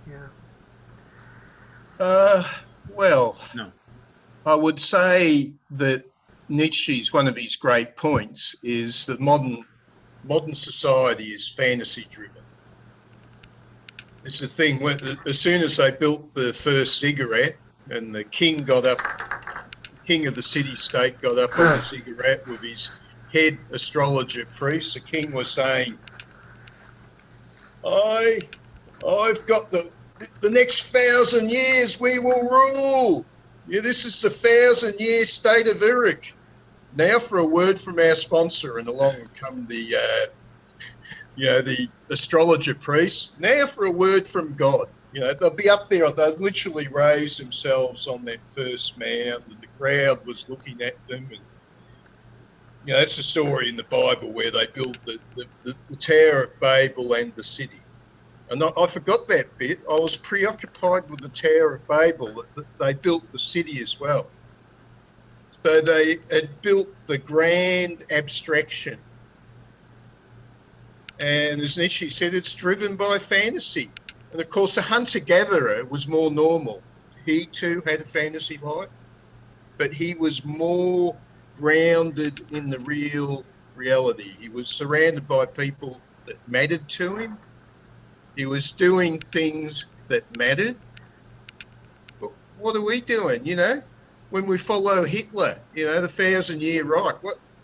Yeah. Well, No. I would say that Nietzsche's one of his great points is that modern society is fantasy driven. It's the thing when as soon as they built the first cigarette and the king got up, king of the city state got up on the cigarette with his head astrologer priest, the king was saying, I've got the next 1,000 years we will rule. Yeah, this is the 1,000-year state of Uruk. Now for a word from our sponsor, and along will come the astrologer priest. Now for a word from God. They'll be up there. They'll literally raise themselves on that first mound, and the crowd was looking at them. And that's a story in the Bible where they built the Tower of Babel and the city. And I forgot that bit. I was preoccupied with the Tower of Babel. They built the city as well. So they had built the grand abstraction. And as Nietzsche said, it's driven by fantasy. And of course, the hunter-gatherer was more normal. He too had a fantasy life, but he was more grounded in the real reality. He was surrounded by people that mattered to him. He was doing things that mattered. But what are we doing, when we follow Hitler, the 1,000-year Reich?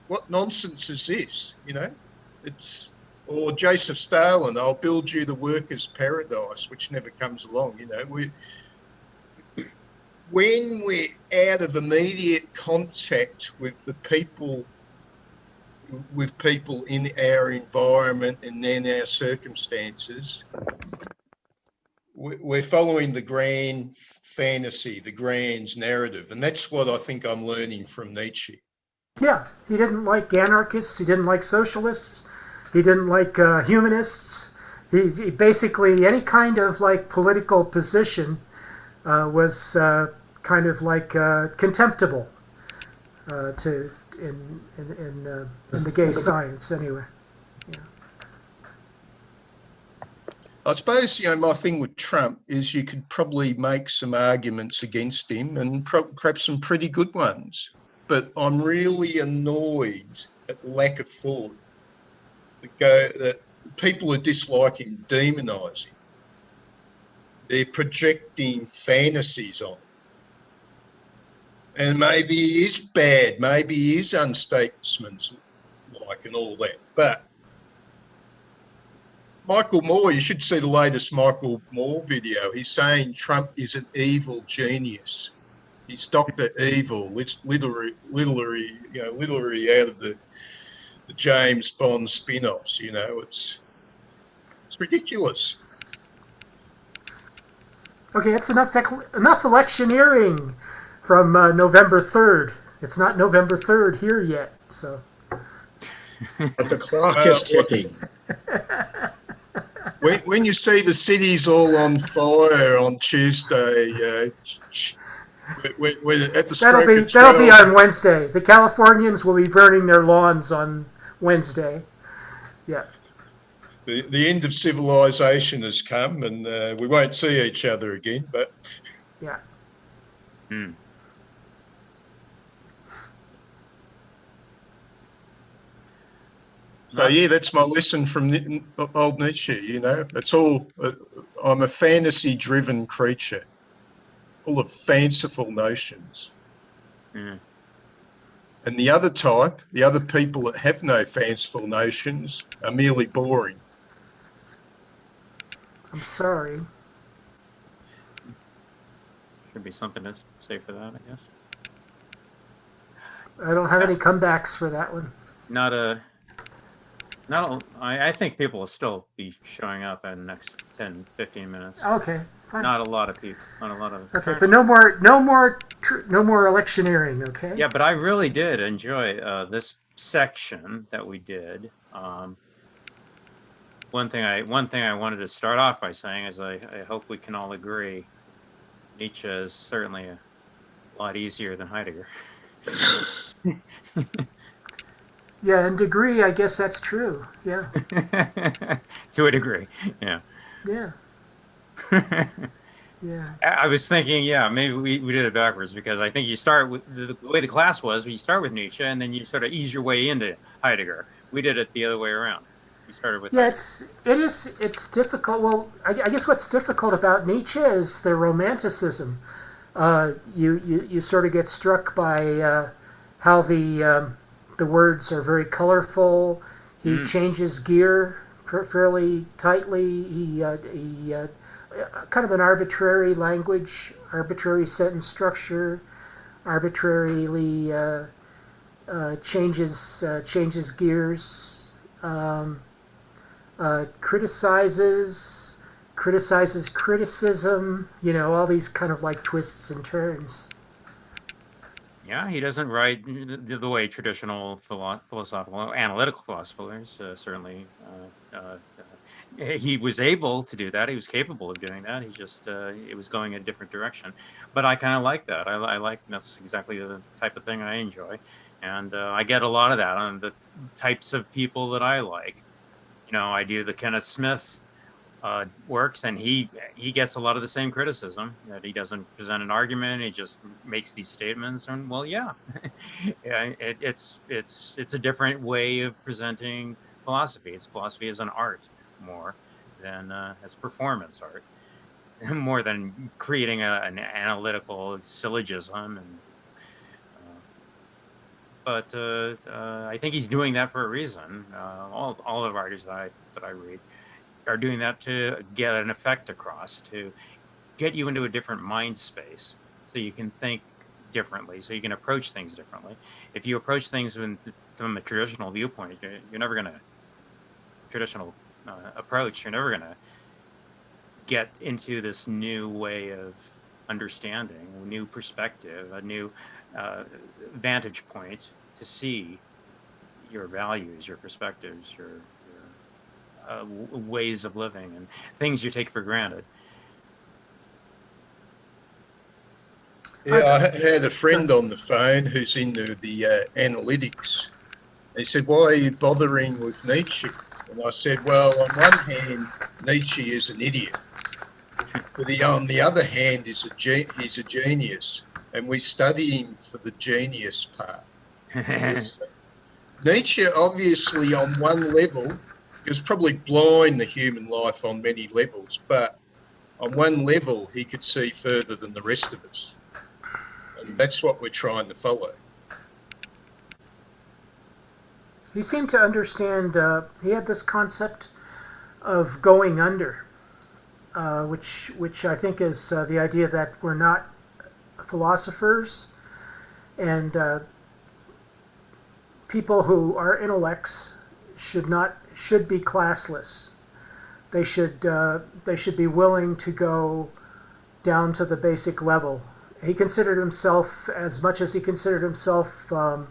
What nonsense is this, or Joseph Stalin, I'll build you the workers' paradise, which never comes along, when we're out of immediate contact with the people, with people in our environment and then our circumstances, we're following the grand fantasy, the grand narrative. And that's what I think I'm learning from Nietzsche. Yeah, he didn't like anarchists, he didn't like socialists, he didn't like humanists. He basically, any kind of like political position was kind of like contemptible in the gay science anyway. Yeah. I suppose, my thing with Trump is you could probably make some arguments against him and perhaps some pretty good ones. But I'm really annoyed at the lack of thought that people who dislike him demonise him. They're projecting fantasies on him. And maybe he is bad, maybe he is unstatesmanlike and all that. But Michael Moore, you should see the latest Michael Moore video. He's saying Trump is an evil genius. He's Dr. Evil. It's literally out of the James Bond spin-offs. It's ridiculous. Okay, that's enough electioneering from November 3rd. It's not November 3rd here yet, so. But the clock is ticking. When you see the cities all on fire on Tuesday, at the stroke of 12, that'll be on Wednesday. The Californians will be burning their lawns on Wednesday. Yeah. The end of civilization has come, and we won't see each other again. But yeah. So yeah, that's my lesson from old Nietzsche. It's all. I'm a fantasy-driven creature, full of fanciful notions. Mm. And the other type, the other people that have no fanciful notions, are merely boring. I'm sorry. Should be something to say for that, I guess. I don't have any comebacks for that one. I think people will still be showing up in the next 10, 15 minutes. Okay, fine. Not a lot of people. Not a lot of. Okay, but no more electioneering. Okay. Yeah, but I really did enjoy this section that we did. One thing I wanted to start off by saying is I hope we can all agree Nietzsche is certainly a lot easier than Heidegger. Yeah, in degree, I guess that's true. Yeah. To a degree, yeah. Yeah. Yeah. I was thinking, yeah, maybe we did it backwards, because I think you start with the way the class was, you start with Nietzsche and then you sort of ease your way into Heidegger. We did it the other way around. We started with Yeah, Heidegger. it's difficult. Well, I guess what's difficult about Nietzsche is the romanticism. You sort of get struck by how the words are very colorful. He changes gear fairly tightly. He kind of an arbitrary language, arbitrary sentence structure, arbitrarily changes gears. Criticizes criticism. All these kind of like twists and turns. Yeah, he doesn't write the way traditional philosophical, analytical philosophers certainly. He was able to do that. He was capable of doing that. He just it was going a different direction. But I kind of like that. I like that's exactly the type of thing I enjoy, and I get a lot of that on the types of people that I like. I do the Kenneth Smith works, and he gets a lot of the same criticism, that he doesn't present an argument. He just makes these statements, and well, yeah, yeah, it's a different way of presenting philosophy. It's philosophy as an art more than as performance art, more than creating an analytical syllogism. And but I think he's doing that for a reason. All of writers that I read are doing that to get an effect across, to get you into a different mind space, so you can think differently, so you can approach things differently. If you approach things from a traditional viewpoint, you're never going to traditional approach. You're never going to get into this new way of understanding, a new perspective, a new vantage point to see your values, your perspectives, your ways of living, and things you take for granted. Yeah, I had a friend on the phone who's into the analytics. He said, "Why are you bothering with Nietzsche?" And I said, "Well, on one hand, Nietzsche is an idiot, but on the other hand, he's a genius, and we study him for the genius part." Nietzsche, obviously, on one level, he was probably blind to human life on many levels, but on one level, he could see further than the rest of us. And that's what we're trying to follow. He seemed to understand, he had this concept of going under, which I think is the idea that we're not philosophers, and people who are intellects should be classless. They should be willing to go down to the basic level. He considered himself, as much as he considered himself a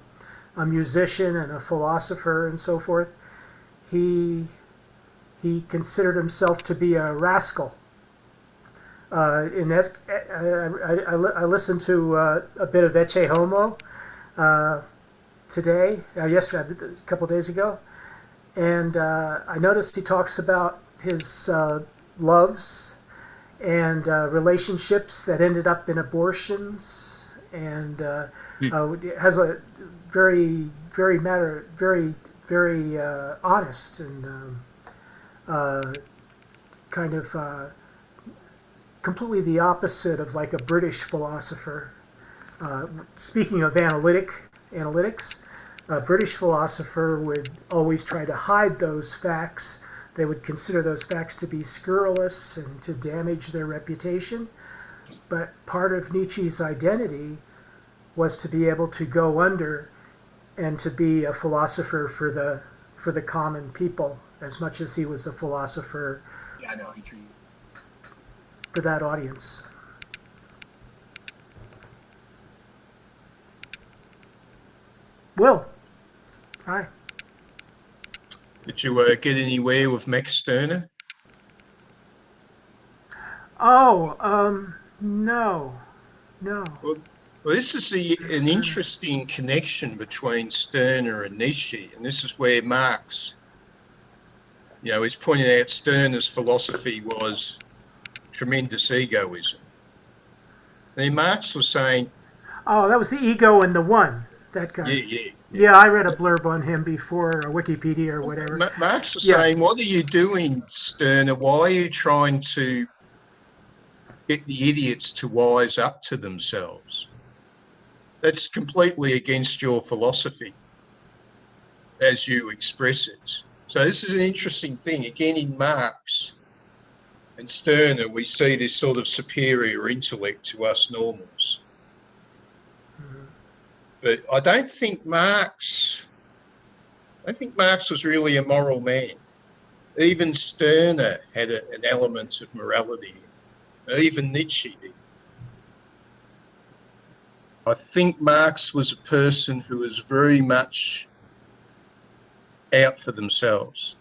musician and a philosopher and so forth, he considered himself to be a rascal. I listened to a bit of Ecce Homo yesterday, a couple days ago, and I noticed he talks about his loves and relationships that ended up in abortions, and has a very honest and kind of completely the opposite of like a British philosopher. Speaking of analytics, a British philosopher would always try to hide those facts. They would consider those facts to be scurrilous and to damage their reputation. But part of Nietzsche's identity was to be able to go under and to be a philosopher for the common people, as much as he was a philosopher for that audience. Will, hi. Did you get anywhere with Max Stirner? Oh, no. Well, this is an interesting connection between Stirner and Nietzsche, and this is where Marx, is pointing out Stirner's philosophy was tremendous egoism. And Marx was saying, Oh, that was the ego and the one. That guy. Yeah, I read a blurb on him before, or Wikipedia or whatever. Marx was saying, what are you doing, Stirner? Why are you trying to get the idiots to wise up to themselves? That's completely against your philosophy as you express it. So this is an interesting thing. Again, in Marx and Stirner, we see this sort of superior intellect to us normals. But I don't think Marx was really a moral man. Even Stirner had an element of morality. Even Nietzsche did. I think Marx was a person who was very much out for themselves.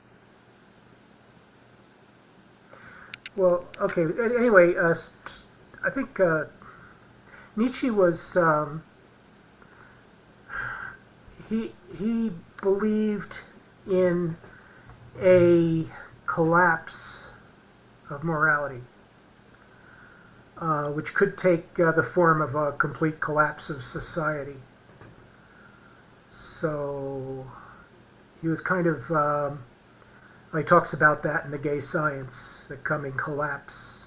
Well, okay. Anyway, I think Nietzsche was he believed in a collapse of morality, which could take the form of a complete collapse of society. So he was kind of, he talks about that in The Gay Science, the coming collapse.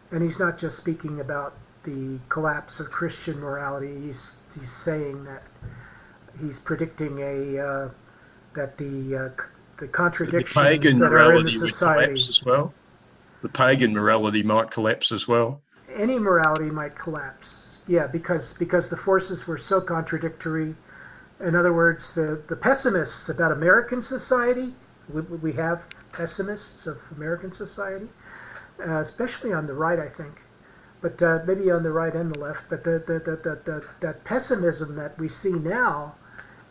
And he's not just speaking about the collapse of Christian morality, he's saying that he's predicting that the contradictions the pagan that are in morality the would society collapse as well. The pagan morality might collapse as well. Any morality might collapse. Yeah, because the forces were so contradictory. In other words, the pessimists about American society, we have pessimists of American society, especially on the right, I think, but maybe on the right and the left. But that pessimism that we see now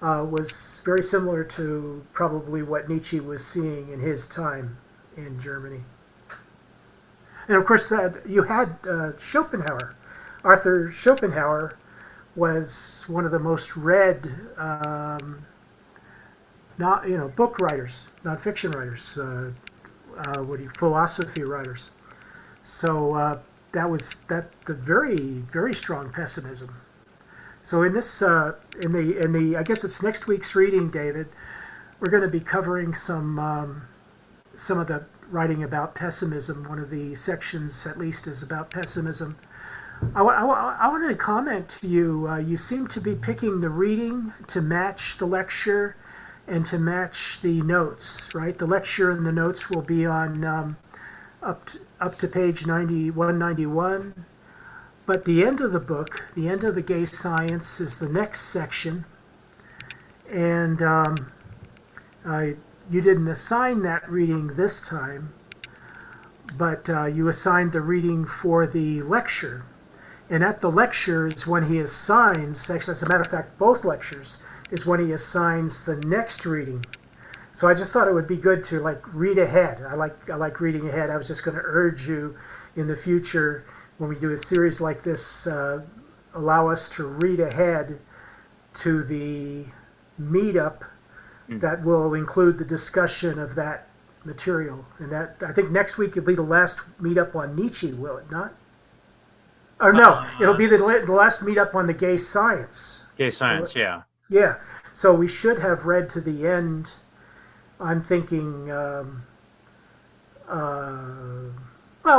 was very similar to probably what Nietzsche was seeing in his time in Germany. And of course, you had Schopenhauer. Arthur Schopenhauer was one of the most read, book writers, nonfiction writers, philosophy writers. So the very, very strong pessimism. So in this, in the, I guess it's next week's reading, David, we're going to be covering some of the writing about pessimism. One of the sections, at least, is about pessimism. I wanted to comment to you. You seem to be picking the reading to match the lecture and to match the notes, right? The lecture and the notes will be on up to page 191. But the end of the book, the end of The Gay Science, is the next section. And you didn't assign that reading this time, but you assigned the reading for the lecture. And at the lecture is when he assigns, actually, as a matter of fact, both lectures, is when he assigns the next reading. So I just thought it would be good to read ahead. I like reading ahead. I was just going to urge you in the future, when we do a series like this, allow us to read ahead to the meetup that will include the discussion of that material. And that, I think next week will be the last meetup on Nietzsche, will it not? Or no, it'll be the last meetup on The Gay Science. Gay Science, yeah. Yeah, so we should have read to the end. I'm thinking, well,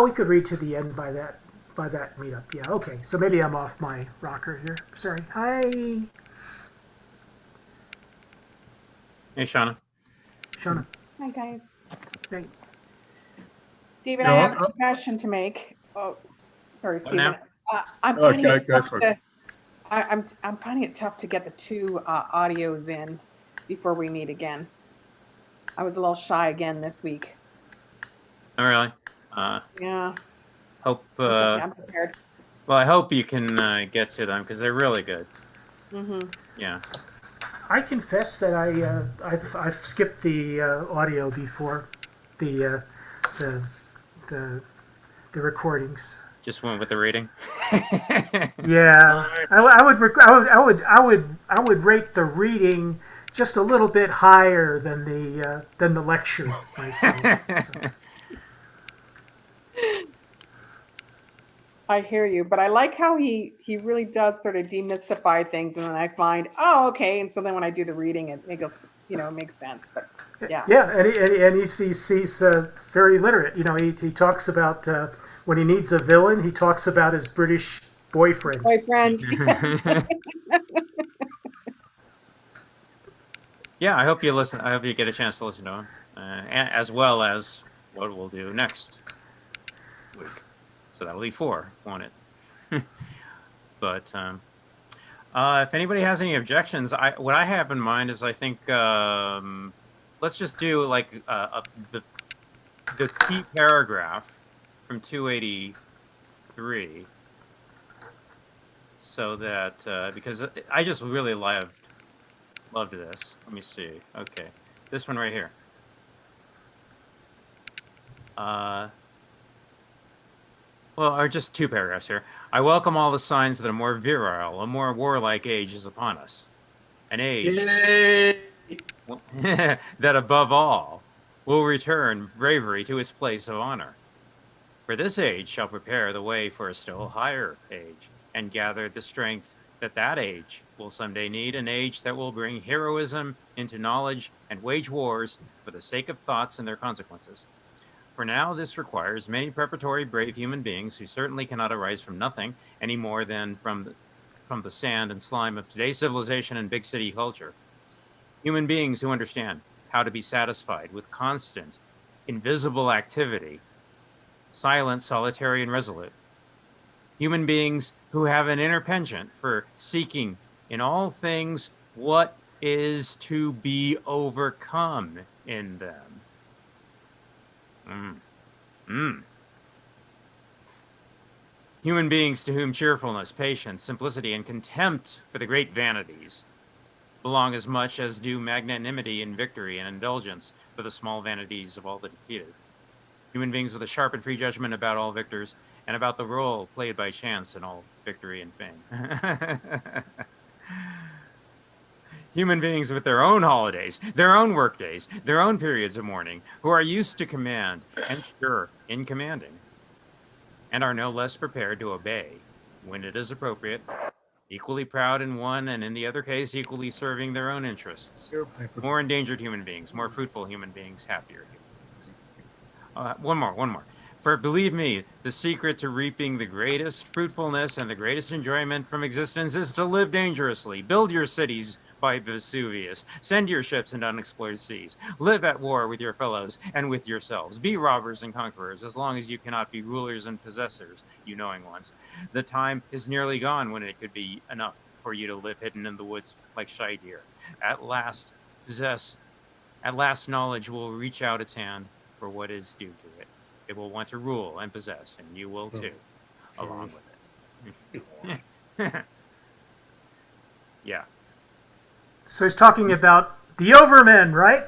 we could read to the end by that meetup. Yeah, okay. So maybe I'm off my rocker here. Sorry. Hi. Hey, Shauna. Shauna. Hi, guys. Hey. Stephen, I have a confession to make. Oh, sorry, Stephen. now? I'm finding it go tough for it. I'm finding it tough to get the two audios in before we meet again. I was a little shy again this week. Oh, really? Yeah. Hope. I'm prepared. Well, I hope you can get to them because they're really good. Yeah. I confess that I've skipped the audio before the recordings. Just went with the reading. Yeah, I would rate the reading just a little bit higher than the lecture myself. So. I hear you, but I like how he really does sort of demystify things, and then I find, oh, okay, and so then when I do the reading, it makes makes sense. But yeah, Yeah, and he's very literate. You know, he talks about when he needs a villain, he talks about his British boyfriend. boyfriend. Yeah, I hope you listen. I hope you get a chance to listen to him, as well as what we'll do next week. So that'll be 4, won't it? But if anybody has any objections, what I have in mind is I think let's just do like the key paragraph from 283, so that because I just really loved this. Let me see. Okay, this one right here. Well, or just 2 paragraphs here. I welcome all the signs that a more virile, a more warlike age is upon us. An age that above all will return bravery to its place of honor. For this age shall prepare the way for a still higher age, and gather the strength that age will someday need, an age that will bring heroism into knowledge and wage wars for the sake of thoughts and their consequences. For now, this requires many preparatory brave human beings who certainly cannot arise from nothing any more than from the sand and slime of today's civilization and big city culture. Human beings who understand how to be satisfied with constant, invisible activity, silent, solitary, and resolute. Human beings who have an inner penchant for seeking in all things what is to be overcome in them. Human beings to whom cheerfulness, patience, simplicity, and contempt for the great vanities belong as much as do magnanimity and victory and indulgence for the small vanities of all the defeated. Human beings with a sharp and free judgment about all victors and about the role played by chance in all victory and fame. Human beings with their own holidays, their own work days, their own periods of mourning, who are used to command and sure in commanding, and are no less prepared to obey when it is appropriate, equally proud in one and in the other case equally serving their own interests. More endangered human beings, more fruitful human beings, happier human beings. One more. For believe me, the secret to reaping the greatest fruitfulness and the greatest enjoyment from existence is to live dangerously, build your cities by Vesuvius, send your ships into unexplored seas, live at war with your fellows and with yourselves, be robbers and conquerors as long as you cannot be rulers and possessors, you knowing ones. The time is nearly gone when it could be enough for you to live hidden in the woods like shy deer. At last knowledge will reach out its hand for what is due to it. It will want to rule and possess, and you will too, along with it. Yeah. So he's talking about the Overmen, right?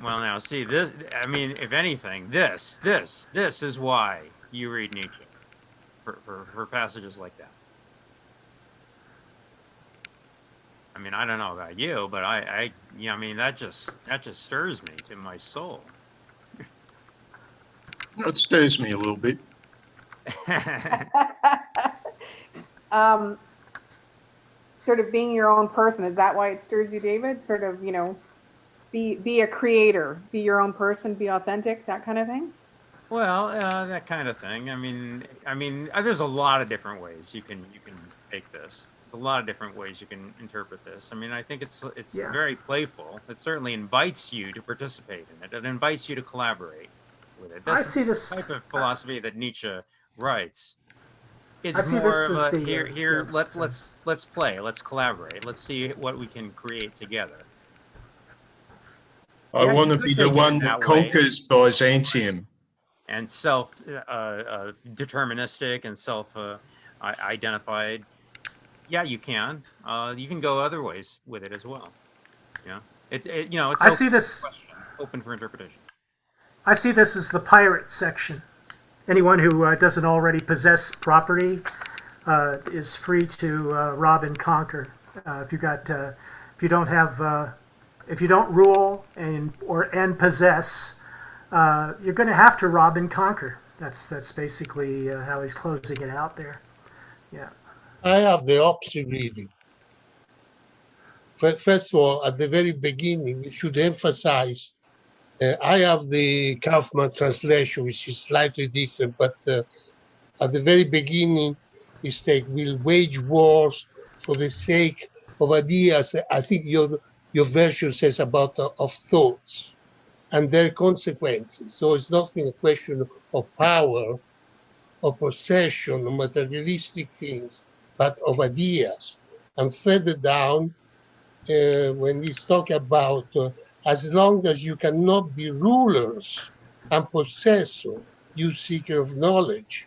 Well, now, see, this, I mean, if anything, this is why you read Nietzsche, for passages like that. I mean, I don't know about you, but I mean, that just stirs me to my soul. It stirs me a little bit. Sort of being your own person. Is that why it stirs you, David? Sort of, be a creator, be your own person, be authentic, that kind of thing? Well, that kind of thing. I mean, there's a lot of different ways you can take this. There's a lot of different ways you can interpret this. I mean, I think it's very playful. It certainly invites you to participate in it. It invites you to collaborate with it. I see this type of philosophy that Nietzsche writes. It's I see more this of as a, the, let's play, let's collaborate, let's see what we can create together. I Yeah, want you to could be take the it one that that way. conquers Byzantium. And deterministic and self-identified. Yeah, you can. You can go other ways with it as well. Yeah, it's I see this. open for interpretation. I see this as the pirate section. Anyone who doesn't already possess property is free to rob and conquer. If you don't rule and possess, you're going to have to rob and conquer. That's basically how he's closing it out there. Yeah. I have the opposite reading. First of all, at the very beginning, you should emphasize. I have the Kaufman translation, which is slightly different, but at the very beginning, he said, "Will wage wars for the sake of ideas." I think your version says about of thoughts and their consequences. So it's not a question of power, of possession, of materialistic things, but of ideas. And further down, when he's talking about as long as you cannot be rulers and possessor, you seeker of knowledge.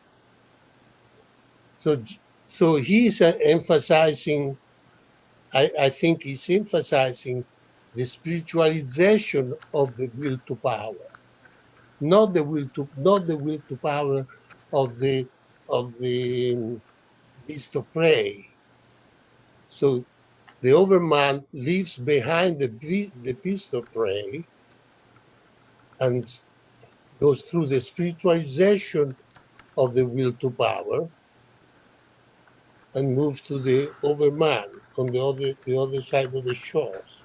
So he's emphasizing, I think he's emphasizing the spiritualization of the will to power, not the will to power of the beast of prey. So the overman leaves behind the beast of prey and goes through the spiritualization of the will to power and moves to the overman on the other side of the shores.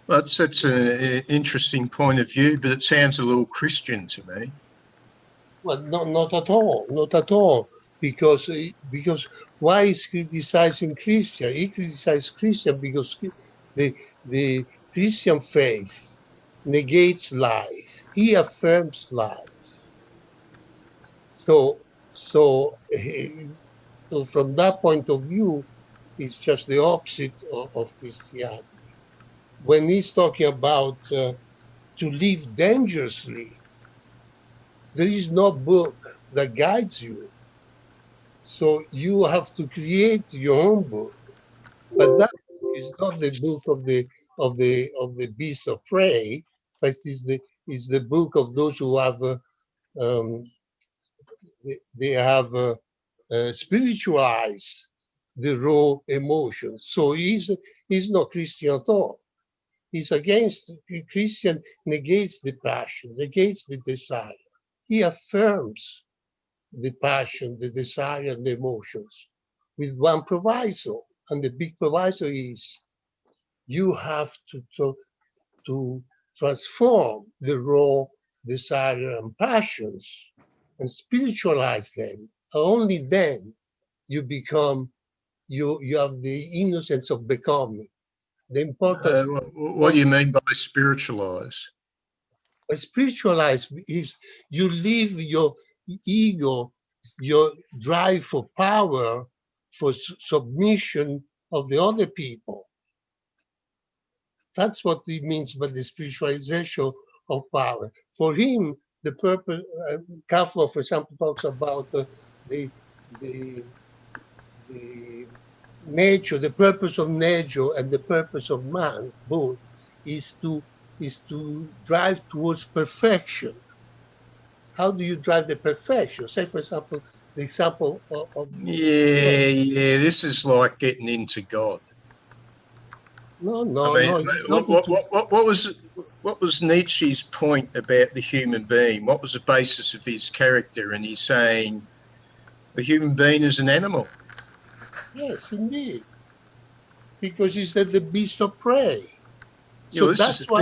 That's an interesting point of view, but it sounds a little Christian to me. Well, not at all, not at all, because why is criticizing Christian? He criticizes Christian because the Christian faith negates life. He affirms life. So from that point of view, it's just the opposite of Christianity. When he's talking about to live dangerously, there is no book that guides you. So you have to create your own book. But that is not the book of the beast of prey, but is the book of those who have they have spiritualized the raw emotions. So he's not Christian at all. He's against Christian, negates the passion, negates the desire. He affirms the passion, the desire, and the emotions with one proviso. And the big proviso is you have to transform the raw desire and passions and spiritualize them. Only then you become, you have the innocence of becoming. The importance. What do you mean by spiritualize? Spiritualize is you leave your ego, your drive for power, for submission of the other people. That's what he means by the spiritualization of power. For him, the purpose, Kafka, for example, talks about the nature, the purpose of nature and the purpose of man, both, is to drive towards perfection. How do you drive the perfection? Say, for example, the example of this is like getting into God. No. What was Nietzsche's point about the human being? What was the basis of his character? And he's saying the human being is an animal. Yes, indeed, because he's the beast of prey. So this is the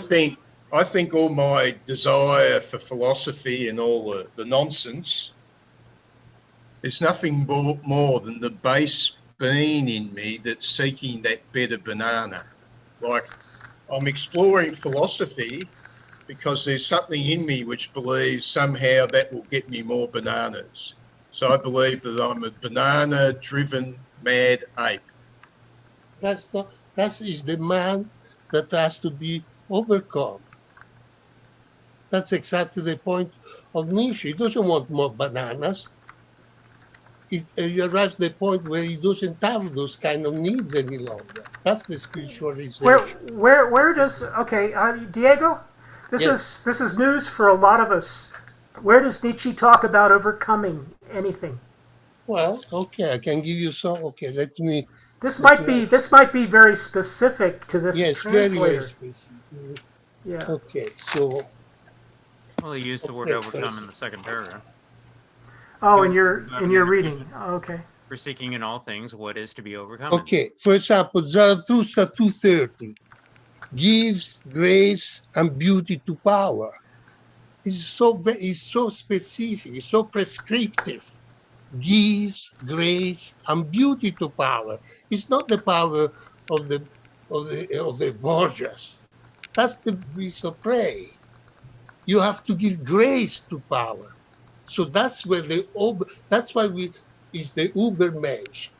thing. I think all my desire for philosophy and all the nonsense is nothing more than the base being in me that's seeking that better banana. Like, I'm exploring philosophy because there's something in me which believes somehow that will get me more bananas. So I believe that I'm a banana-driven mad ape. That is the man that has to be overcome. That's exactly the point of Nietzsche. He doesn't want more bananas. He arrives at the point where he doesn't have those kind of needs any longer. That's the spiritualization. Where does Diego? This is news for a lot of us. Where does Nietzsche talk about overcoming anything? Well, okay, I can give you some. Okay, let me This might be very specific to this Yes, translator. very specific. Yeah. Okay, so Well, he used the word Okay, overcome first. in the second paragraph. Oh, in your reading. Oh, okay. For seeking in all things what is to be overcome. okay, for example, Zarathustra 230 gives grace and beauty to power. It's so specific, it's so prescriptive. Gives grace and beauty to power. It's not the power of the Borgias. That's the beast of prey. You have to give grace to power. So that's where that's why is the Ubermensch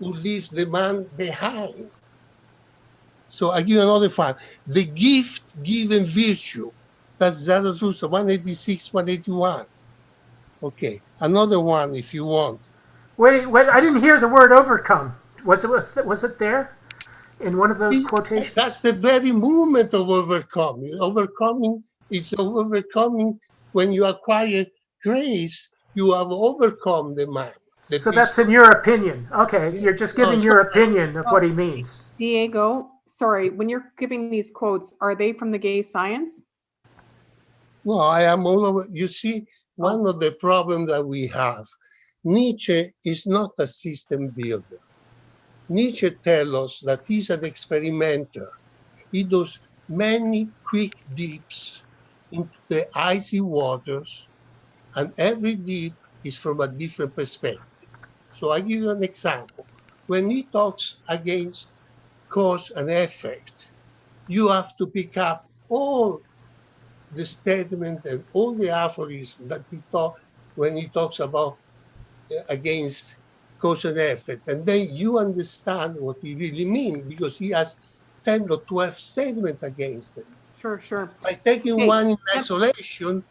who leaves the man behind. So I give you another fact. The gift given virtue. That's Zarathustra 186, 181. Okay, another one if you want. Wait, I didn't hear the word overcome. Was it there in one of those quotations? That's the very movement of overcoming. Overcoming is overcoming when you acquire grace, you have overcome the man. So that's in your opinion. Okay, you're just giving your opinion of what he means. Diego, sorry, when you're giving these quotes, are they from the gay science? Well, I am all over. You see, one of the problems that we have, Nietzsche is not a system builder. Nietzsche tells us that he's an experimenter. He does many quick dips into the icy waters, and every dip is from a different perspective. So I give you an example. When he talks against cause and effect, you have to pick up all the statements and all the aphorisms that he talks when he talks about against cause and effect. And then you understand what he really means because he has 10 or 12 statements against them. Sure. By taking one in isolation,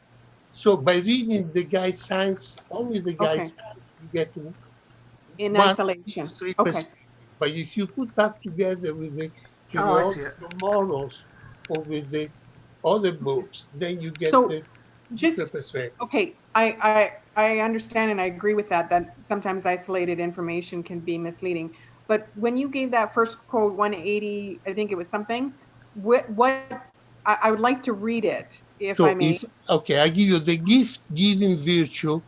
so by reading the guide science, only the guide science, you get to in isolation. Okay. But if you put that together with the morals or with the other books, then you get the different perspective. Okay, I understand and I agree with that sometimes isolated information can be misleading. But when you gave that first quote, 180, I think it was something, I would like to read it, if I may. Okay, I give you the gift giving virtue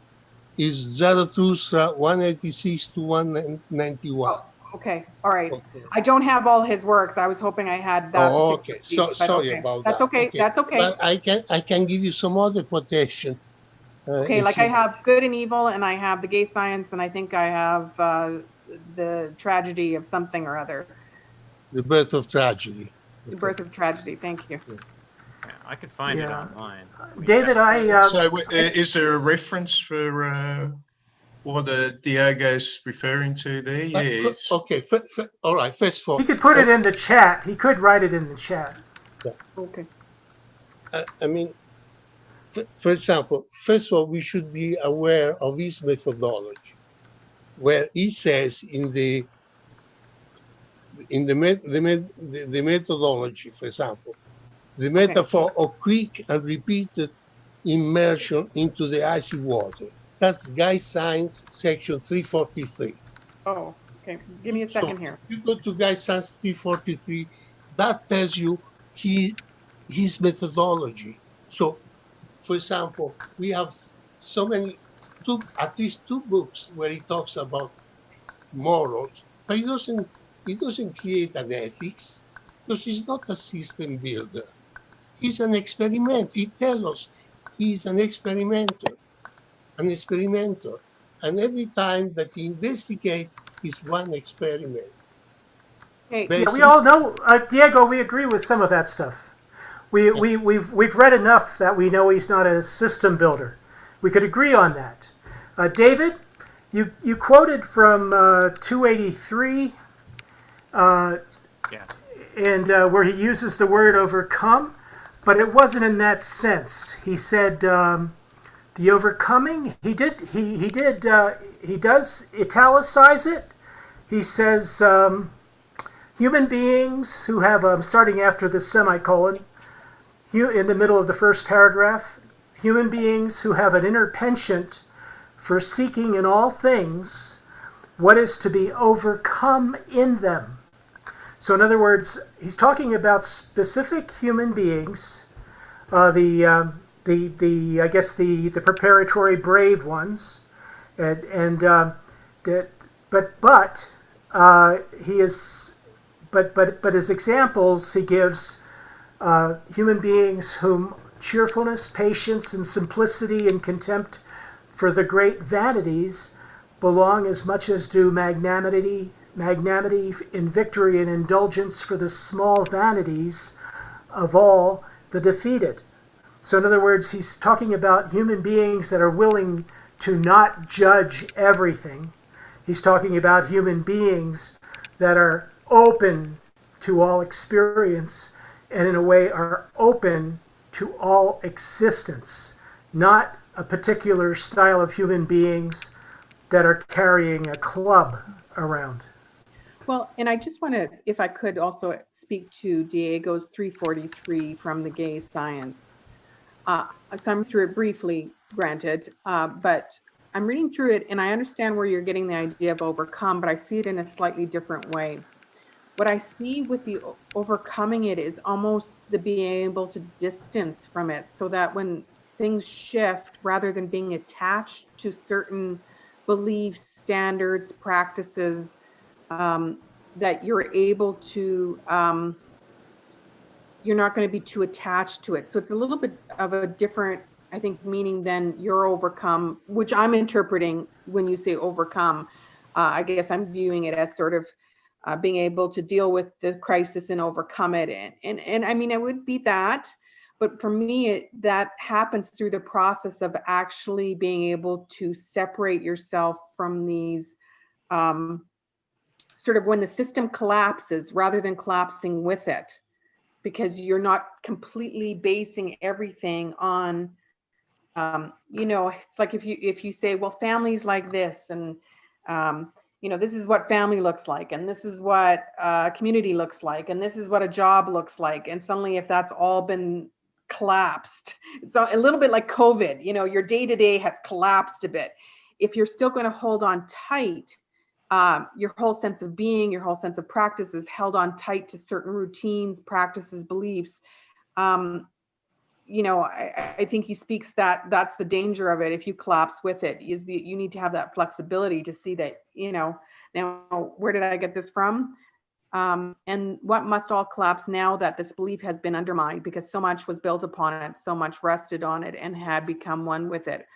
is Zarathustra 186 to 191. Oh, okay, all right. Okay. I don't have all his works. I was hoping I had that. Oh, okay. Sorry about that. That's okay. That's okay. But I can give you some other quotation. Okay, like I have Good and Evil, and I have The Gay Science, and I think I have The Tragedy of Something or Other. The Birth of Tragedy. The Birth of Tragedy. Thank you. Yeah, I could find it online. David, So is there a reference for what Diego's referring to there? Yes. Okay, all right, first of all. He could put it in the chat. He could write it in the chat. Yeah. Okay. I mean, for example, first of all, we should be aware of his methodology, where he says in the methodology, for example, the metaphor of quick and repeated immersion into the icy water. That's Guy Science, section 343. Oh, okay. Give me a second here. You go to Guy Science 343, that tells you his methodology. So, for example, we have at least two books where he talks about morals, but he doesn't create an ethics because he's not a system builder. He's an experiment. He tells us he's an experimenter. And every time that he investigates is one experiment. Hey, yeah, we all know, Diego, we agree with some of that stuff. We've read enough that we know he's not a system builder. We could agree on that. David, you quoted from 283, and where he uses the word overcome, but it wasn't in that sense. He said the overcoming. He does italicize it. He says human beings who have starting after the semicolon. In the middle of the first paragraph, human beings who have an inner penchant for seeking in all things what is to be overcome in them. So in other words, he's talking about specific human beings, I guess the preparatory brave ones, and that, but he is, but as examples he gives human beings whom cheerfulness, patience, and simplicity and contempt for the great vanities belong as much as do magnanimity in victory and indulgence for the small vanities of all the defeated. So in other words, he's talking about human beings that are willing to not judge everything. He's talking about human beings that are open to all experience and in a way are open to all existence, not a particular style of human beings that are carrying a club around. Well, and I just want to, if I could also speak to Diego's 343 from the Gay Science. So I'm through it briefly, granted, but I'm reading through it and I understand where you're getting the idea of overcome, but I see it in a slightly different way. What I see with the overcoming it is almost the being able to distance from it, so that when things shift, rather than being attached to certain beliefs, standards, practices, that you're able to, you're not going to be too attached to it. So it's a little bit of a different, I think, meaning than you're overcome, which I'm interpreting when you say overcome. I guess I'm viewing it as sort of being able to deal with the crisis and overcome it. And I mean, it would be that, but for me, that happens through the process of actually being able to separate yourself from these, sort of when the system collapses rather than collapsing with it, because you're not completely basing everything on, it's like if you say, well, family's like this, and this is what family looks like, and this is what community looks like, and this is what a job looks like, and suddenly if that's all been collapsed, it's a little bit like COVID, your day-to-day has collapsed a bit. If you're still going to hold on tight, your whole sense of being, your whole sense of practice is held on tight to certain routines, practices, beliefs. I think he speaks that that's the danger of it. If you collapse with it, you need to have that flexibility to see that, now, where did I get this from? And what must all collapse now that this belief has been undermined, because so much was built upon it, so much rested on it and had become one with it.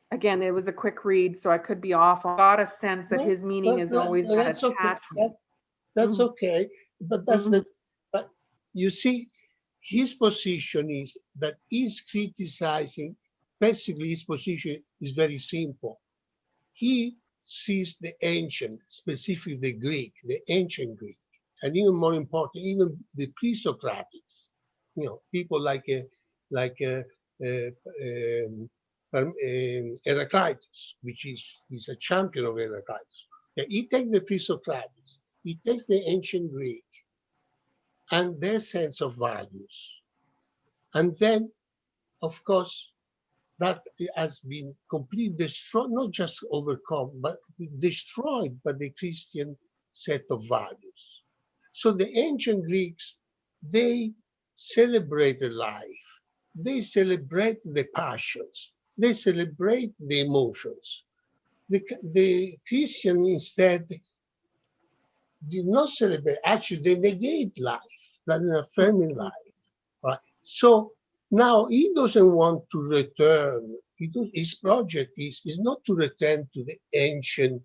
Again, it was a quick read, so I could be off. I got a sense that his meaning is always that attachment. That's okay, but but you see, his position is that he's criticizing. Basically, his position is very simple. He sees the ancient, specifically the Greek, the ancient Greek, and even more important, even the pre-Socratics. People like Heraclitus, which is a champion of Heraclitus. He takes the pre-Socratics, he takes the ancient Greek and their sense of values. And then, of course, that has been completely destroyed, not just overcome, but destroyed by the Christian set of values. So the ancient Greeks, they celebrated life. They celebrate the passions. They celebrate the emotions. The Christian instead did not celebrate. Actually, they negate life rather than affirming life. Right? So now he doesn't want to return. His project is not to return to the ancient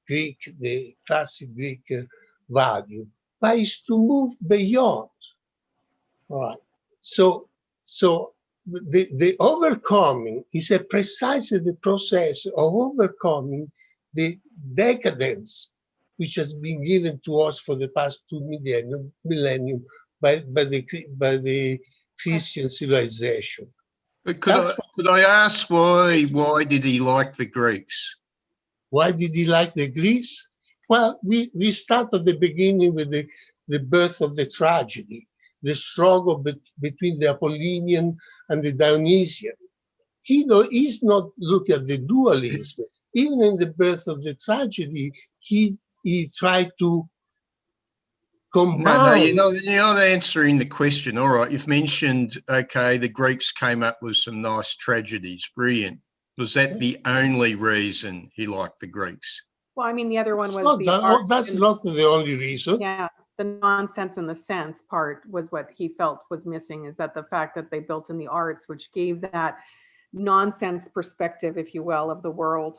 Greek, the classic Greek value, but is to move beyond. All right. So the overcoming is precisely the process of overcoming the decadence which has been given to us for the past 2 millennium by the Christian civilization. But could I ask why did he like the Greeks? Why did he like the Greeks? Well, we start at the beginning with the birth of the tragedy, the struggle between the Apollinian and the Dionysian. he's not looking at the dualism. Even in the birth of the tragedy, he tried to No, combine. you're not answering the question. All right, you've mentioned, okay, the Greeks came up with some nice tragedies. Brilliant. Was that the only reason he liked the Greeks? Well, I mean, the other one was Not the that, art that's and, not the only reason. yeah, the nonsense and the sense part was what he felt was missing, is that the fact that they built in the arts, which gave that nonsense perspective, if you will, of the world.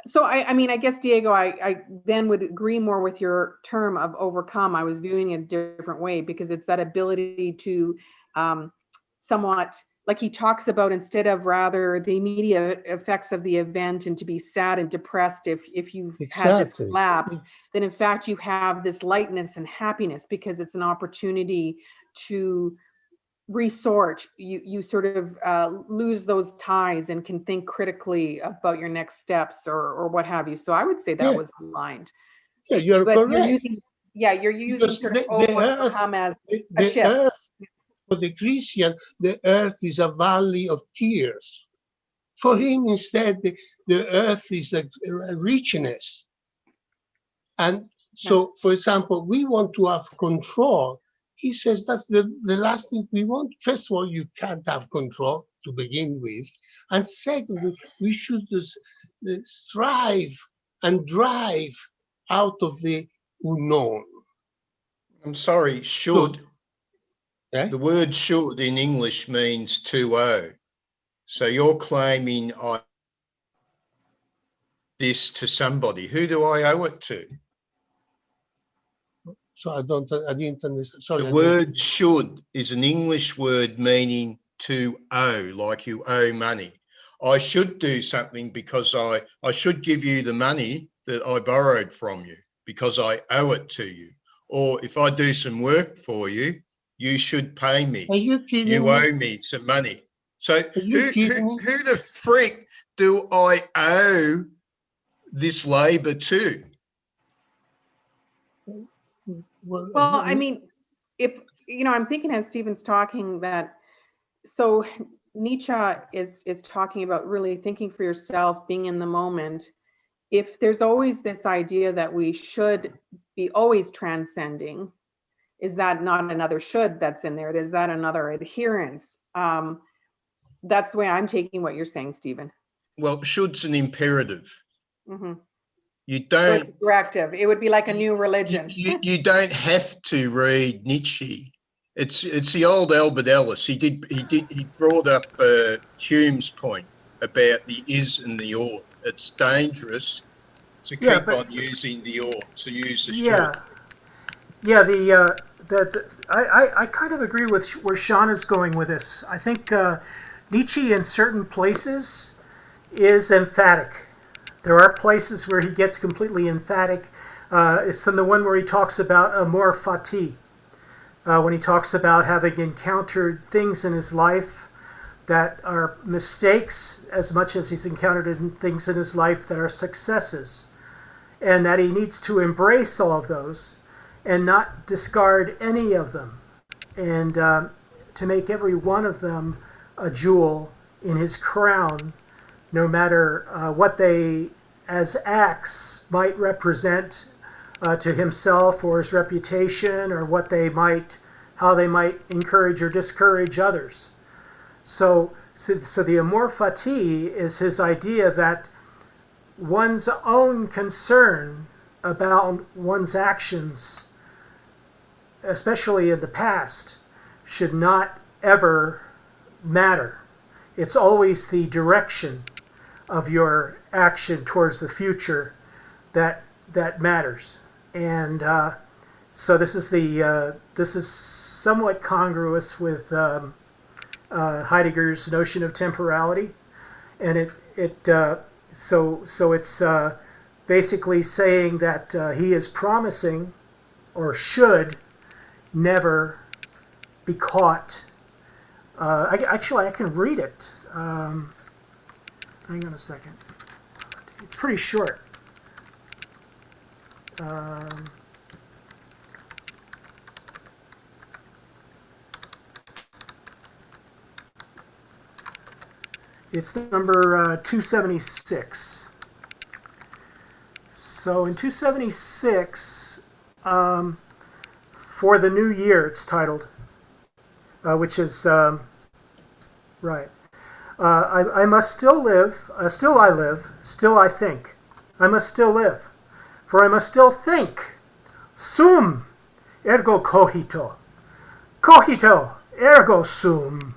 So I mean, I guess, Diego, I then would agree more with your term of overcome. I was viewing it a different way, because it's that ability to somewhat, like he talks about, instead of rather the immediate effects of the event and to be sad and depressed if you've had this Exactly. collapse, then in fact you have this lightness and happiness, because it's an opportunity to resort. You sort of lose those ties and can think critically about your next steps or what have you. So I would say that Yeah, was aligned. yeah, you're But you're correct. using, yeah, you're using Because sort of the earth, overcome as a the shift. earth, for the Christian, the earth is a valley of tears. For him, instead, the earth is a richness. And so, for example, we want to have control. He says that's the last thing we want. First of all, you can't have control to begin with. And secondly, we should strive and drive out of the unknown. I'm sorry, should. Eh? The word should in English means to owe. So you're claiming I this to somebody. Who do I owe it to? So I didn't understand. Sorry. The word should is an English word meaning to owe, like you owe money. I should do something because I should give you the money that I borrowed from you because I owe it to you. Or if I do some work for you, you should pay me. Are you kidding You me? owe me some money. So Are you kidding me? who the frick do I owe this labour to? Well, I mean, if, I'm thinking as Stephen's talking that, so Nietzsche is talking about really thinking for yourself, being in the moment. If there's always this idea that we should be always transcending, is that not another should that's in there? Is that another adherence? That's the way I'm taking what you're saying, Stephen. Well, should's an imperative. Mm-hmm. You So don't. it's directive. It would be like a new religion. You don't have to read Nietzsche. It's the old Albert Ellis. He brought up Hume's point about the is and the ought. It's dangerous to keep on using the ought, to use the should. Yeah. I kind of agree with where Sean is going with this. I think Nietzsche in certain places is emphatic. There are places where he gets completely emphatic. It's in the one where he talks about amor fati, when he talks about having encountered things in his life that are mistakes as much as he's encountered things in his life that are successes, and that he needs to embrace all of those and not discard any of them, and to make every one of them a jewel in his crown, no matter what they as acts might represent to himself or his reputation, or how they might encourage or discourage others. So the amor fati is his idea that one's own concern about one's actions, especially in the past, should not ever matter. It's always the direction of your action towards the future that matters. And so this is somewhat congruous with Heidegger's notion of temporality, and so it's basically saying that he is promising, or should never be caught. Actually, I can read it. Hang on a second. It's pretty short. It's number 276. So in 276, for the new year, it's titled, which is, right. I must still live, still I live, still I think. I must still live, for I must still think. Sum, ergo cogito. Cogito, ergo sum.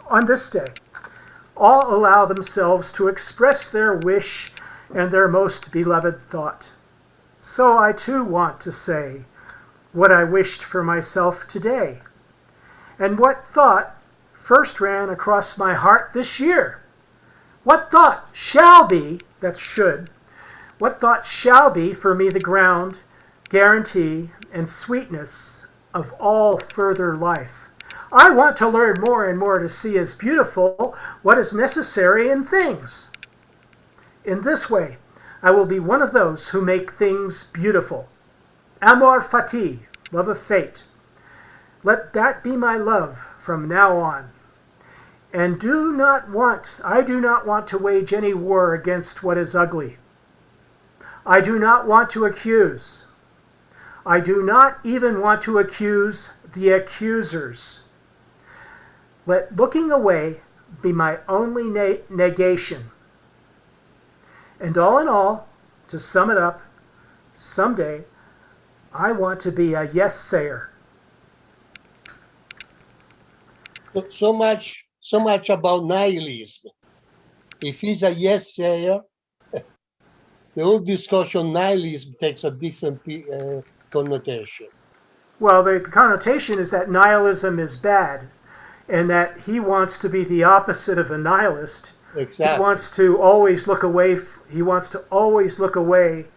On this day, all allow themselves to express their wish and their most beloved thought. So I too want to say what I wished for myself today, and what thought first ran across my heart this year. What thought shall be, that's should, what thought shall be for me the ground, guarantee, and sweetness of all further life. I want to learn more and more to see as beautiful what is necessary in things. In this way, I will be one of those who make things beautiful. Amor fati, love of fate. Let that be my love from now on. And I do not want to wage any war against what is ugly. I do not want to accuse. I do not even want to accuse the accusers. Let looking away be my only negation. And all in all, to sum it up, someday I want to be a yes-sayer. So much about nihilism. If he's a yes-sayer, the whole discussion nihilism takes a different connotation. Well, the connotation is that nihilism is bad, and that he wants to be the opposite of a nihilist. Exactly. He wants to always look away. He wants to always look away.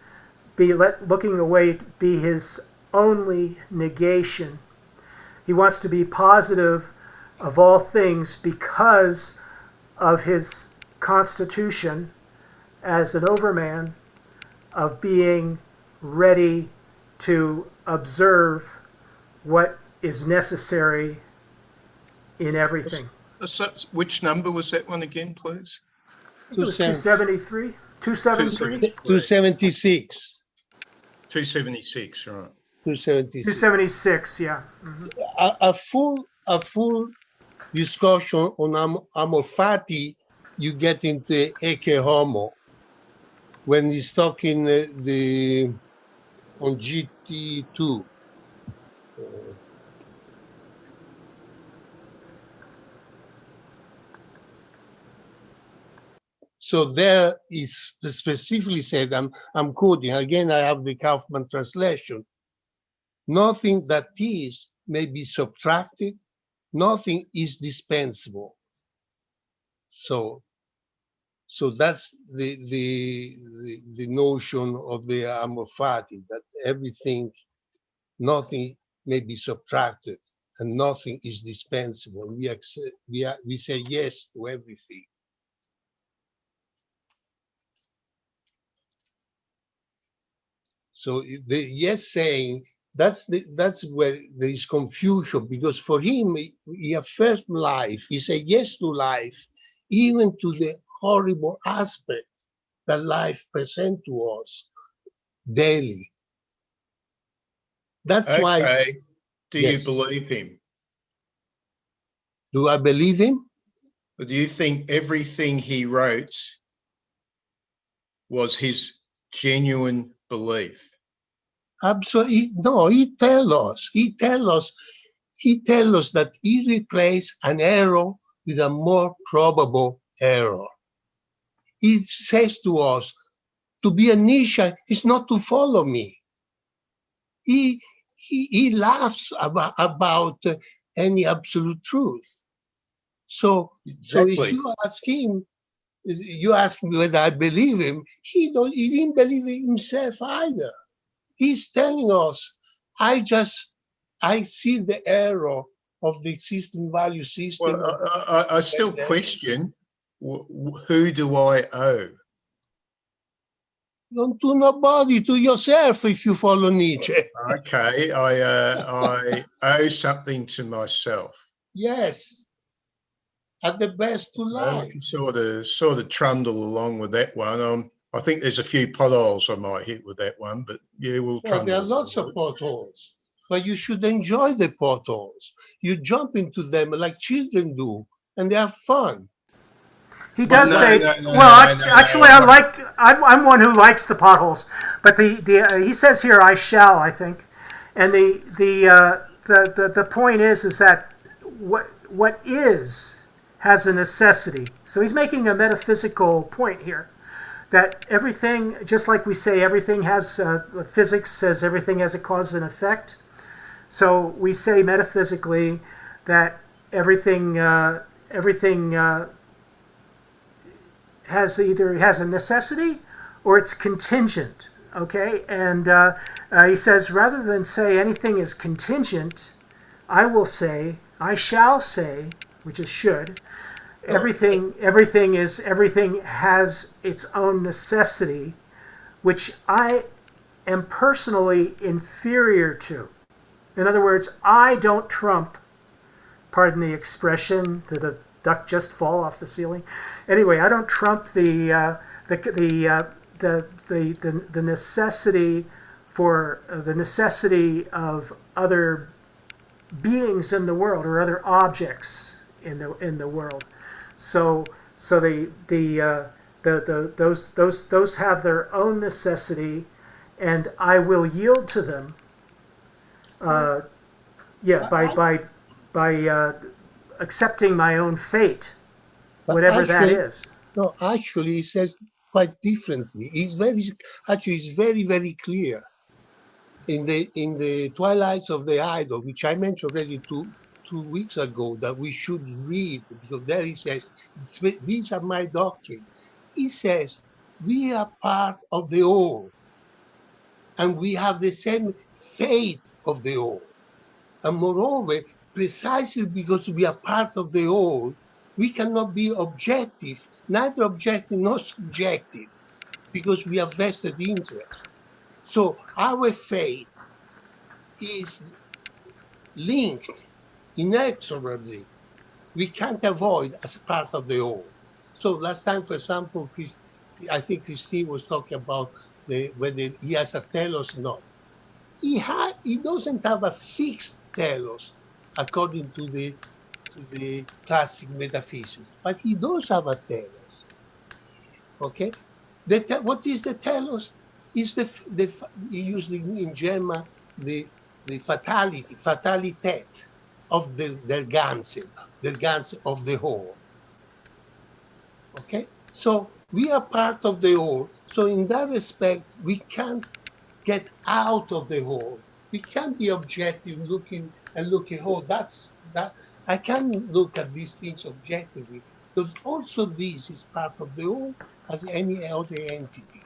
Looking away be his only negation. He wants to be positive of all things because of his constitution as an overman, of being ready to observe what is necessary in everything. So, which number was that one again, please? I think it was 273? 273? 276. 276, right. 276. 276, yeah. Mm-hmm. A full discussion on amor fati, you get into ecce homo when he's talking on GT2. So there is specifically said, I'm quoting, again I have the Kaufman translation, nothing that is may be subtracted, nothing is dispensable. So that's the notion of the amor fati, that everything, nothing may be subtracted and nothing is dispensable. We say yes to everything. So the yes saying, that's where there is confusion, because for him, he affirms life. He said yes to life, even to the horrible aspect that life presents to us daily. That's why. Do yes. you believe him? Do I believe him? Or do you think everything he wrote was his genuine belief? Absolutely no. He tells us that he replaced an error with a more probable error. He says to us, to be a Nietzsche is not to follow me. He laughs about any absolute truth. So if you ask me whether I believe him, he didn't believe it himself either. He's telling us, I see the error of the existing value system. Well, I still question, who do I owe? Don't to nobody, to yourself, if you follow Nietzsche. Okay, I owe something to myself. Yes. are the best to Well, I lie. can sort of trundle along with that one. I think there's a few potholes I might hit with that one, but yeah, we'll Well, there trundle are along lots with of it. potholes, but you should enjoy the potholes. You jump into them like children do, and they are fun. He But does No, not, say, no, no, well, no, no, actually, no. I'm one who likes the potholes, but he says here, I shall, I think, and the point is that what is has a necessity. So he's making a metaphysical point here that everything, just like we say, everything has physics says everything has a cause and effect. So we say metaphysically that everything has a necessity or it's contingent. Okay, and he says rather than say anything is contingent, I shall say, which is should. Everything has its own necessity, which I am personally inferior to. In other words, I don't trump, pardon the expression, did the duck just fall off the ceiling? Anyway, I don't trump the necessity for the necessity of other beings in the world or other objects in the world. So those have their own necessity, and I will yield to them. By accepting my own fate, but whatever that actually, is. no, actually, he says quite differently. He's very, very clear. In the Twilights of the Idol, which I mentioned already 2 weeks ago, that we should read, because there he says, these are my doctrine. He says, we are part of the all, and we have the same fate of the all. And moreover, precisely because we are part of the all, we cannot be objective, neither objective nor subjective, because we have vested interest. So our fate is linked inexorably. We can't avoid as part of the whole. So last time, for example, I think Christine was talking about whether he has a telos or not. He doesn't have a fixed telos according to the classic metaphysics, but he does have a telos. Okay, what is the telos? Is the usually in German the fatalitet of the Ganze of the whole. Okay, so we are part of the whole. So in that respect, we can't get out of the whole. We can't be objective looking, oh, that's that. I can look at these things objectively because also this is part of the whole as any other entity.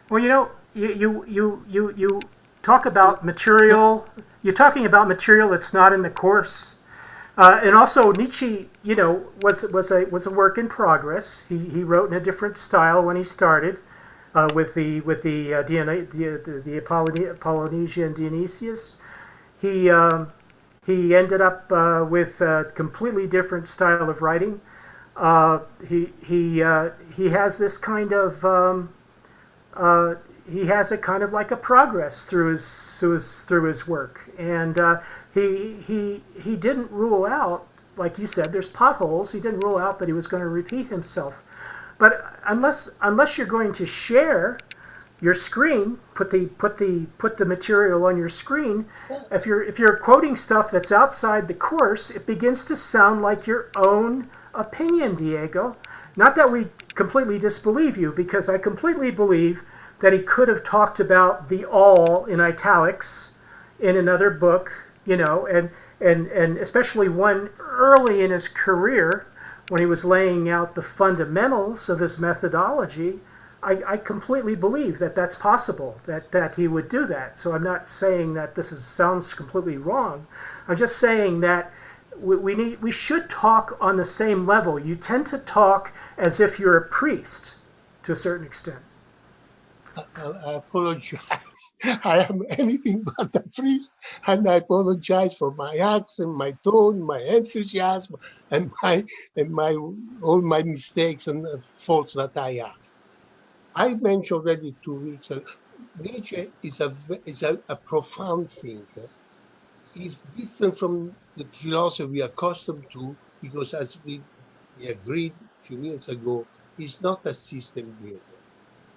Well, you talk about material. You're talking about material that's not in the course, and also Nietzsche, was a work in progress. He wrote in a different style when he started, with the Polynesian Dionysius. He ended up with a completely different style of writing. He has this kind of he has a kind of like a progress through his work, and he didn't rule out, like you said, there's potholes. He didn't rule out that he was going to repeat himself, but unless you're going to share your screen, put the material on your screen. If you're quoting stuff that's outside the course, it begins to sound like your own opinion, Diego. Not that we completely disbelieve you, because I completely believe that he could have talked about the all in italics in another book, and especially one early in his career when he was laying out the fundamentals of his methodology. I completely believe that that's possible, that he would do that. So I'm not saying that sounds completely wrong. I'm just saying that we should talk on the same level. You tend to talk as if you're a priest to a certain extent. I apologize. I am anything but a priest, and I apologize for my accent, my tone, my enthusiasm, and my all my mistakes and faults that I have. I mentioned already 2 weeks ago, Nietzsche is a profound thinker. He's different from the philosophy we are accustomed to because, as we agreed a few minutes ago, he's not a system builder.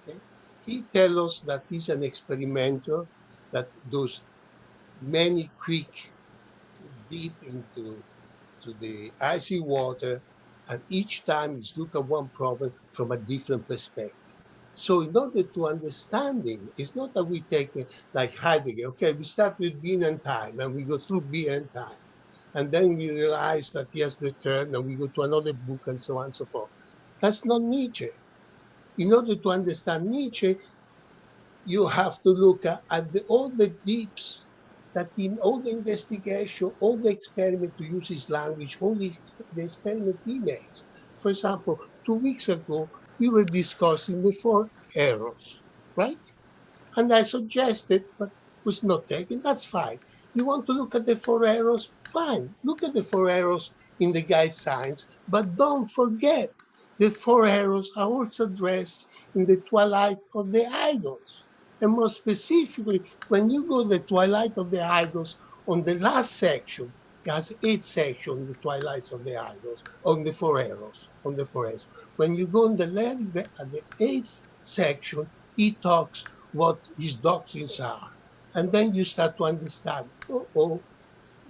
Okay? He tells us that he's an experimenter, that does many quick deep into the icy water, and each time he's look at one problem from a different perspective. So in order to understand him, it's not that we take like Heidegger, okay, we start with being and time and we go through being and time. And then we realize that he has returned and we go to another book and so on and so forth. That's not Nietzsche. In order to understand Nietzsche, you have to look at all the deeps that in all the investigation, all the experiment, to use his language, all the experiment he makes. For example, 2 weeks ago, we were discussing the four errors, right? And I suggested, but was not taken, that's fine. You want to look at the four errors? Fine, look at the four errors in the guy's science, but don't forget the four errors are also addressed in the Twilight of the Idols. And more specifically, when you go to the Twilight of the Idols, on the last section, it has 8 sections, the Twilights of the Idols, on the four errors, on the four errors. When you go on the left, at the 8th section, he talks what his doctrines are. And then you start to understand,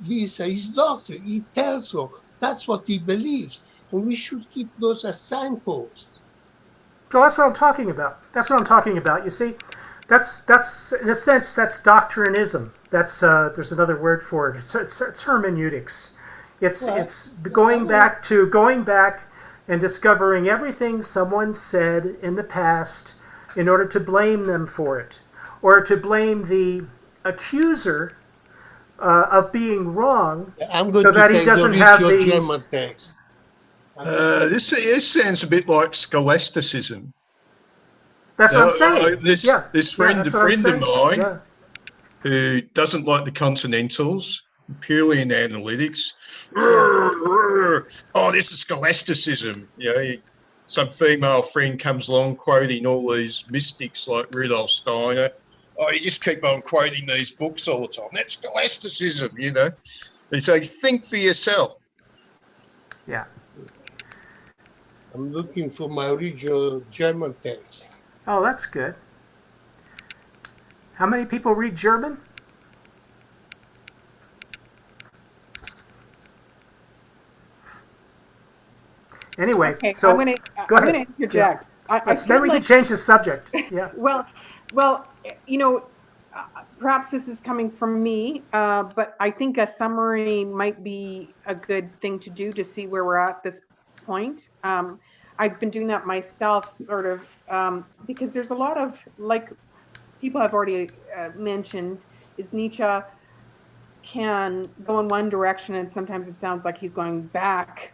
these are his doctrines. He tells you that's what he believes. And we should keep those as signposts. Well, that's what I'm talking about. That's what I'm talking about. You see, that's in a sense that's doctrinism. That's there's another word for it. It's hermeneutics. It's going back and discovering everything someone said in the past in order to blame them for it, or to blame the accuser of being wrong, I'm going so to that he take doesn't the have original the German text. This sounds a bit like scholasticism. That's what I'm saying. This friend of mine Yeah. who doesn't like the Continentals, purely in analytics. Oh, this is scholasticism. You know, some female friend comes along quoting all these mystics like Rudolf Steiner. Oh, you just keep on quoting these books all the time. That's scholasticism, you know. They say, think for yourself. Yeah. I'm looking for my original German text. Oh, that's good. How many people read German? Anyway, Okay, so I'm going to interject. Yeah. Maybe we can change the subject. Yeah. Well, you know, perhaps this is coming from me, but I think a summary might be a good thing to do to see where we're at this point. I've been doing that myself, sort of, because there's a lot of, like people have already mentioned, is Nietzsche can go in one direction and sometimes it sounds like he's going back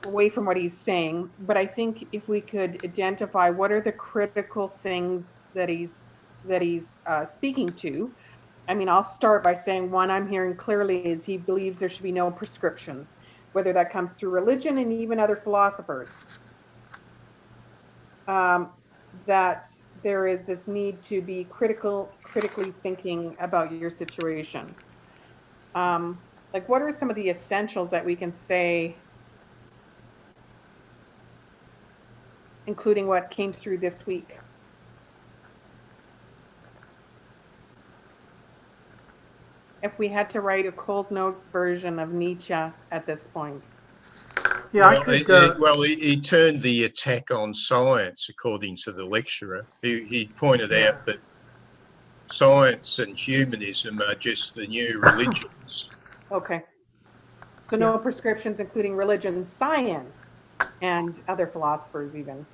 away from what he's saying. But I think if we could identify what are the critical things that he's speaking to. I mean, I'll start by saying one I'm hearing clearly is he believes there should be no prescriptions, whether that comes through religion and even other philosophers. That there is this need to be critically thinking about your situation. Like, what are some of the essentials that we can say, including what came through this week? If we had to write a Cole's Notes version of Nietzsche at this point. Yeah, well, he turned the attack on science, according to the lecturer. He pointed out that science and humanism are just the new religions. Okay. So no prescriptions, including religion, science, and other philosophers even.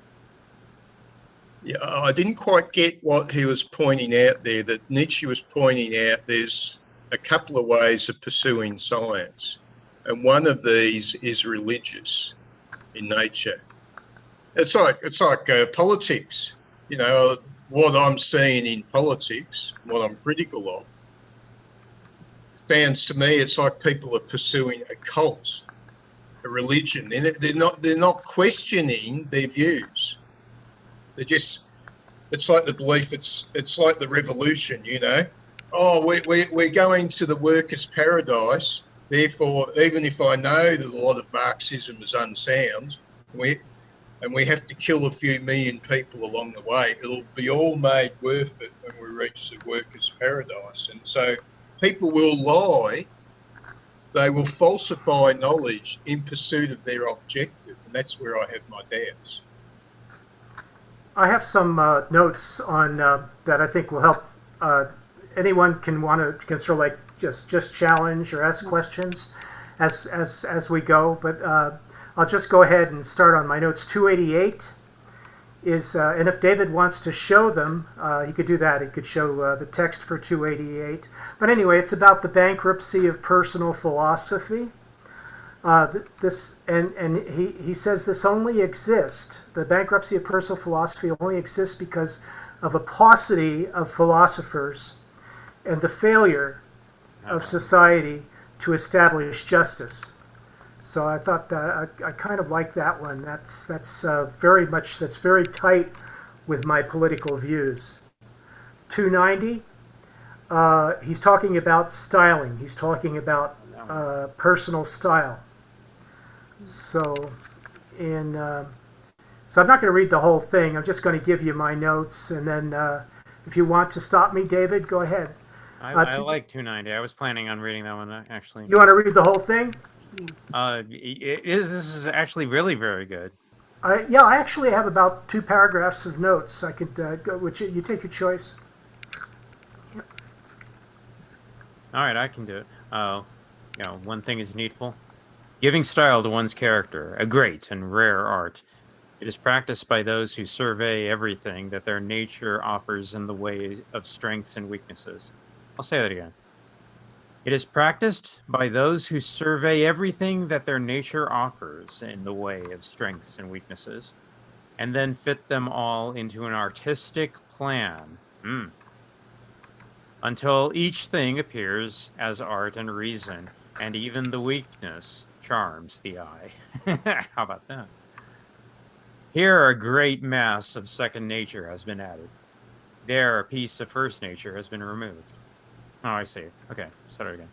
Yeah, I didn't quite get what he was pointing out there, that Nietzsche was pointing out there's a couple of ways of pursuing science, and one of these is religious in nature. It's like politics. You know, what I'm seeing in politics, what I'm critical of, sounds to me it's like people are pursuing a cult, a religion. They're not questioning their views. They're just, it's like the belief, it's like the revolution, you know. Oh, we're going to the workers' paradise. Therefore, even if I know that a lot of Marxism is unsound, and we have to kill a few million people along the way, it'll be all made worth it when we reach the workers' paradise. And so people will lie, they will falsify knowledge in pursuit of their objective, and that's where I have my doubts. I have some notes on that I think will help. Anyone can sort of like just challenge or ask questions as we go, but I'll just go ahead and start on my notes. 288 is, and if David wants to show them, he could do that. He could show the text for 288. But anyway, it's about the bankruptcy of personal philosophy. He says this only exists. The bankruptcy of personal philosophy only exists because of a paucity of philosophers and the failure of society to establish justice. So I thought that I kind of like that one. That's very tight with my political views. 290. He's talking about styling. He's talking about personal style. So I'm not going to read the whole thing. I'm just going to give you my notes, and then if you want to stop me, David, go ahead. I like 290. I was planning on reading that one, actually. You want to read the whole thing? This is actually really very good. Yeah, I actually have about 2 paragraphs of notes. I could go, which you take your choice. Yep. All right, I can do it. One thing is needful. Giving style to one's character, a great and rare art. It is practiced by those who survey everything that their nature offers in the way of strengths and weaknesses. I'll say that again. It is practiced by those who survey everything that their nature offers in the way of strengths and weaknesses, and then fit them all into an artistic plan, until each thing appears as art and reason, and even the weakness charms the eye. How about that? Here a great mass of second nature has been added. There a piece of first nature has been removed. Oh, I see. Okay, start again.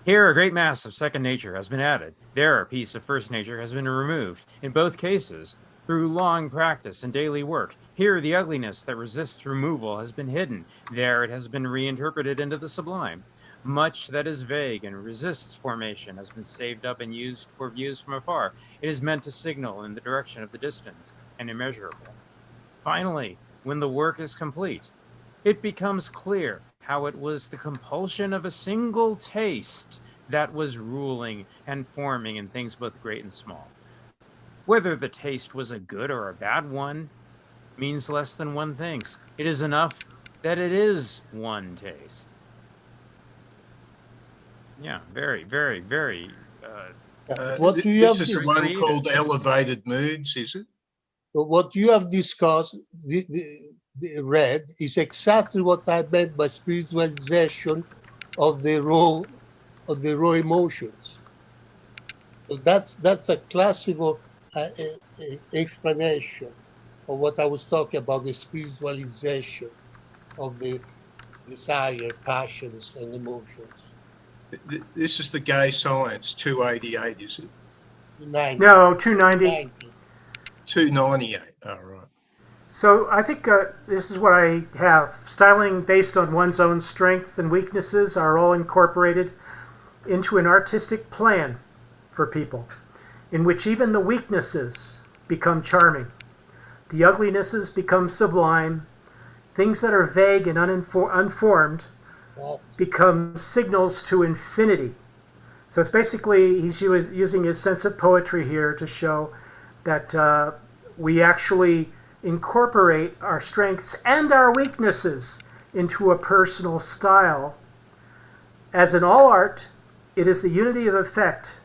Here a great mass of second nature has been added. There a piece of first nature has been removed. In both cases, through long practice and daily work. Here the ugliness that resists removal has been hidden. There it has been reinterpreted into the sublime. Much that is vague and resists formation has been saved up and used for views from afar. It is meant to signal in the direction of the distant and immeasurable. Finally, when the work is complete, it becomes clear how it was the compulsion of a single taste that was ruling and forming in things both great and small. Whether the taste was a good or a bad one means less than one thinks. It is enough that it is one taste. Yeah, very, very, very. What you have this is one called Elevated Moods, is it? What you have discussed, read, is exactly what I meant by spiritualization of the raw emotions. So that's a classical explanation of what I was talking about, the spiritualization of the desire, passions, and emotions. This is the gay science, 288, is it? 290. No, 290. 298, all right. So I think this is what I have. Styling based on one's own strength and weaknesses are all incorporated into an artistic plan for people, in which even the weaknesses become charming. The uglinesses become sublime. Things that are vague and unformed become signals to infinity. So it's basically, he's using his sense of poetry here to show that we actually incorporate our strengths and our weaknesses into a personal style. As in all art, it is the unity of effect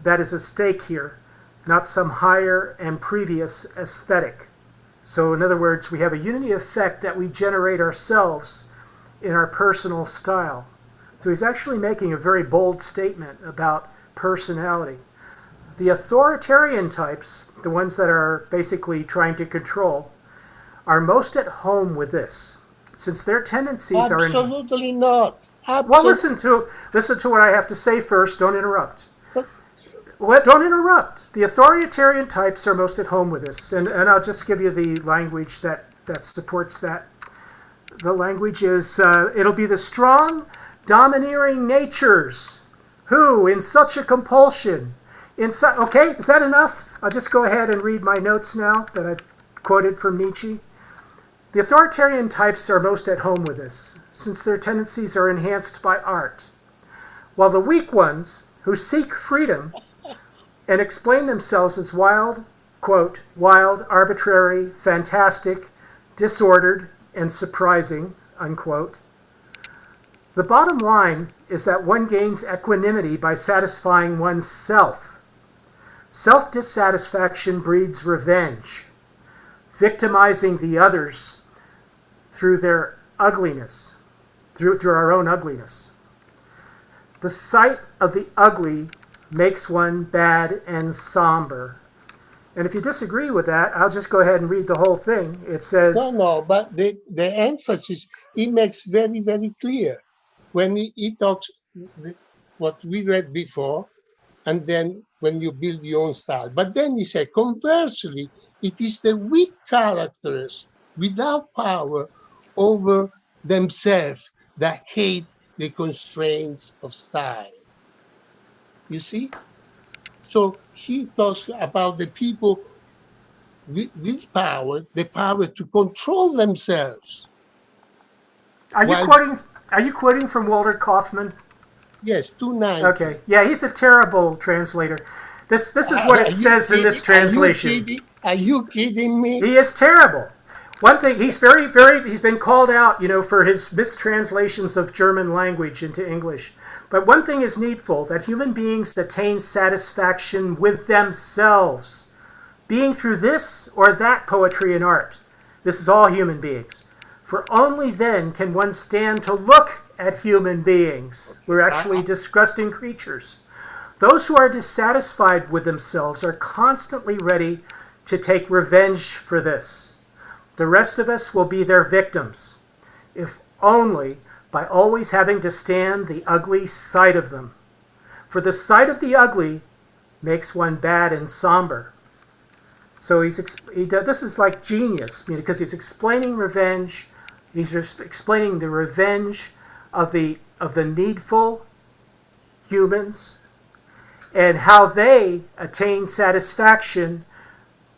that is at stake here, not some higher and previous aesthetic. So in other words, we have a unity effect that we generate ourselves in our personal style. So he's actually making a very bold statement about personality. The authoritarian types, the ones that are basically trying to control, are most at home with this, since their tendencies are in... Absolutely not. Well, listen to what I have to say first. Don't interrupt. But- Don't interrupt. The authoritarian types are most at home with this, and I'll just give you the language that supports that. The language is, it'll be the strong, domineering natures who, in such a compulsion, okay, is that enough? I'll just go ahead and read my notes now that I've quoted from Nietzsche. The authoritarian types are most at home with this, since their tendencies are enhanced by art, while the weak ones, who seek freedom and explain themselves as wild, quote, wild, arbitrary, fantastic, disordered, and surprising, unquote. The bottom line is that one gains equanimity by satisfying oneself. Self-dissatisfaction breeds revenge, victimizing the others through their ugliness, through our own ugliness. The sight of the ugly makes one bad and somber. And if you disagree with that, I'll just go ahead and read the whole thing. It says... No, but the emphasis, he makes very, very clear. When he talks what we read before, and then when you build your own style. But then he said, conversely, it is the weak characters without power over themselves that hate the constraints of style. You see? So he talks about the people with power, the power to control themselves. Are you quoting from Walter Kaufman? Yes, 290. Okay. Yeah, he's a terrible translator. This is what it says in this translation. Are you kidding me? He is terrible. One thing, he's he's been called out, for his mistranslations of German language into English. But one thing is needful, that human beings attain satisfaction with themselves, being through this or that poetry and art. This is all human beings. For only then can one stand to look at human beings. We're actually disgusting creatures. Those who are dissatisfied with themselves are constantly ready to take revenge for this. The rest of us will be their victims, if only by always having to stand the ugly side of them. For the sight of the ugly makes one bad and somber. So this is like genius, because he's explaining revenge. He's explaining the revenge of the needful humans and how they attain satisfaction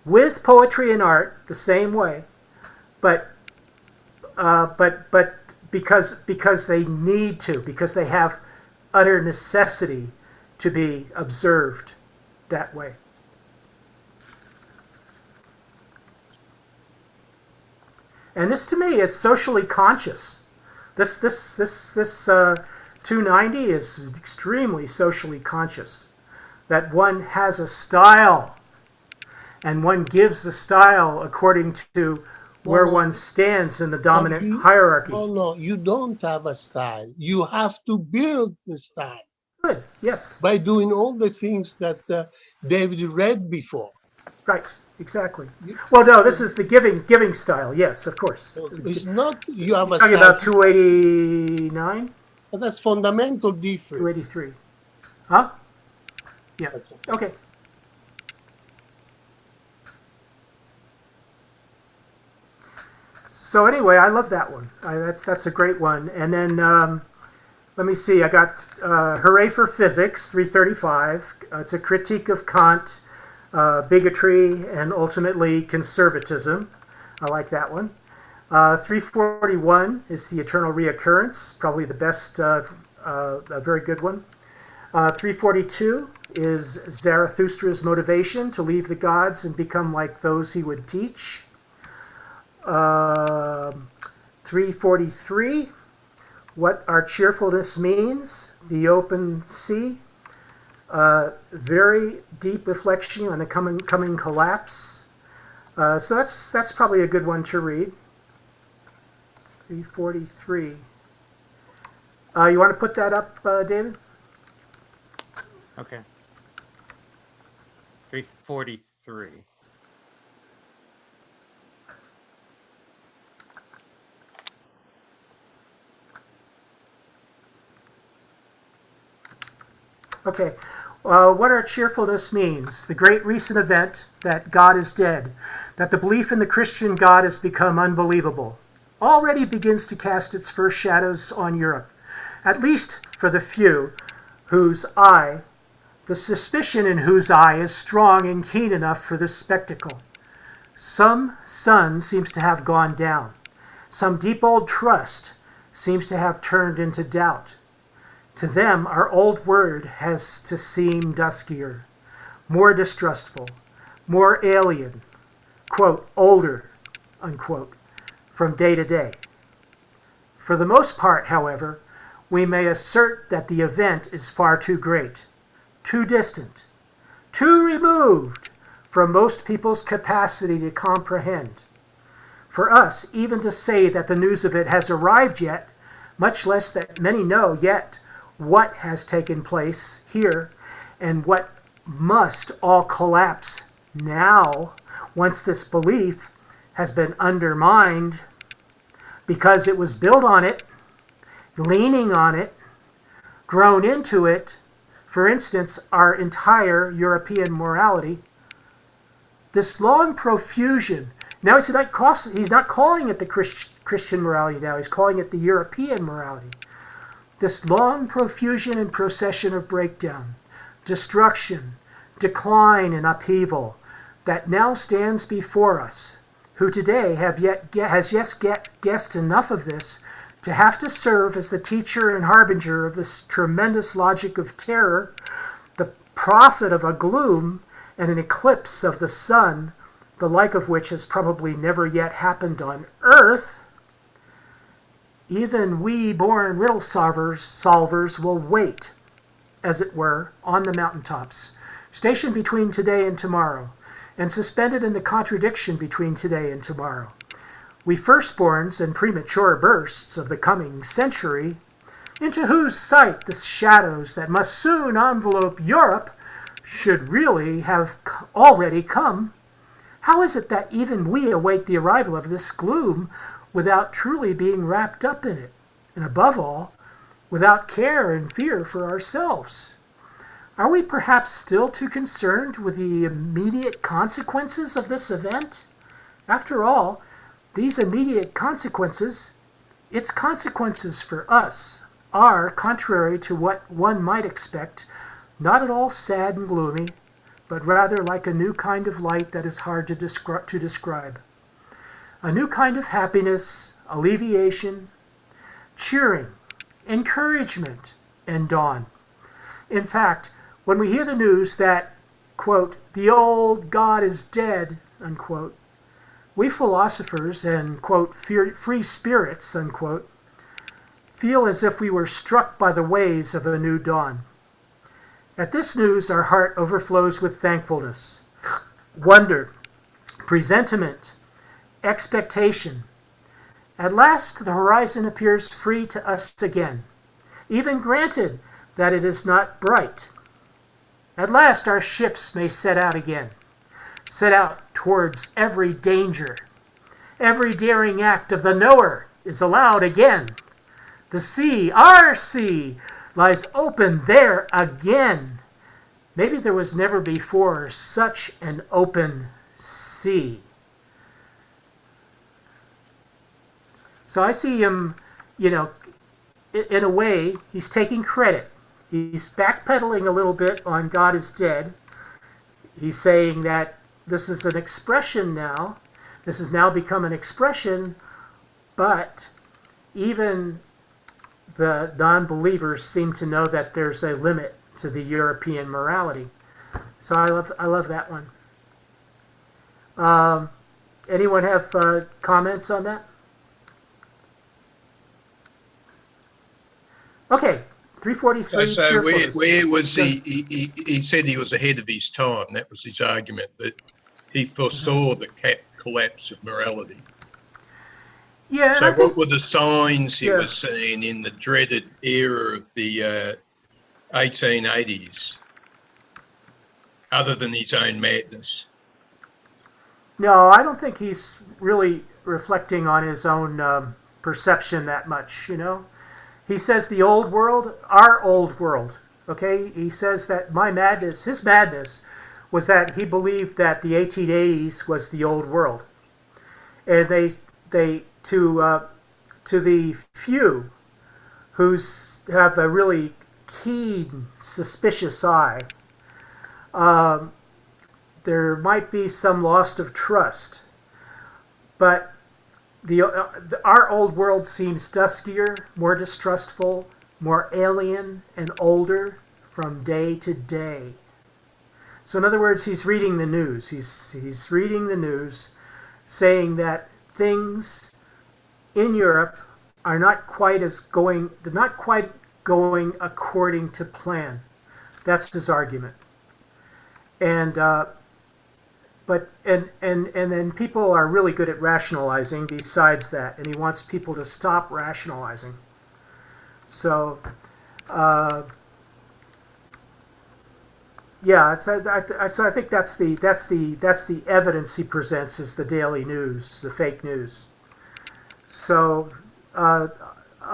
with poetry and art the same way, but because they need to, because they have utter necessity to be observed that way. And this to me is socially conscious. This 290 is extremely socially conscious. That one has a style, and one gives the style according to where one stands in the dominant hierarchy. No, you don't have a style. You have to build the style. Good, yes. By doing all the things that David read before. Right, exactly. Well, no, this is the giving style. Yes, of course. So it's not you have a Talking style. about 289? But that's fundamental difference. 283. Huh? Yeah. Okay. So anyway, I love that one. That's a great one. And then let me see. I got Hooray for Physics, 335. It's a critique of Kant, bigotry, and ultimately conservatism. I like that one. 341 is The Eternal Reoccurrence, probably the best, a very good one. 342 is Zarathustra's motivation to leave the gods and become like those he would teach. 343, What Our Cheerfulness Means, The Open Sea. Very deep reflection on the coming collapse. So that's probably a good one to read. 343. You want to put that up, David? Okay. 343. Okay. What our cheerfulness means. The great recent event that God is dead, that the belief in the Christian God has become unbelievable, already begins to cast its first shadows on Europe, at least for the few whose eye, the suspicion in whose eye is strong and keen enough for this spectacle. Some sun seems to have gone down. Some deep old trust seems to have turned into doubt. To them, our old word has to seem duskier, more distrustful, more alien, quote, older, unquote, from day to day. For the most part, however, we may assert that the event is far too great, too distant, too removed from most people's capacity to comprehend. For us, even to say that the news of it has arrived yet, much less that many know yet what has taken place here and what must all collapse now once this belief has been undermined because it was built on it, leaning on it, grown into it. For instance, our entire European morality. This long profusion. Now he's not calling it the Christian morality now. He's calling it the European morality. This long profusion and procession of breakdown, destruction, decline, and upheaval that now stands before us, who today has guessed enough of this to have to serve as the teacher and harbinger of this tremendous logic of terror, the prophet of a gloom and an eclipse of the sun, the like of which has probably never yet happened on earth. Even we born riddle solvers will wait, as it were, on the mountaintops, stationed between today and tomorrow, and suspended in the contradiction between today and tomorrow. We firstborns and premature bursts of the coming century, into whose sight the shadows that must soon envelope Europe should really have already come. How is it that even we await the arrival of this gloom without truly being wrapped up in it, and above all, without care and fear for ourselves? Are we perhaps still too concerned with the immediate consequences of this event? After all, these immediate consequences, its consequences for us, are, contrary to what one might expect, not at all sad and gloomy, but rather like a new kind of light that is hard to describe. A new kind of happiness, alleviation, cheering, encouragement, and dawn. In fact, when we hear the news that, quote, the old God is dead, unquote, we philosophers and, quote, free spirits, unquote, feel as if we were struck by the ways of a new dawn. At this news, our heart overflows with thankfulness, wonder, presentiment, expectation. At last, the horizon appears free to us again, even granted that it is not bright. At last, our ships may set out again, set out towards every danger. Every daring act of the knower is allowed again. The sea, our sea, lies open there again. Maybe there was never before such an open sea. So I see him, in a way, he's taking credit. He's backpedaling a little bit on God is dead. He's saying that this is an expression now. This has now become an expression, but even the non-believers seem to know that there's a limit to the European morality. So I love that one. Anyone have comments on that? Okay, 343. So where was he said he was ahead of his time. That was his argument, that he foresaw that collapse of morality. Yeah. So what were the signs he Yeah. was seeing in the dreaded era of the 1880s, other than his own madness? No, I don't think he's really reflecting on his own perception that much, you know. He says the old world, our old world, okay? He says that his madness was that he believed that the 1880s was the old world. And to the few who have a really keen, suspicious eye, there might be some loss of trust. But our old world seems duskier, more distrustful, more alien, and older from day to day. So in other words, he's reading the news. He's reading the news saying that things in Europe are not quite going according to plan. That's his argument. And then people are really good at rationalizing besides that, and he wants people to stop rationalizing. So yeah, so I think that's the evidence he presents is the daily news, the fake news. So I'll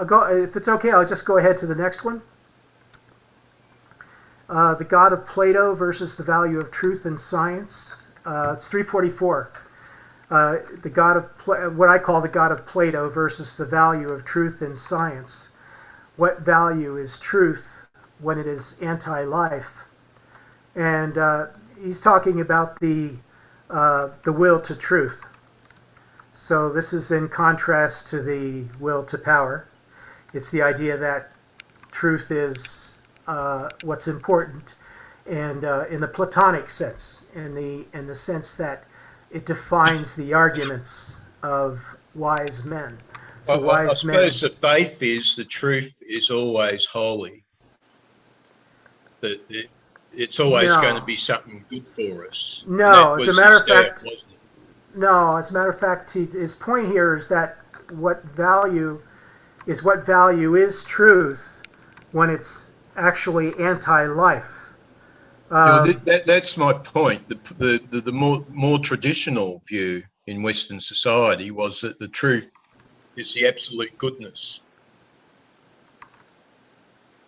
go, if it's okay, I'll just go ahead to the next one. The God of Plato versus the value of truth in science. It's 344. The God of what I call the God of Plato versus the value of truth in science. What value is truth when it is anti-life? And he's talking about the will to truth. So this is in contrast to the will to power. It's the idea that truth is what's important, and in the Platonic sense, in the sense that it defines the arguments of wise men. So I suppose the faith is the truth is always holy. That it's always going to be something good for us. No, as a matter of fact, his point here is that what value is truth when it's actually anti-life. That's my point. The more traditional view in Western society was that the truth is the absolute goodness.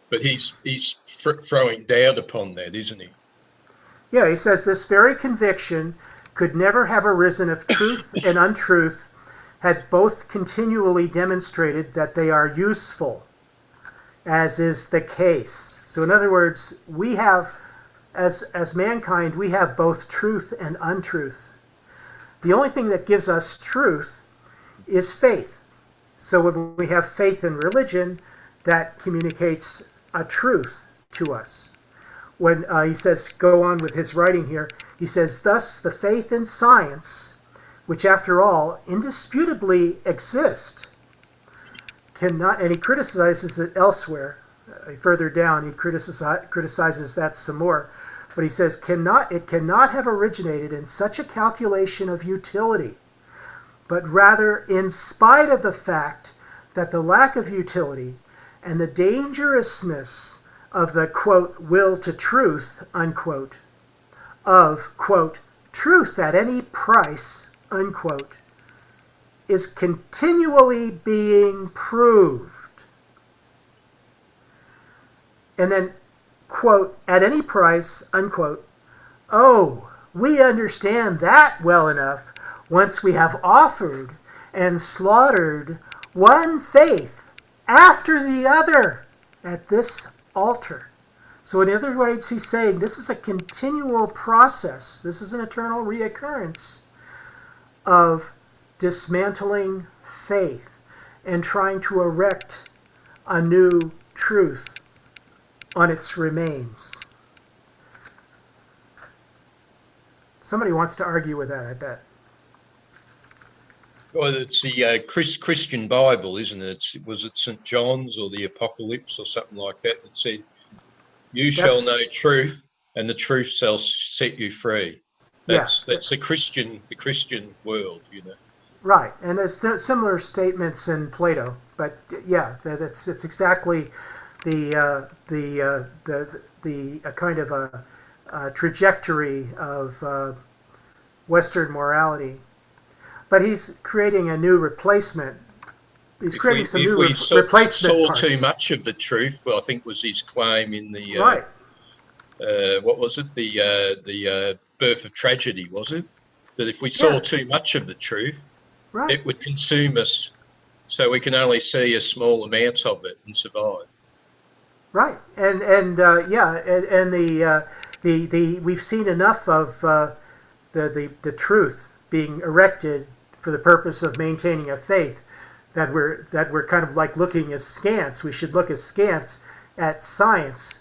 But he's throwing doubt upon that, isn't he? Yeah, he says this very conviction could never have arisen if truth and untruth had both continually demonstrated that they are useful, as is the case. So in other words, we have, as mankind, we have both truth and untruth. The only thing that gives us truth is faith. So when we have faith in religion, that communicates a truth to us. When he says, go on with his writing here, he says, thus the faith in science, which after all indisputably exist, cannot, and he criticizes it elsewhere, further down he criticizes that some more, but he says, it cannot have originated in such a calculation of utility, but rather in spite of the fact that the lack of utility and the dangerousness of the, quote, will to truth, unquote, of, quote, truth at any price, unquote, is continually being proved. And then, quote, at any price, unquote, oh, we understand that well enough once we have offered and slaughtered one faith after the other at this altar. So in other words, he's saying this is a continual process. This is an eternal reoccurrence of dismantling faith and trying to erect a new truth on its remains. Somebody wants to argue with that, I bet. Well, it's the Christian Bible, isn't it? Was it St. John's or the Apocalypse or something like that that said, you shall know truth and the truth shall set you free? That's the Christian world, you know. Right, and there's similar statements in Plato, but yeah, it's exactly the kind of a trajectory of Western morality. But he's creating a new replacement. He's creating some new replacement saw parts. too much of the truth, well, I think was his claim in the Right. What was it? The Birth of Tragedy, was it? That if we saw too much of the truth, Right. it would consume us, so we can only see a small amount of it and survive. Right, and the we've seen enough of the truth being erected for the purpose of maintaining a faith that we're kind of like looking askance. We should look askance at science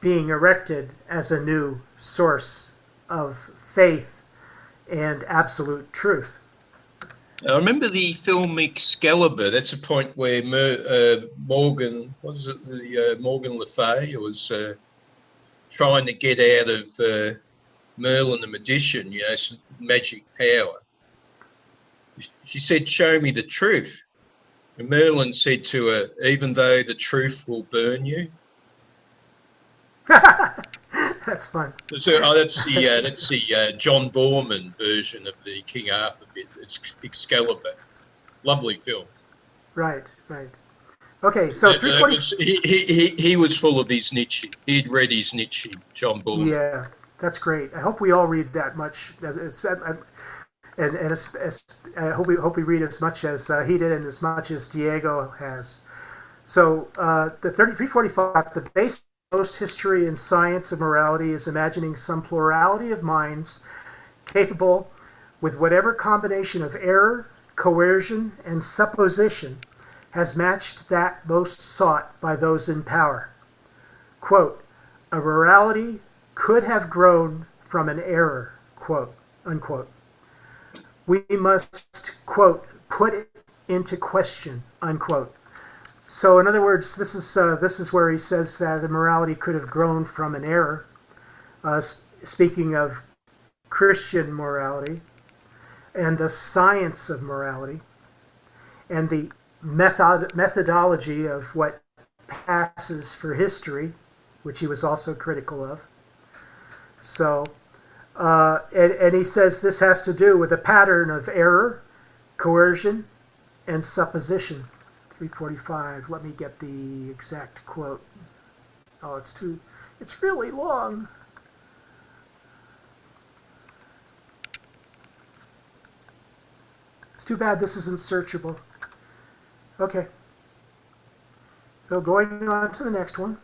being erected as a new source of faith and absolute truth. I remember the film Excalibur. That's a point where Morgan Le Fay was trying to get out of Merlin the magician, you know, some magic power. She said, "Show me the truth." And Merlin said to her, "Even though the truth will burn you." That's fun. So, that's the John Borman version of the King Arthur bit. It's Excalibur. Lovely film. Right. Okay, so 340. He was full of his Nietzsche. He'd read his Nietzsche, John Borman. Yeah, that's great. I hope we all read that much. And I hope we read as much as he did and as much as Diego has. So the 345, the base of most history and science of morality is imagining some plurality of minds capable, with whatever combination of error, coercion, and supposition has matched that most sought by those in power. Quote, "A morality could have grown from an error," quote, unquote. "We must," quote, "put it into question," unquote. So, in other words, this is where he says that the morality could have grown from an error. Speaking of Christian morality and the science of morality and the methodology of what passes for history, which he was also critical of. So, and he says this has to do with a pattern of error, coercion, and supposition. 345. Let me get the exact quote. Oh, it's really long. It's too bad this isn't searchable. Okay. So going on to the next one.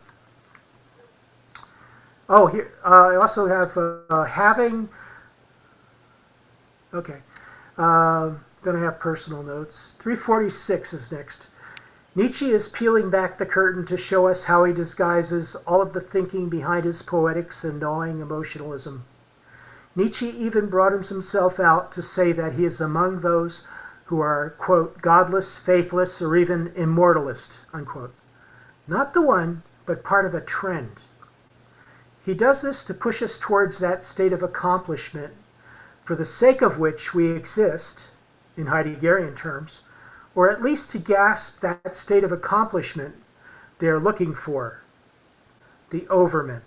Oh, here I also have having. Okay. Then I have personal notes. 346 is next. Nietzsche is peeling back the curtain to show us how he disguises all of the thinking behind his poetics and gnawing emotionalism. Nietzsche even brought himself out to say that he is among those who are, quote, "godless, faithless, or even immortalist," unquote. Not the one, but part of a trend. He does this to push us towards that state of accomplishment for the sake of which we exist, in Heideggerian terms, or at least to grasp that state of accomplishment they are looking for, the overman.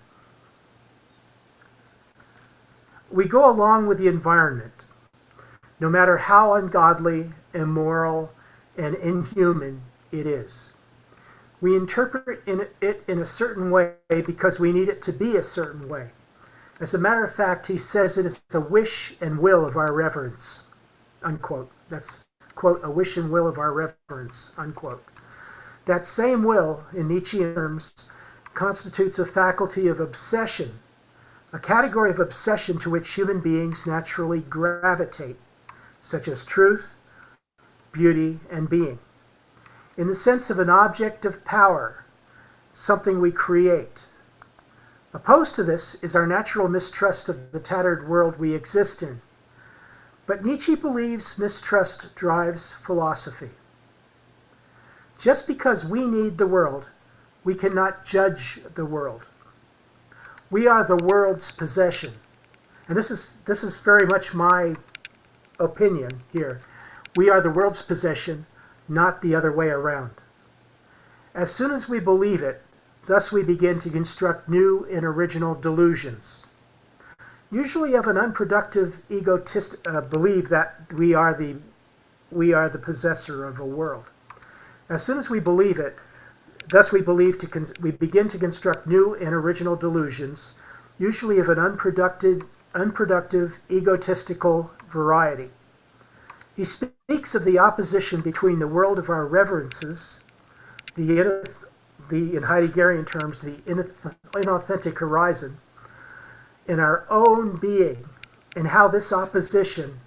We go along with the environment, no matter how ungodly, immoral, and inhuman it is. We interpret it in a certain way because we need it to be a certain way. As a matter of fact, he says it is a wish and will of our reverence, unquote. That's, quote, "a wish and will of our reverence," unquote. That same will, in Nietzschean terms, constitutes a faculty of obsession, a category of obsession to which human beings naturally gravitate, such as truth, beauty, and being. In the sense of an object of power, something we create. Opposed to this is our natural mistrust of the tattered world we exist in. But Nietzsche believes mistrust drives philosophy. Just because we need the world, we cannot judge the world. We are the world's possession, And this is very much my opinion here. We are the world's possession, not the other way around. As soon as we believe it, thus we begin to construct new and original delusions, usually of an unproductive egotist belief that we are the possessor of a world. As soon as we believe it, thus we begin to construct new and original delusions, usually of an unproductive egotistical variety. He speaks of the opposition between the world of our reverences, in Heideggerian terms, the inauthentic horizon, in our own being, and how this opposition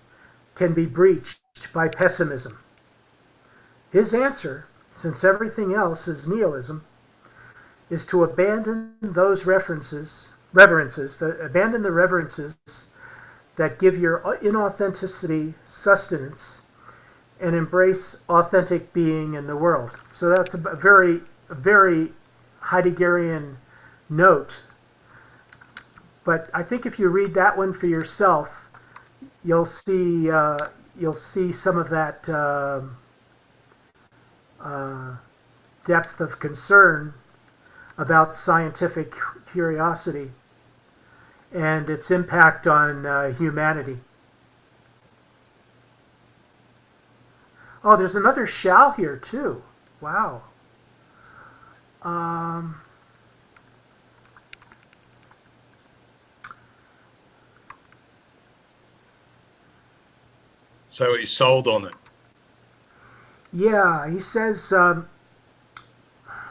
can be breached by pessimism. His answer, since everything else is nihilism, is to abandon those reverences that give your inauthenticity sustenance and embrace authentic being in the world. So that's a very Heideggerian note. But I think if you read that one for yourself, you'll see some of that depth of concern about scientific curiosity and its impact on humanity. Oh, there's another shall here too. Wow. So he's sold on it. Yeah, he says, I'm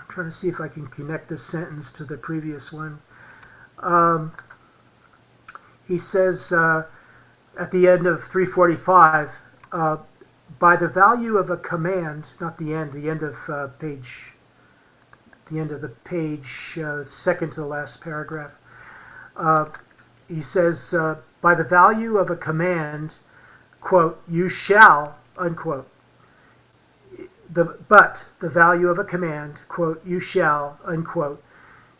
trying to see if I can connect this sentence to the previous one. He says at the end of 345, by the value of a command, not the end of page, second to the last paragraph. He says, by the value of a command, quote, you shall, unquote. But the value of a command, quote, you shall, unquote,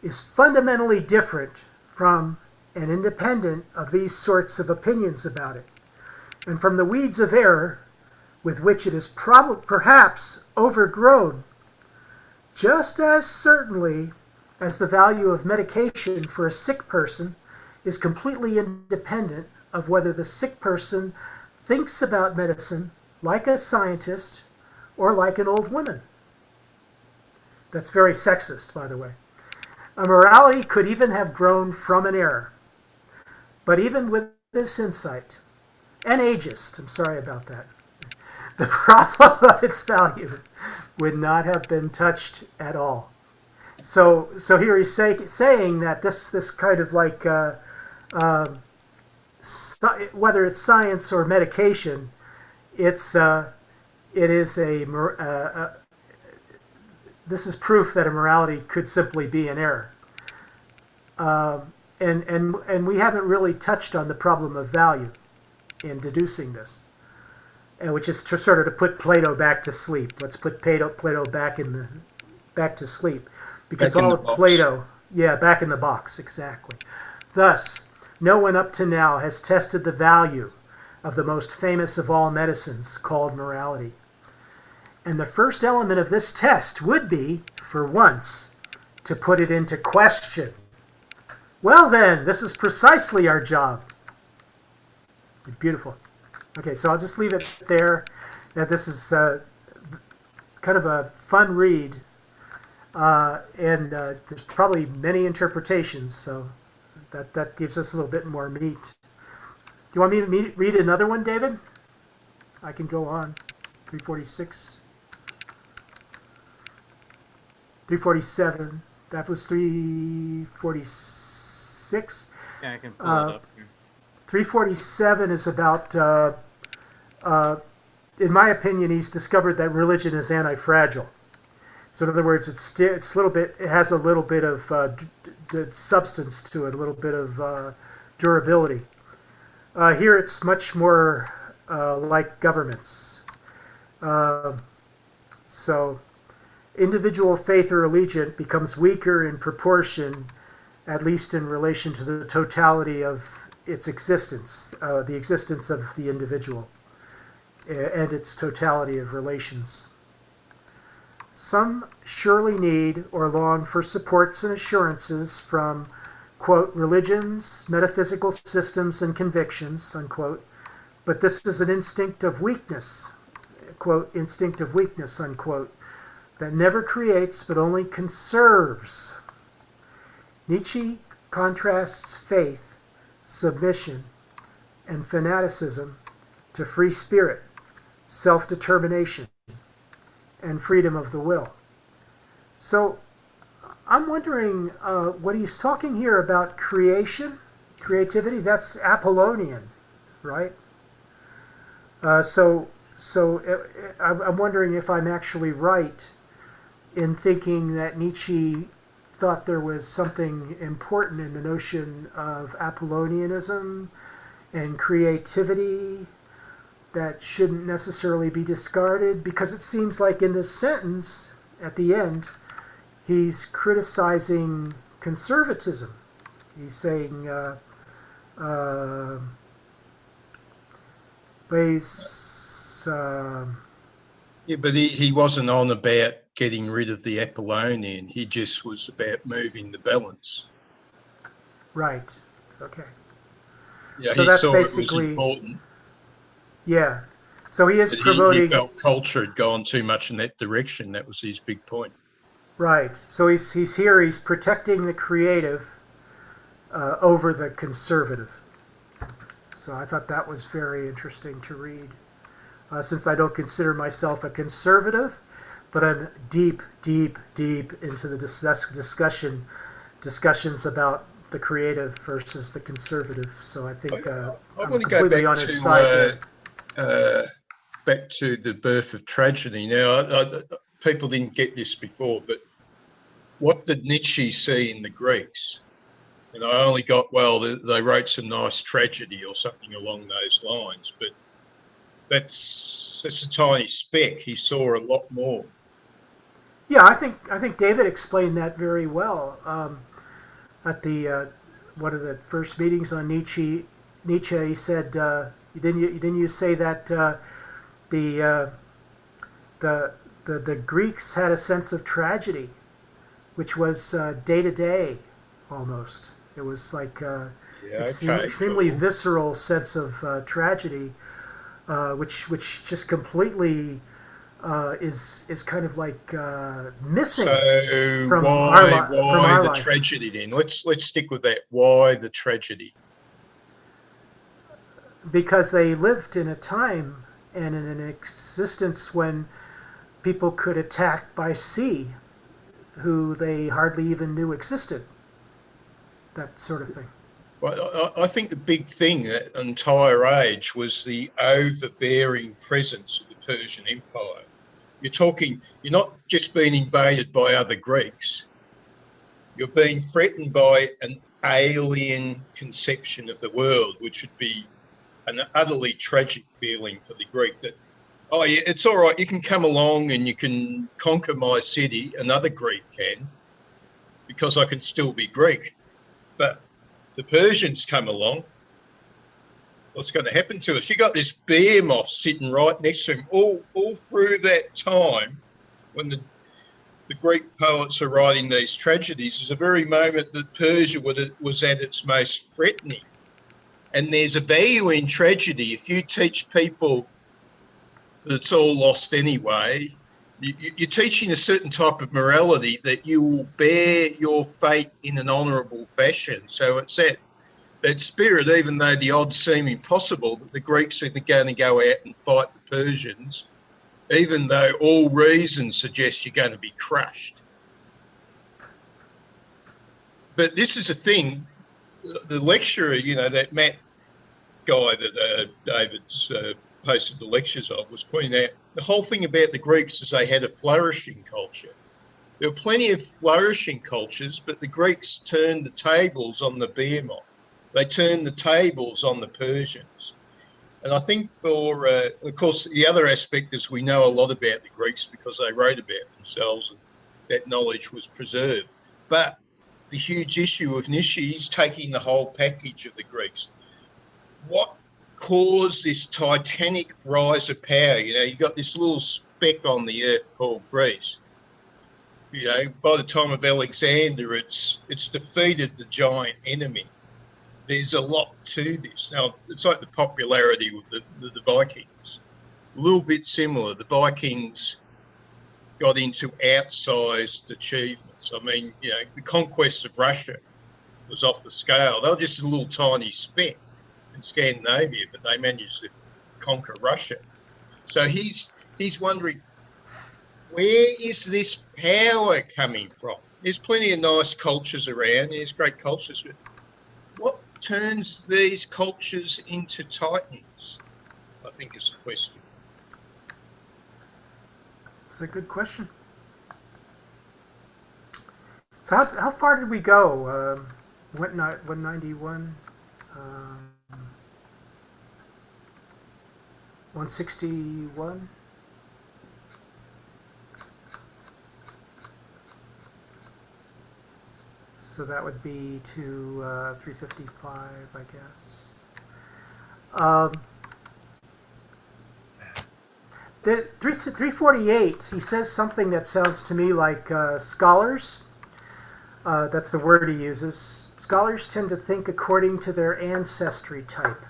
is fundamentally different from and independent of these sorts of opinions about it, and from the weeds of error with which it is perhaps overgrown, just as certainly as the value of medication for a sick person is completely independent of whether the sick person thinks about medicine like a scientist or like an old woman. That's very sexist, by the way. A morality could even have grown from an error. But even with this insight, and ageist, I'm sorry about that, the problem of its value would not have been touched at all. So here he's saying that this kind of like, whether it's science or medication, this is proof that a morality could simply be an error. And we haven't really touched on the problem of value in deducing this, and which is sort of to put Plato back to sleep. Let's put Plato back to sleep, because all of Plato, back in the box, exactly. Thus, no one up to now has tested the value of the most famous of all medicines, called morality. And the first element of this test would be, for once, to put it into question. Well then, this is precisely our job. Beautiful. Okay, so I'll just leave it there. That this is kind of a fun read, and there's probably many interpretations, so that gives us a little bit more meat. Do you want me to read another one, David? I can go on. 346. 347. That was 346. Yeah, I can pull it up here. 347 is about, in my opinion, he's discovered that religion is anti-fragile. So in other words, it has a little bit of substance to it, a little bit of durability. Here it's much more like governments. So individual faith or allegiance becomes weaker in proportion, at least in relation to the totality of its existence, the existence of the individual, and its totality of relations. Some surely need or long for supports and assurances from, quote, religions, metaphysical systems, and convictions, unquote, but this is an instinct of weakness, quote, instinct of weakness, unquote, that never creates but only conserves. Nietzsche contrasts faith, submission, and fanaticism to free spirit, self-determination, and freedom of the will. So I'm wondering what he's talking here about creativity, that's Apollonian, right? So I'm wondering if I'm actually right in thinking that Nietzsche thought there was something important in the notion of Apollonianism and creativity that shouldn't necessarily be discarded, because it seems like in this sentence at the end he's criticizing conservatism. He's saying yeah, but he wasn't on about getting rid of the Apollonian. He just was about moving the balance. Right. Okay. Yeah, so he that's saw basically, it was important. Yeah. So he is But promoting. He felt culture had gone too much in that direction. That was his big point. Right. So he's here. He's protecting the creative over the conservative. So I thought that was very interesting to read. Since I don't consider myself a conservative, but I'm deep into the discussions about the creative versus the conservative. So I think I I'm want to go completely back on his side there. Back to the birth of tragedy. Now, people didn't get this before, but what did Nietzsche see in the Greeks? And I only got, well, they wrote some nice tragedy or something along those lines, but that's a tiny speck. He saw a lot more. Yeah, I think David explained that very well at the one of the first meetings on Nietzsche. He said, "Didn't you say that the Greeks had a sense of tragedy, which was day to day, almost. It was like extremely visceral sense of tragedy, which just completely is kind of like missing from our life. Why the tragedy then? Let's stick with that. Why the tragedy? Because they lived in a time and in an existence when people could attack by sea who they hardly even knew existed. That sort of thing. Well, I think the big thing that entire age was the overbearing presence of the Persian Empire. You're not just being invaded by other Greeks. You're being threatened by an alien conception of the world, which would be an utterly tragic feeling for the Greek that, oh, yeah, it's all right, you can come along and you can conquer my city, another Greek can, because I can still be Greek. But the Persians come along, what's going to happen to us? You got this behemoth sitting right next to him all through that time when the Greek poets are writing these tragedies is the very moment that Persia was at its most threatening. And there's a value in tragedy. If you teach people that it's all lost anyway, you're teaching a certain type of morality that you will bear your fate in an honourable fashion. So it's that spirit, even though the odds seem impossible, that the Greeks are going to go out and fight the Persians, even though all reason suggests you're going to be crushed. But this is a thing, the lecturer, that Matt guy that David's posted the lectures of was pointing out, the whole thing about the Greeks is they had a flourishing culture. There were plenty of flourishing cultures, but the Greeks turned the tables on the behemoth. They turned the tables on the Persians. And I think of course, the other aspect is we know a lot about the Greeks because they wrote about themselves and that knowledge was preserved. But the huge issue of Nietzsche is taking the whole package of the Greeks. what caused this titanic rise of power? You know, you got this little speck on the earth called Greece. You know, by the time of Alexander, it's defeated the giant enemy. There's a lot to this. Now, it's like the popularity with the Vikings. A little bit similar. The Vikings got into outsized achievements. I mean, you know, the conquest of Russia was off the scale. They were just a little tiny speck in Scandinavia, but they managed to conquer Russia. So he's wondering, where is this power coming from? There's plenty of nice cultures around. There's great cultures, but what turns these cultures into titans, I think, is the question. It's a good question. So how far did we go? 191, 161. So that would be to 355, I guess. The 348, he says something that sounds to me like scholars. That's the word he uses. Scholars tend to think according to their ancestry type.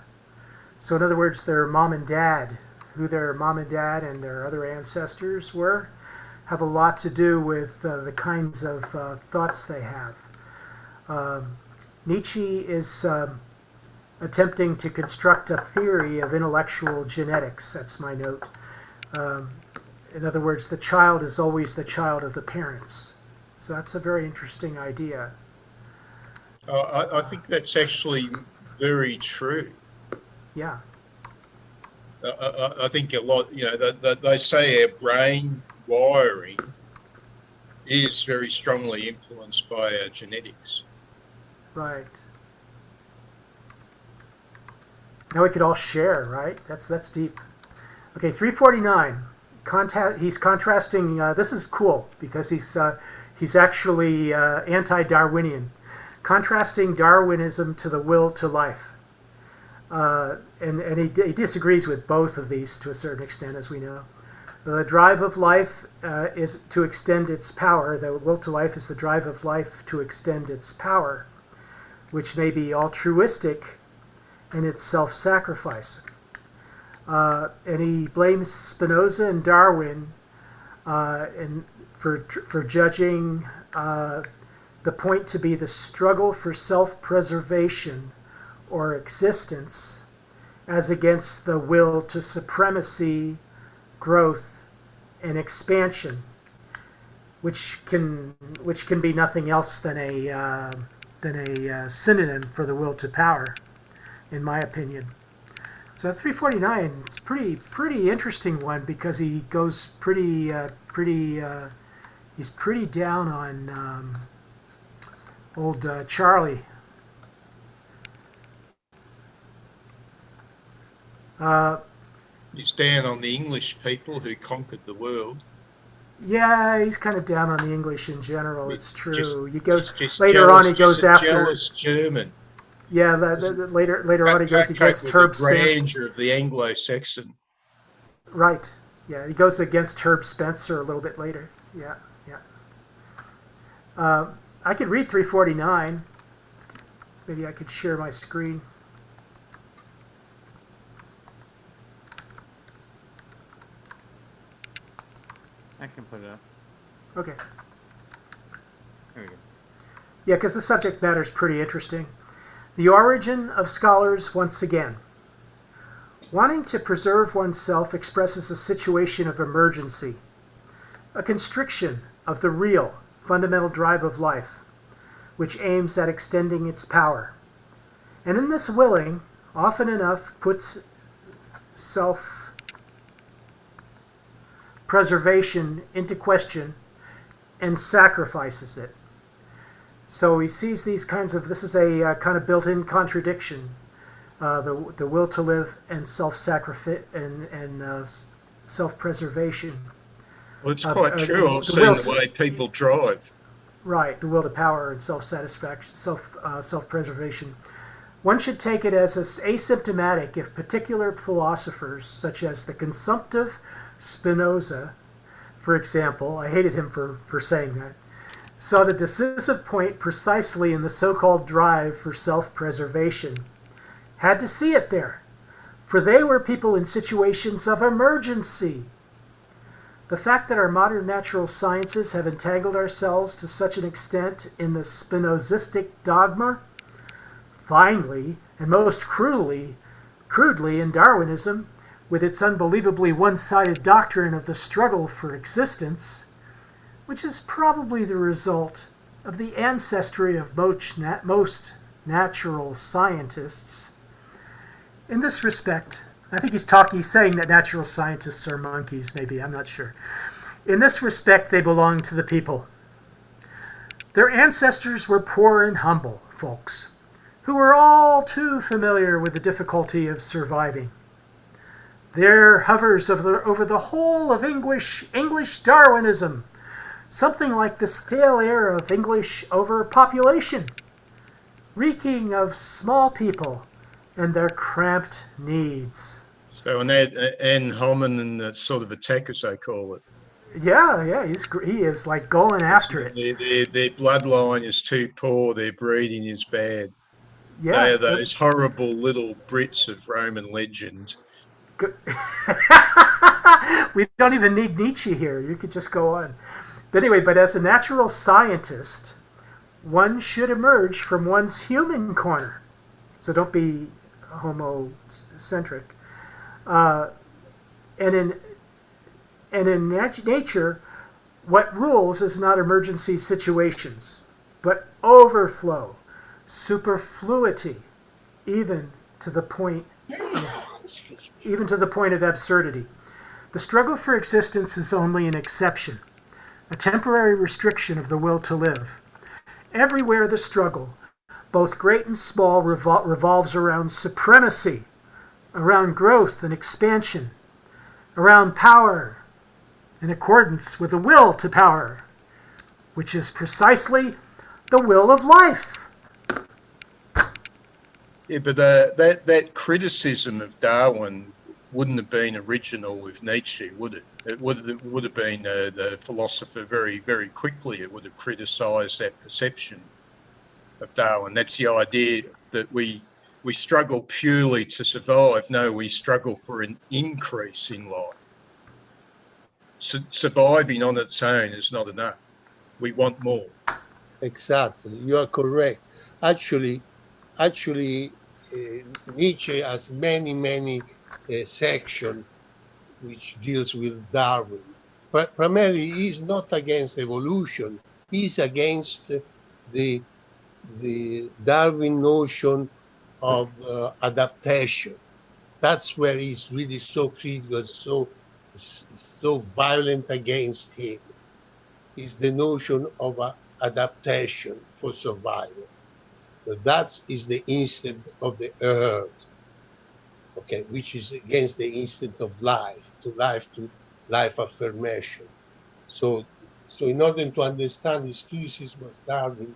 So in other words, their mom and dad, who their mom and dad and their other ancestors were, have a lot to do with the kinds of thoughts they have. Nietzsche is attempting to construct a theory of intellectual genetics. That's my note. In other words, the child is always the child of the parents. So that's a very interesting idea. I think that's actually very true. Yeah. I think a lot, you know, they say our brain wiring is very strongly influenced by our genetics. Right. Now we could all share, right? That's deep. Okay, 349. He's contrasting. This is cool because he's actually anti-Darwinian, contrasting Darwinism to the will to life, and he disagrees with both of these to a certain extent, as we know. The drive of life is to extend its power. The will to life is the drive of life to extend its power, which may be altruistic in its self-sacrifice. And he blames Spinoza and Darwin for judging the point to be the struggle for self-preservation or existence as against the will to supremacy, growth, and expansion, which can be nothing else than a synonym for the will to power, in my opinion. So 349 is pretty interesting one because he goes he's pretty down on old Charlie. He's down on the English people who conquered the world. Yeah, he's kind of down on the English in general. It's true. He goes just later jealous, on. He goes after jealous German. Yeah, later on he goes against Herb the Spencer. grandeur of the Anglo-Saxon. Right. Yeah, he goes against Herb Spencer a little bit later. Yeah. I could read 349. Maybe I could share my screen. I can put it up. Okay. There we go. Yeah, because the subject matter is pretty interesting. The origin of scholars once again. Wanting to preserve oneself expresses a situation of emergency, a constriction of the real, fundamental drive of life, which aims at extending its power. And in this willing, often enough puts self-preservation into question and sacrifices it. So he sees these kinds of, this is a kind of built-in contradiction, the will to live and self-sacrifice and self-preservation. Well, it's quite true. I've seen the way people drive. Right, the will to power and self-satisfaction, self-preservation. One should take it as asymptomatic if particular philosophers, such as the consumptive Spinoza, for example, I hated him for saying that, saw the decisive point precisely in the so-called drive for self-preservation. Had to see it there, for they were people in situations of emergency. The fact that our modern natural sciences have entangled ourselves to such an extent in the Spinozistic dogma, finally, and most crudely in Darwinism, with its unbelievably one-sided doctrine of the struggle for existence, which is probably the result of the ancestry of most natural scientists. In this respect, I think he's saying that natural scientists are monkeys, maybe, I'm not sure. In this respect, they belong to the people. Their ancestors were poor and humble folks, who were all too familiar with the difficulty of surviving. There hovers over the whole of English Darwinism, something like the stale air of English overpopulation, reeking of small people and their cramped needs. So an hominin sort of attack, as they call it. Yeah, he is like going after it. Their bloodline is too poor, their breeding is bad. Yeah, they are those horrible little Brits of Roman legend. We don't even need Nietzsche here. You could just go on. But anyway, as a natural scientist, one should emerge from one's human corner. So don't be homocentric. And in nature, what rules is not emergency situations, but overflow, superfluity, even to the point of absurdity. The struggle for existence is only an exception, a temporary restriction of the will to live. Everywhere the struggle, both great and small, revolves around supremacy, around growth and expansion, around power, in accordance with the will to power, which is precisely the will of life. Yeah, but that criticism of Darwin wouldn't have been original with Nietzsche, would it? It would have been the philosopher very, very quickly. It would have criticised that perception of Darwin. That's the idea that we struggle purely to survive. No, we struggle for an increase in life. Surviving on its own is not enough. We want more. Exactly, you are correct. Actually, Nietzsche has many sections which deals with Darwin. But primarily, he's not against evolution. He's against the Darwin notion of adaptation. That's where he's really so critical, so violent against him. Is the notion of adaptation for survival. That is the instinct of the earth, okay, which is against the instinct of life, to life affirmation. So in order to understand his criticism of Darwin,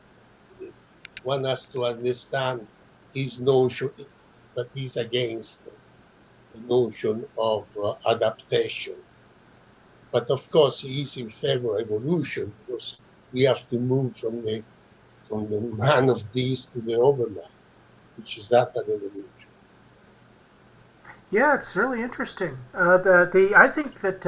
one has to understand his notion that he's against the notion of adaptation. But of course, he is in favor of evolution, because we have to move from the man of beast to the overman, which is that an evolution. Yeah, it's really interesting. I think that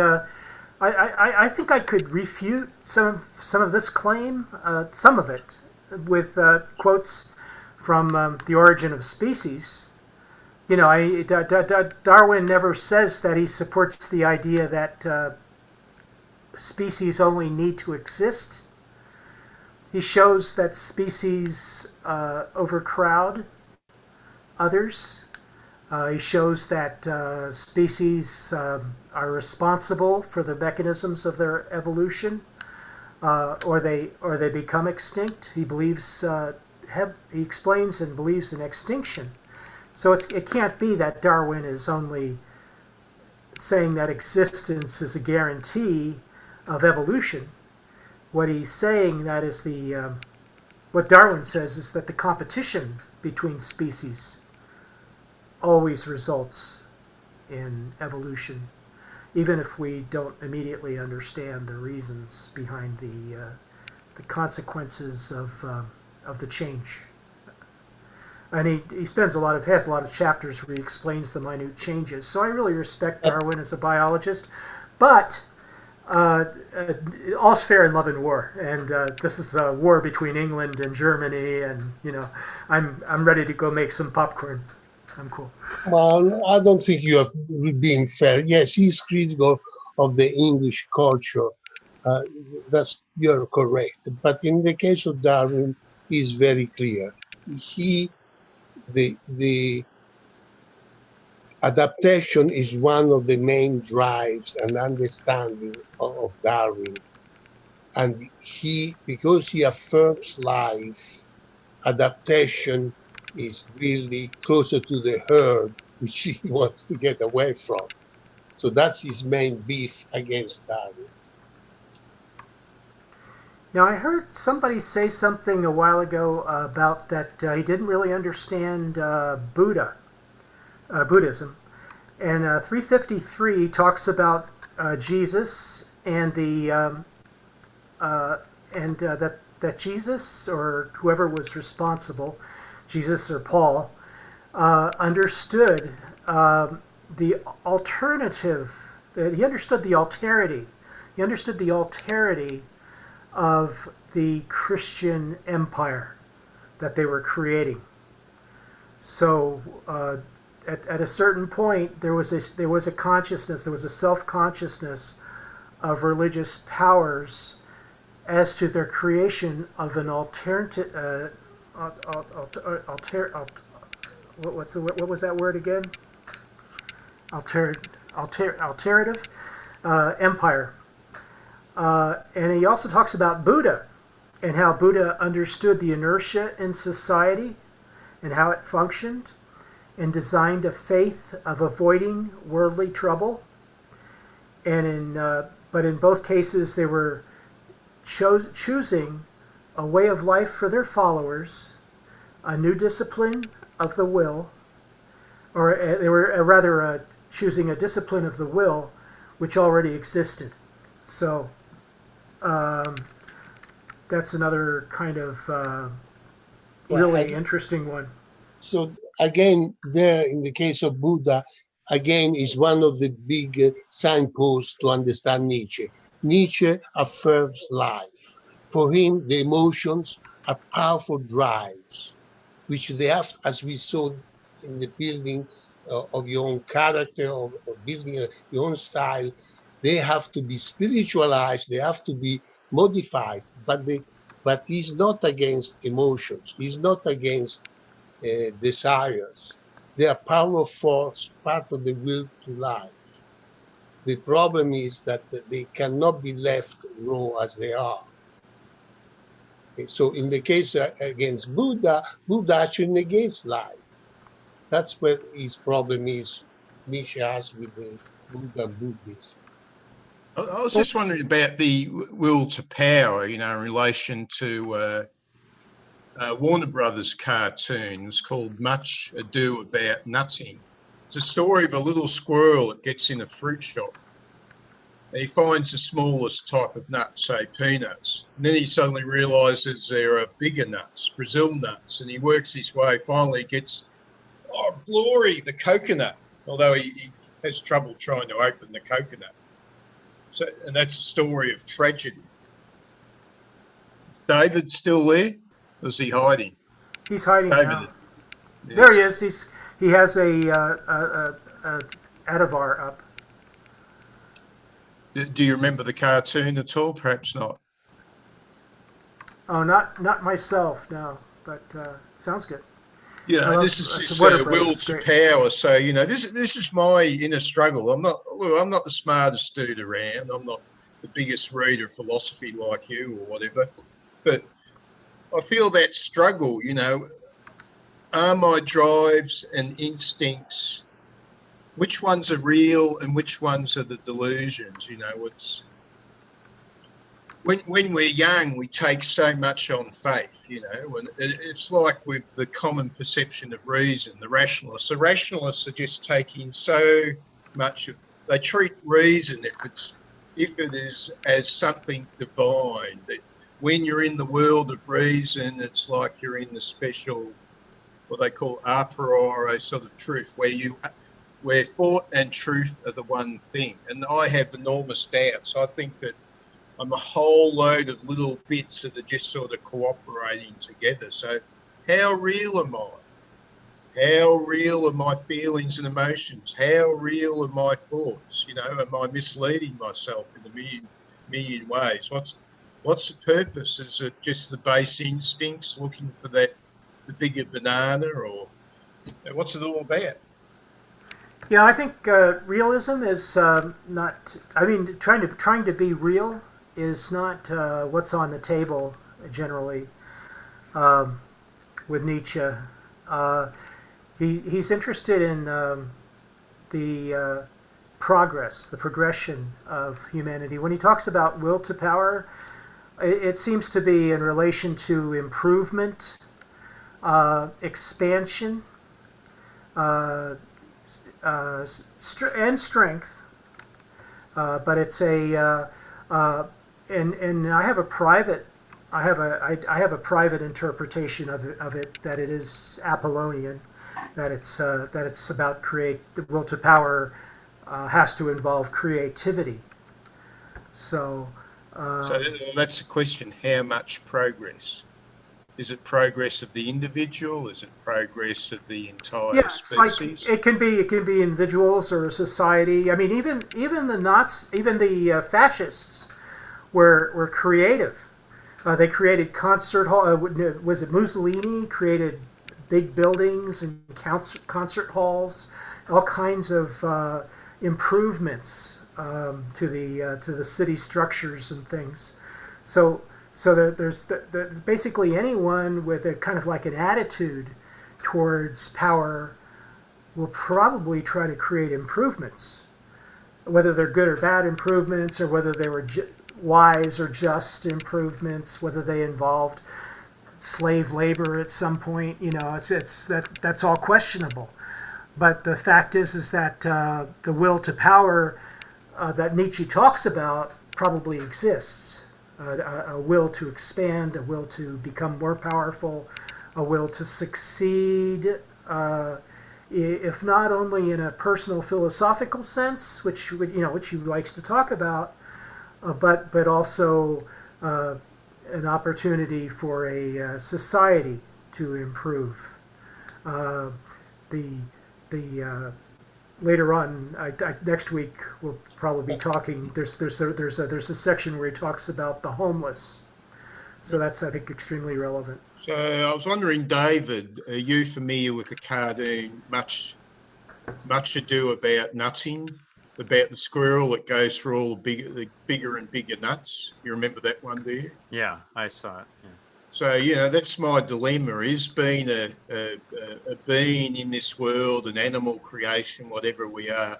I think I could refute some of this claim, some of it, with quotes from The Origin of Species. You know, Darwin never says that he supports the idea that species only need to exist. He shows that species overcrowd others. He shows that species are responsible for the mechanisms of their evolution, or they become extinct. He believes he explains and believes in extinction. So it can't be that Darwin is only saying that existence is a guarantee of evolution. What he's saying, that is what Darwin says, is that the competition between species always results in evolution, even if we don't immediately understand the reasons behind the consequences of the change. And he has a lot of chapters where he explains the minute changes. So I really respect Darwin as a biologist, but all's fair in love and war, and this is a war between England and Germany, and I'm ready to go make some popcorn. I'm cool. Well, I don't think you have been fair. Yes, he's critical of the English culture. You're correct. But in the case of Darwin, he's very clear. The adaptation is one of the main drives and understanding of Darwin. And because he affirms life, adaptation is really closer to the herd, which he wants to get away from. So that's his main beef against Darwin. Now, I heard somebody say something a while ago about that he didn't really understand Buddhism. And 353 talks about Jesus and that Jesus, or whoever was responsible, Jesus or Paul, understood the alternative. He understood the alterity. He understood the alterity of the Christian empire that they were creating. So at a certain point, there was a consciousness, there was a self-consciousness of religious powers as to their creation of an alternative. What was that word again? Alternative empire. And he also talks about Buddha and how Buddha understood the inertia in society and how it functioned, and designed a faith of avoiding worldly trouble. And but in both cases, they were choosing a way of life for their followers, a new discipline of the will, or they were rather choosing a discipline of the will which already existed. So that's another kind of really interesting one. So again, there in the case of Buddha, again is one of the big signposts to understand Nietzsche. Nietzsche affirms life. For him, the emotions are powerful drives, which they have, as we saw in the building of your own character, of building your own style, they have to be spiritualized, they have to be modified, but he's not against emotions, he's not against desires. They are power force, part of the will to life. The problem is that they cannot be left raw as they are. So in the case against Buddha, Buddha actually negates life. That's where his problem is, Nietzsche has with the Buddha Buddhism. I was just wondering about the will to power, in relation to Warner Brothers cartoons called Much Ado About Nothing. It's a story of a little squirrel that gets in a fruit shop. And he finds the smallest type of nut, say peanuts. And then he suddenly realises there are bigger nuts, Brazil nuts, and he works his way. Finally gets, oh, glory, the coconut, although he has trouble trying to open the coconut. So, and that's a story of tragedy. David still there? Or is he hiding? He's hiding David, now. yes. There he is. He has a Adavar up. Do you remember the cartoon at all? Perhaps not. Oh, not myself, no. But sounds good. This is this will to power. So this is my inner struggle. I'm not the smartest dude around. I'm not the biggest reader of philosophy like you or whatever. But I feel that struggle. Are my drives and instincts, which ones are real and which ones are the delusions? when we're young, we take so much on faith, you know, and it's like with the common perception of reason, the rationalists are just taking so much of, they treat reason, if it is as something divine, that when you're in the world of reason, it's like you're in the special, what they call a priori sort of truth, where thought and truth are the one thing. And I have enormous doubts. I think that I'm a whole load of little bits that are just sort of cooperating together. So how real am I? How real are my feelings and emotions? How real are my thoughts? You know, am I misleading myself in a million ways? What's the purpose? Is it just the base instincts looking for the bigger banana, or what's it all about? Yeah, I think realism is not. I mean, trying to be real is not what's on the table generally. With Nietzsche, he's interested in the progress, the progression of humanity. When he talks about will to power, it seems to be in relation to improvement, expansion, and strength. But it's and I have a private interpretation of it that it is Apollonian, that it's about the will to power has to involve creativity. So that's the question: how much progress? Is it progress of the individual? Is it progress of the entire species? Like it can be individuals or a society. I mean, even the the fascists were creative. They created concert hall. Was it Mussolini created big buildings and concert halls, all kinds of improvements to the city structures and things. So there's basically anyone with a kind of like an attitude towards power will probably try to create improvements, whether they're good or bad improvements, or whether they were wise or just improvements, whether they involved slave labor at some point. You know, that's all questionable. But the fact is that the will to power that Nietzsche talks about probably exists. A will to expand, a will to become more powerful, a will to succeed, if not only in a personal philosophical sense, which he likes to talk about, but also an opportunity for a society to improve. Later on, next week we'll probably be talking. There's a section where he talks about the homeless, so that's, I think, extremely relevant. So I was wondering, David, are you familiar with the cartoon Much Ado About Nutting, about the squirrel that goes for all the bigger and bigger nuts? You remember that one, do you? Yeah, I saw it. Yeah. So, that's my dilemma, is being a being in this world, an animal creation, whatever we are.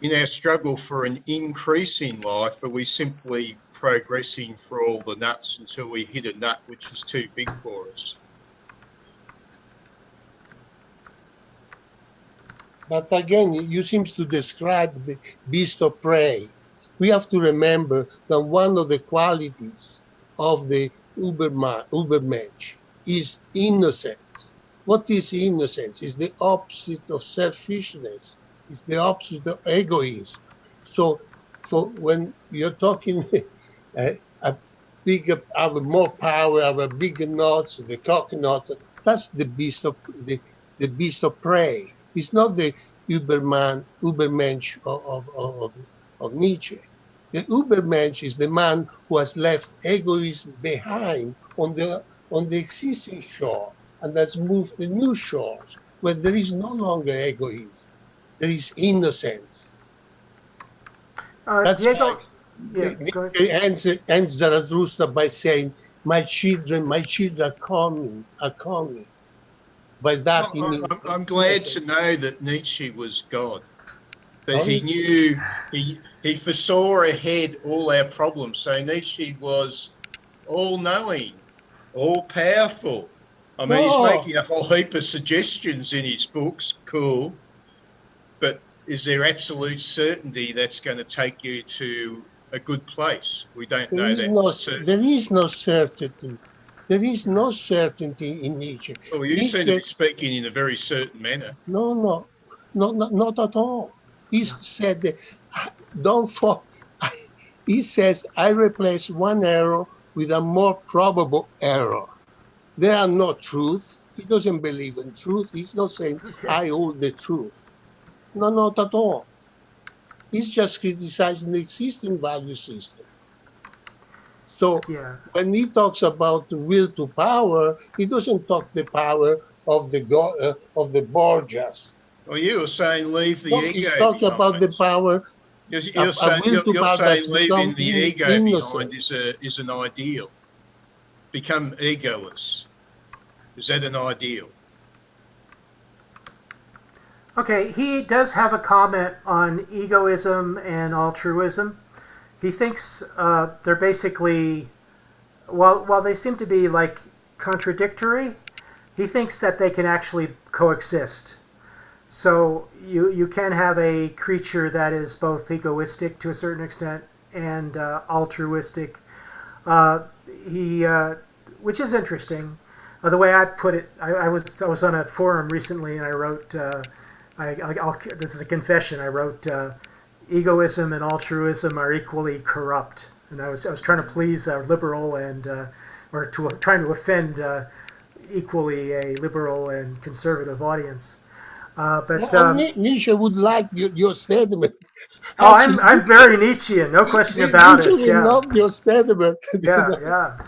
In our struggle for an increase in life, are we simply progressing for all the nuts until we hit a nut which is too big for us? But again, you seem to describe the beast of prey. We have to remember that one of the qualities of the Übermensch is innocence. What is innocence? It's the opposite of selfishness. It's the opposite of egoism. So when you're talking have more power, have a bigger nuts, the coconut, that's the beast of prey. It's not the Übermensch of Nietzsche. The Übermensch is the man who has left egoism behind on the existing shore and has moved to new shores where there is no longer egoism. There is innocence. That's Diego, Nietzsche ends Zarathustra by saying, my children are coming. By that, I'm glad to know that Nietzsche was God. but he knew he foresaw ahead all our problems. So Nietzsche was all-knowing, all-powerful. I mean, he's making a whole heap of suggestions in his books. Cool. But is there absolute certainty that's going to take you to a good place? We don't know that. There is no certainty. There is no certainty in Nietzsche. Well, you seem to be speaking in a very certain manner. No, not at all. He said, he says, I replace one error with a more probable error. There are no truth. He doesn't believe in truth. He's not saying, I hold the truth. No, not at all. He's just criticizing the existing value system. So when he talks about the will to power, he doesn't talk the power of the Borgias. Well, you were saying leave the ego. He's talking about the power. You're saying leaving the ego behind is an ideal. Become egoless. Is that an ideal? Okay, he does have a comment on egoism and altruism. He thinks they're basically, while they seem to be like contradictory, he thinks that they can actually coexist. So you can have a creature that is both egoistic to a certain extent and altruistic. Which is interesting. The way I put it, I was on a forum recently and I wrote. This is a confession. I wrote, egoism and altruism are equally corrupt, and I was trying to please a liberal and trying to offend equally a liberal and conservative audience. But Nietzsche would like your statement. Oh, I'm very Nietzschean, no question about it. Nietzsche would love your statement. Yeah.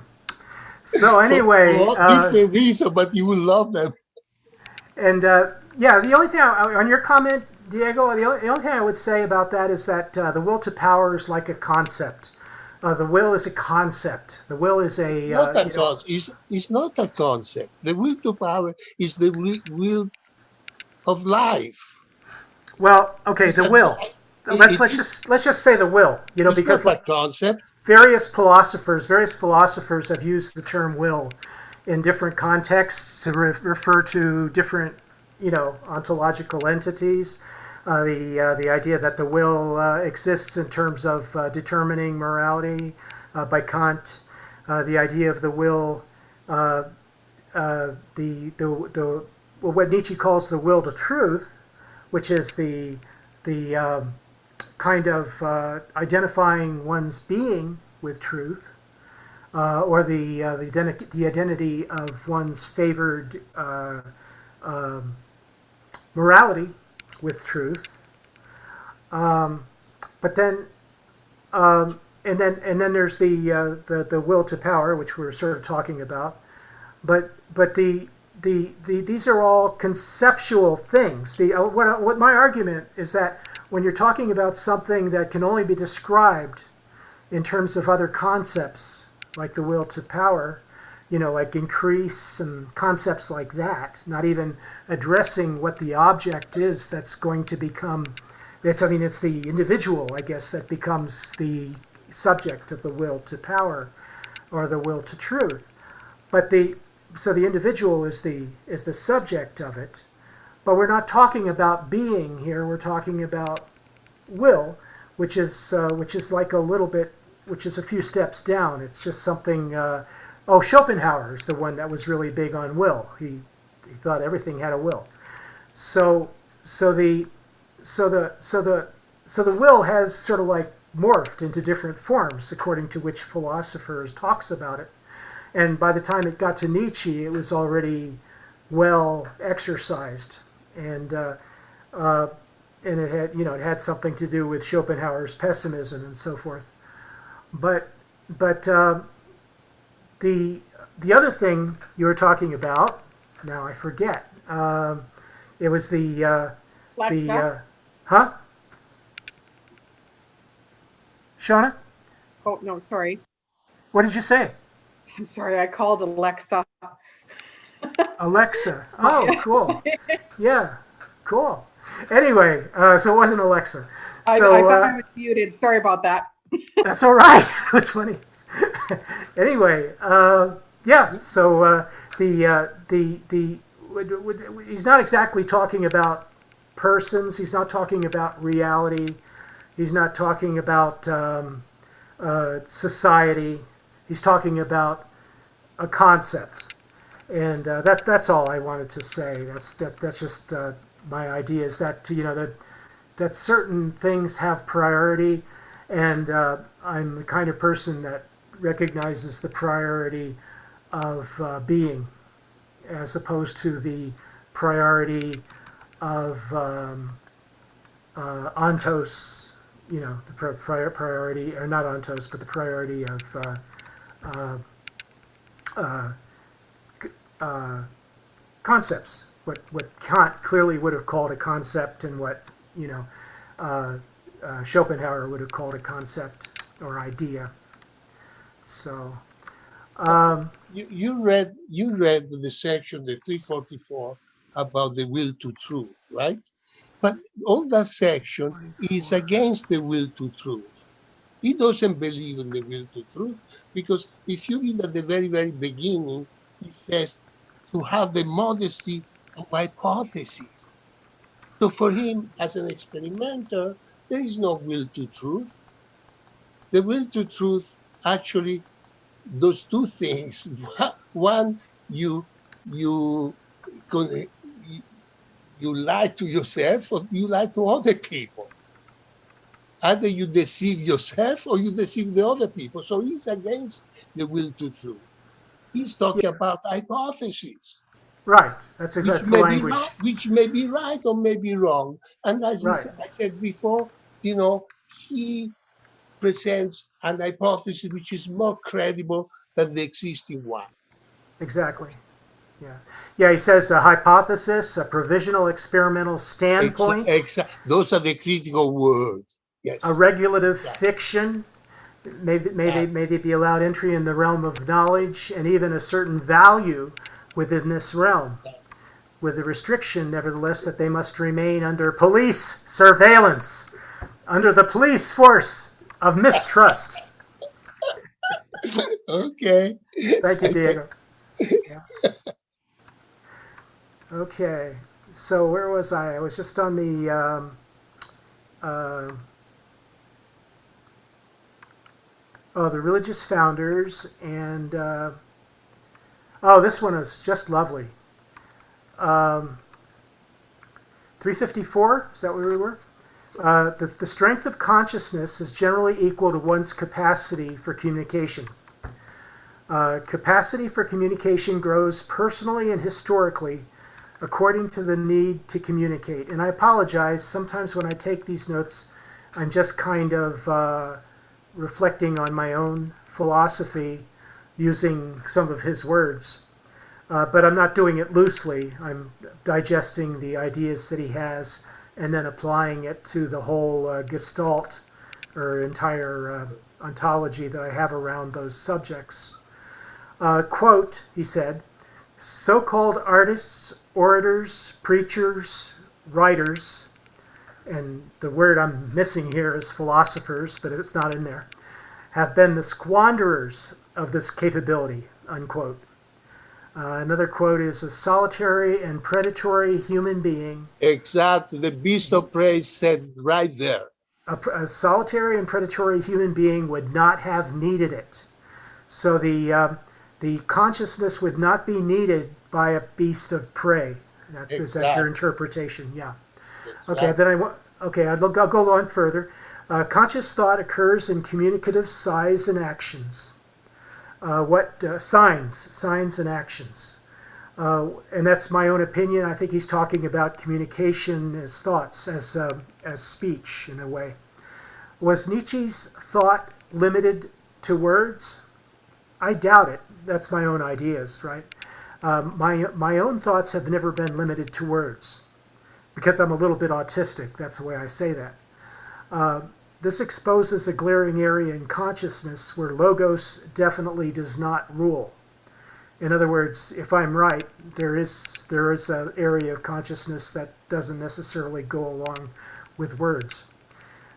So anyway, different reason, but you will love them. And the only thing on your comment, Diego, the only thing I would say about that is that the will to power is like a concept. The will is a concept. The will is a It's not a concept. The will to power is the will of life. Well, okay, the will. Let's just say the will. Because it's not a concept. Various philosophers have used the term will in different contexts to refer to different, ontological entities. The idea that the will exists in terms of determining morality by Kant. The idea of the will, what Nietzsche calls the will to truth, which is the kind of identifying one's being with truth. Or the identity of one's favored morality with truth, but then and then there's the will to power, which we're sort of talking about, but these are all conceptual things. What my argument is that when you're talking about something that can only be described in terms of other concepts, like the will to power, like increase and concepts like that, not even addressing what the object is that's going to become, it's the individual, I guess, that becomes the subject of the will to power or the will to truth. So the individual is the subject of it, but we're not talking about being here, we're talking about will, which is like a little bit, which is a few steps down. It's just something. Schopenhauer's the one that was really big on will. He thought everything had a will. So the will has sort of like morphed into different forms according to which philosophers talks about it. And by the time it got to Nietzsche, it was already well exercised, and it had something to do with Schopenhauer's pessimism and so forth. But the other thing you were talking about, now I forget. It was huh? Shauna? Oh, no, sorry. What did you say? I'm sorry, I called Alexa. Alexa. Oh, cool. Yeah, cool. Anyway, so it wasn't Alexa. I So thought I was muted. Sorry about that. that's all right. It's funny. Anyway, yeah. So he's not exactly talking about persons. He's not talking about reality. He's not talking about society. He's talking about a concept, and that's all I wanted to say. That's just my idea. Is that that certain things have priority, and I'm the kind of person that recognizes the priority of being, as opposed to the priority of ontos. The priority, or not ontos, but the priority of concepts. What Kant clearly would have called a concept, and what Schopenhauer would have called a concept or idea. So You read the section, the 344, about the will to truth, right? But all that section is against the will to truth. He doesn't believe in the will to truth, because if you read at the very, very beginning, he says to have the modesty of hypotheses. So for him, as an experimenter, there is no will to truth. The will to truth, actually, those two things. One, you lie to yourself, or you lie to other people. Either you deceive yourself or you deceive the other people. So he's against the will to truth. He's talking about hypotheses. right. That's the language. Which may be right or may be wrong. And as Right. I said before, he presents an hypothesis which is more credible than the existing one. Exactly. Yeah. Yeah. He says a hypothesis, a provisional experimental standpoint, Those are the critical words. Yes. a regulative fiction. May they be allowed entry in the realm of knowledge, and even a certain value within this realm, with the restriction, nevertheless, that they must remain under police surveillance, under the police force of mistrust. Okay. Thank you, Diego. Yeah. Okay, so where was I? I was just on the the religious founders, and this one is just lovely. 354, is that where we were? The strength of consciousness is generally equal to one's capacity for communication. Capacity for communication grows personally and historically according to the need to communicate. And I apologize, sometimes when I take these notes, I'm just kind of reflecting on my own philosophy using some of his words. But I'm not doing it loosely. I'm digesting the ideas that he has and then applying it to the whole gestalt or entire ontology that I have around those subjects. Quote, he said, so-called artists, orators, preachers, writers, and the word I'm missing here is philosophers, but it's not in there, have been the squanderers of this capability, unquote. Another quote is, a solitary and predatory human being. Exactly. The beast of prey said right there. A solitary and predatory human being would not have needed it. So the consciousness would not be needed by a beast of prey. Is that your interpretation? Yeah. Exactly. Okay, I'll go on further. Conscious thought occurs in communicative sighs and actions. Signs and actions. And that's my own opinion. I think he's talking about communication as thoughts, as speech in a way. Was Nietzsche's thought limited to words? I doubt it. That's my own ideas, right? My own thoughts have never been limited to words, because I'm a little bit autistic. That's the way I say that. This exposes a glaring area in consciousness where logos definitely does not rule. In other words, if I'm right, there is an area of consciousness that doesn't necessarily go along with words.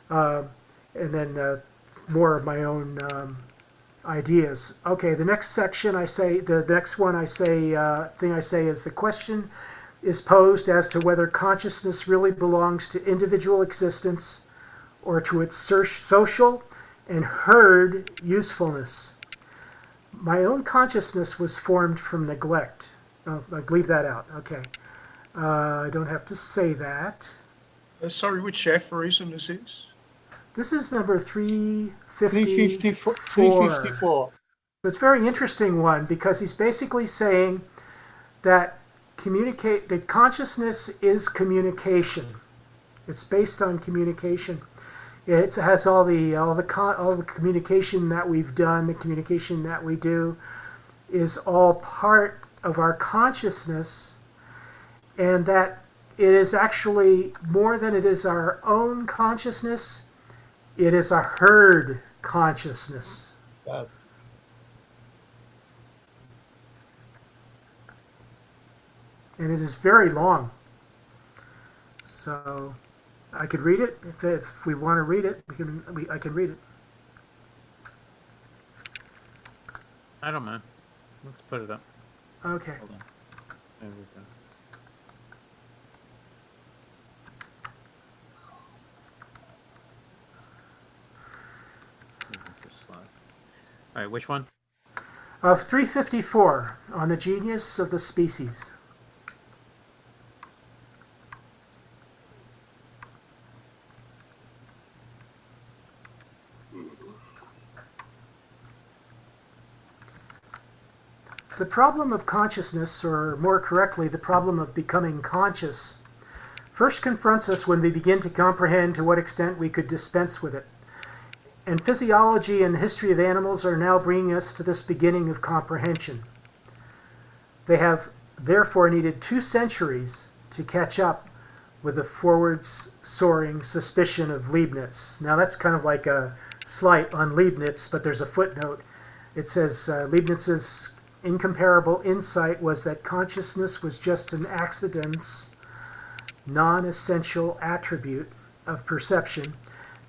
And then more of my own ideas. Okay, the next section the next one thing I say is the question is posed as to whether consciousness really belongs to individual existence or to its social and herd usefulness. My own consciousness was formed from neglect. Oh, I'd leave that out. Okay. I don't have to say that. Sorry, which aphorism is this? This is number 354. 354. It's a very interesting one because he's basically saying that that consciousness is communication. It's based on communication. It has all the communication that we've done, the communication that we do, is all part of our consciousness, and that it is actually more than it is our own consciousness. It is a herd consciousness. And it is very long. So I could read it if we want to read it. I can read it. I don't mind. Let's put it up. Okay. Hold on. There we go. All right, which one? Of 354 on the genius of the species. The problem of consciousness, or more correctly, the problem of becoming conscious, first confronts us when we begin to comprehend to what extent we could dispense with it. And physiology and the history of animals are now bringing us to this beginning of comprehension. They have therefore needed 2 centuries to catch up with the forward-soaring suspicion of Leibniz. Now that's kind of like a slight on Leibniz, but there's a footnote. It says Leibniz's incomparable insight was that consciousness was just an accident's non-essential attribute of perception,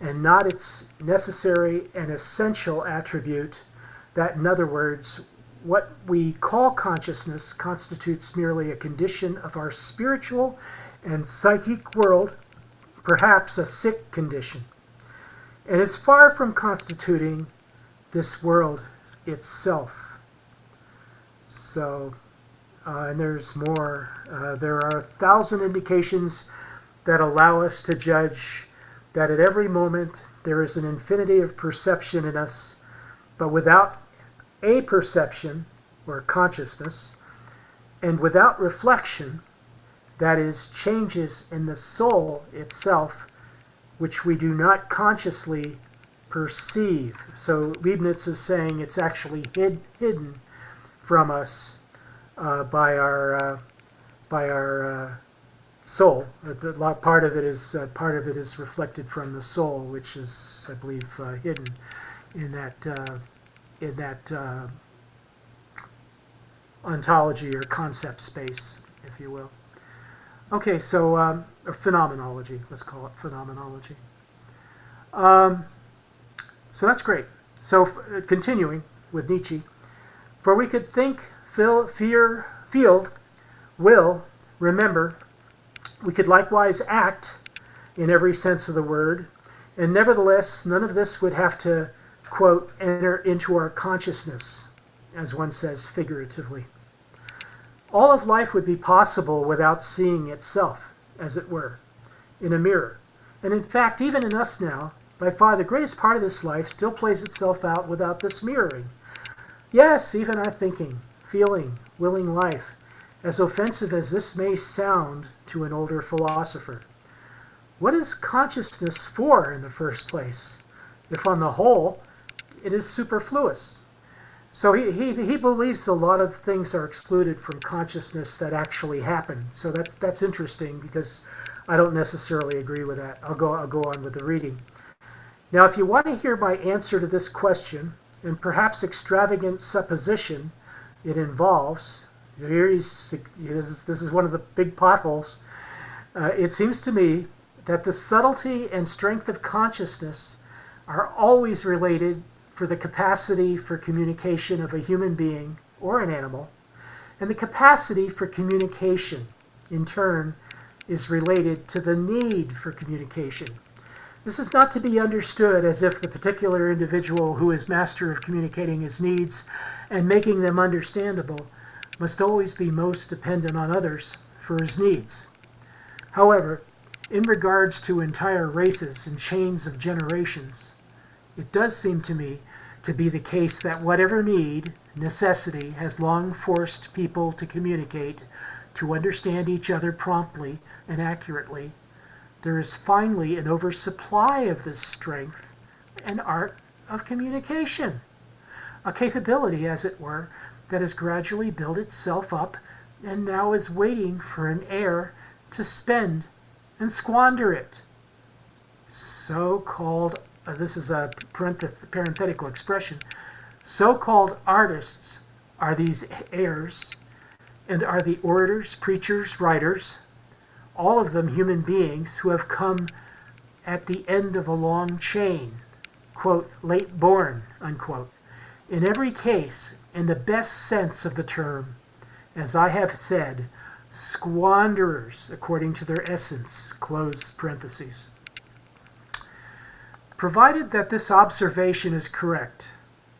and not its necessary and essential attribute, that, in other words, what we call consciousness constitutes merely a condition of our spiritual and psychic world, perhaps a sick condition, and is far from constituting this world itself. So, and there's more. There are 1,000 indications that allow us to judge that at every moment there is an infinity of perception in us, but without a perception, or consciousness, and without reflection, that is, changes in the soul itself, which we do not consciously perceive. So Leibniz is saying it's actually hidden from us by our soul. Part of it is reflected from the soul, which is, I believe, hidden in that ontology or concept space, if you will. Okay, so or phenomenology. Let's call it phenomenology. So that's great. So continuing with Nietzsche, for we could think, feel, will, remember. We could likewise act in every sense of the word, and nevertheless, none of this would have to, quote, enter into our consciousness, as one says figuratively. All of life would be possible without seeing itself, as it were, in a mirror. And in fact, even in us now, by far the greatest part of this life still plays itself out without this mirroring. Yes, even our thinking, feeling, willing life, as offensive as this may sound to an older philosopher. What is consciousness for in the first place, if on the whole it is superfluous? So he believes a lot of things are excluded from consciousness that actually happen. So that's interesting, because I don't necessarily agree with that. I'll go on with the reading. Now, if you want to hear my answer to this question, and perhaps extravagant supposition it involves, Here this is one of the big potholes. It seems to me that the subtlety and strength of consciousness are always related for the capacity for communication of a human being or an animal, and the capacity for communication, in turn, is related to the need for communication. This is not to be understood as if the particular individual who is master of communicating his needs and making them understandable must always be most dependent on others for his needs. However, in regards to entire races and chains of generations, it does seem to me to be the case that whatever need, necessity, has long forced people to communicate, to understand each other promptly and accurately, there is finally an oversupply of this strength and art of communication, a capability, as it were, that has gradually built itself up and now is waiting for an heir to spend and squander it. So-called, this is a parenthetical expression, so-called artists are these heirs, and are the orators, preachers, writers, all of them human beings who have come at the end of a long chain, quote, late born, unquote. In every case, in the best sense of the term, as I have said, squanderers according to their essence, close parentheses. Provided that this observation is correct,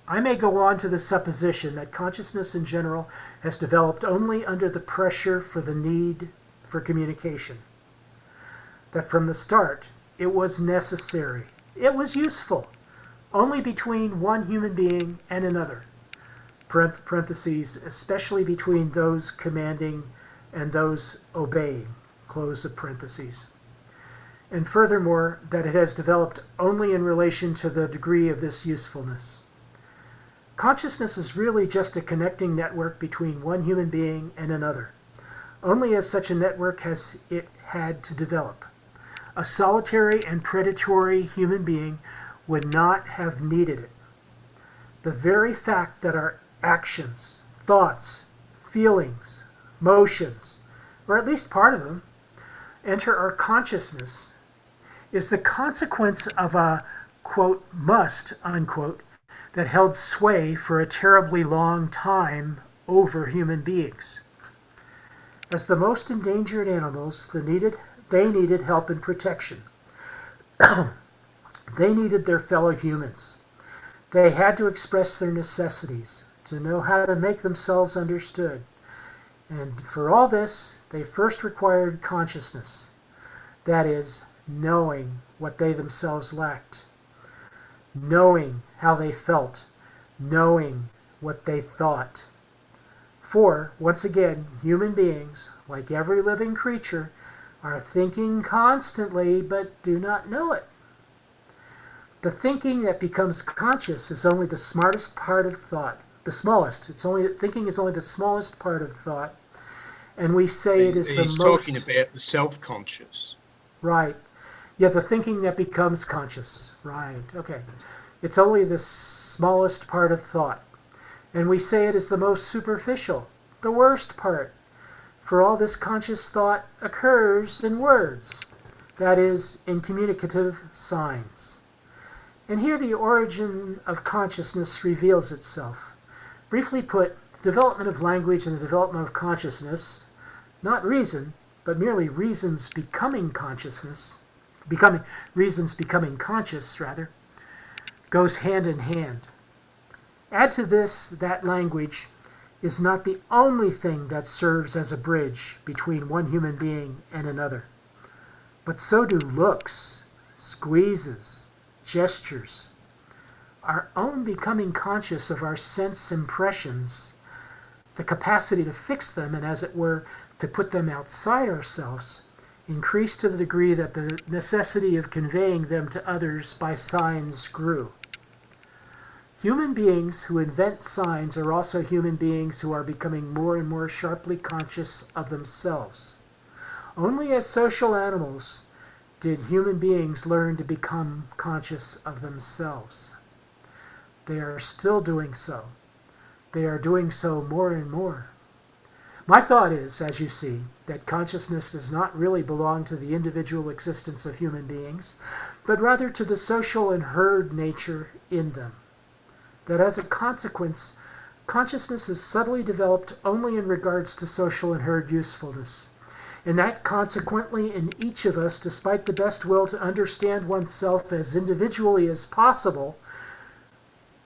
I may go on to the supposition that consciousness in general has developed only under the pressure for the need for communication. That from the start, it was necessary, it was useful, only between one human being and another, parentheses, especially between those commanding and those obeying, close of parentheses. And furthermore, that it has developed only in relation to the degree of this usefulness. Consciousness is really just a connecting network between one human being and another. Only as such a network has it had to develop. A solitary and predatory human being would not have needed it. The very fact that our actions, thoughts, feelings, motions, or at least part of them, enter our consciousness is the consequence of a, quote, must, unquote, that held sway for a terribly long time over human beings. As the most endangered animals, they needed help and protection. They needed their fellow humans. They had to express their necessities, to know how to make themselves understood. And for all this, they first required consciousness. That is, knowing what they themselves lacked. Knowing how they felt. Knowing what they thought. For, once again, human beings, like every living creature, are thinking constantly but do not know it. The thinking that becomes conscious is only the smartest part of thought. The smallest. Thinking is only the smallest part of thought. And we say it is the most... He's talking about the self-conscious. Right. Yeah, the thinking that becomes conscious. Right. Okay. It's only the smallest part of thought. And we say it is the most superficial, the worst part. For all this conscious thought occurs in words. That is, in communicative signs. And here the origin of consciousness reveals itself. Briefly put, the development of language and the development of consciousness, not reason, but merely reasons becoming conscious, rather, goes hand in hand. Add to this that language is not the only thing that serves as a bridge between one human being and another, but so do looks, squeezes, gestures. Our own becoming conscious of our sense impressions, the capacity to fix them and, as it were, to put them outside ourselves, increased to the degree that the necessity of conveying them to others by signs grew. Human beings who invent signs are also human beings who are becoming more and more sharply conscious of themselves. Only as social animals did human beings learn to become conscious of themselves. They are still doing so. They are doing so more and more. My thought is, as you see, that consciousness does not really belong to the individual existence of human beings, but rather to the social and herd nature in them. That as a consequence, consciousness is subtly developed only in regards to social and herd usefulness, and that consequently in each of us, despite the best will to understand oneself as individually as possible,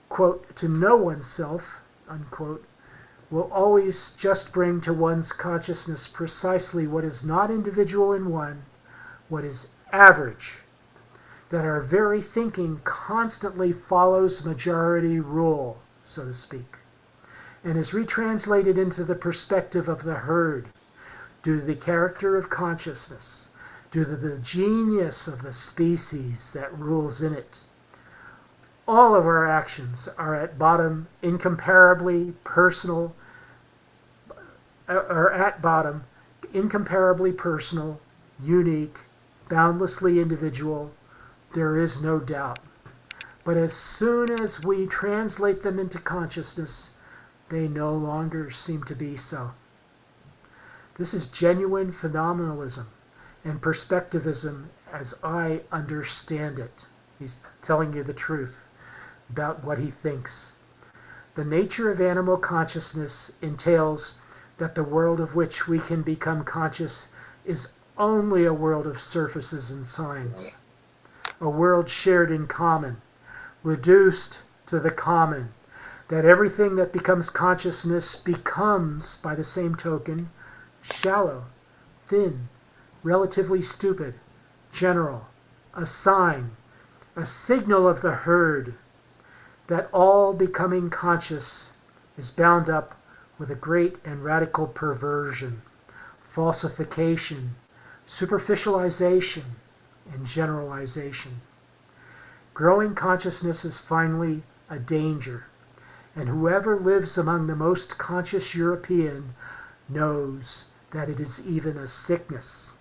quote, to know oneself, unquote, will always just bring to one's consciousness precisely what is not individual in one, what is average, that our very thinking constantly follows majority rule, so to speak, and is retranslated into the perspective of the herd due to the character of consciousness, due to the genius of the species that rules in it. All of our actions are at bottom incomparably personal, unique, boundlessly individual. There is no doubt. But as soon as we translate them into consciousness, they no longer seem to be so. This is genuine phenomenalism and perspectivism as I understand it. He's telling you the truth about what he thinks. The nature of animal consciousness entails that the world of which we can become conscious is only a world of surfaces and signs, a world shared in common, reduced to the common, that everything that becomes consciousness becomes, by the same token, shallow, thin, relatively stupid, general, a sign, a signal of the herd, that all becoming conscious is bound up with a great and radical perversion, falsification, superficialization, and generalization. Growing consciousness is finally a danger, and whoever lives among the most conscious European knows that it is even a sickness.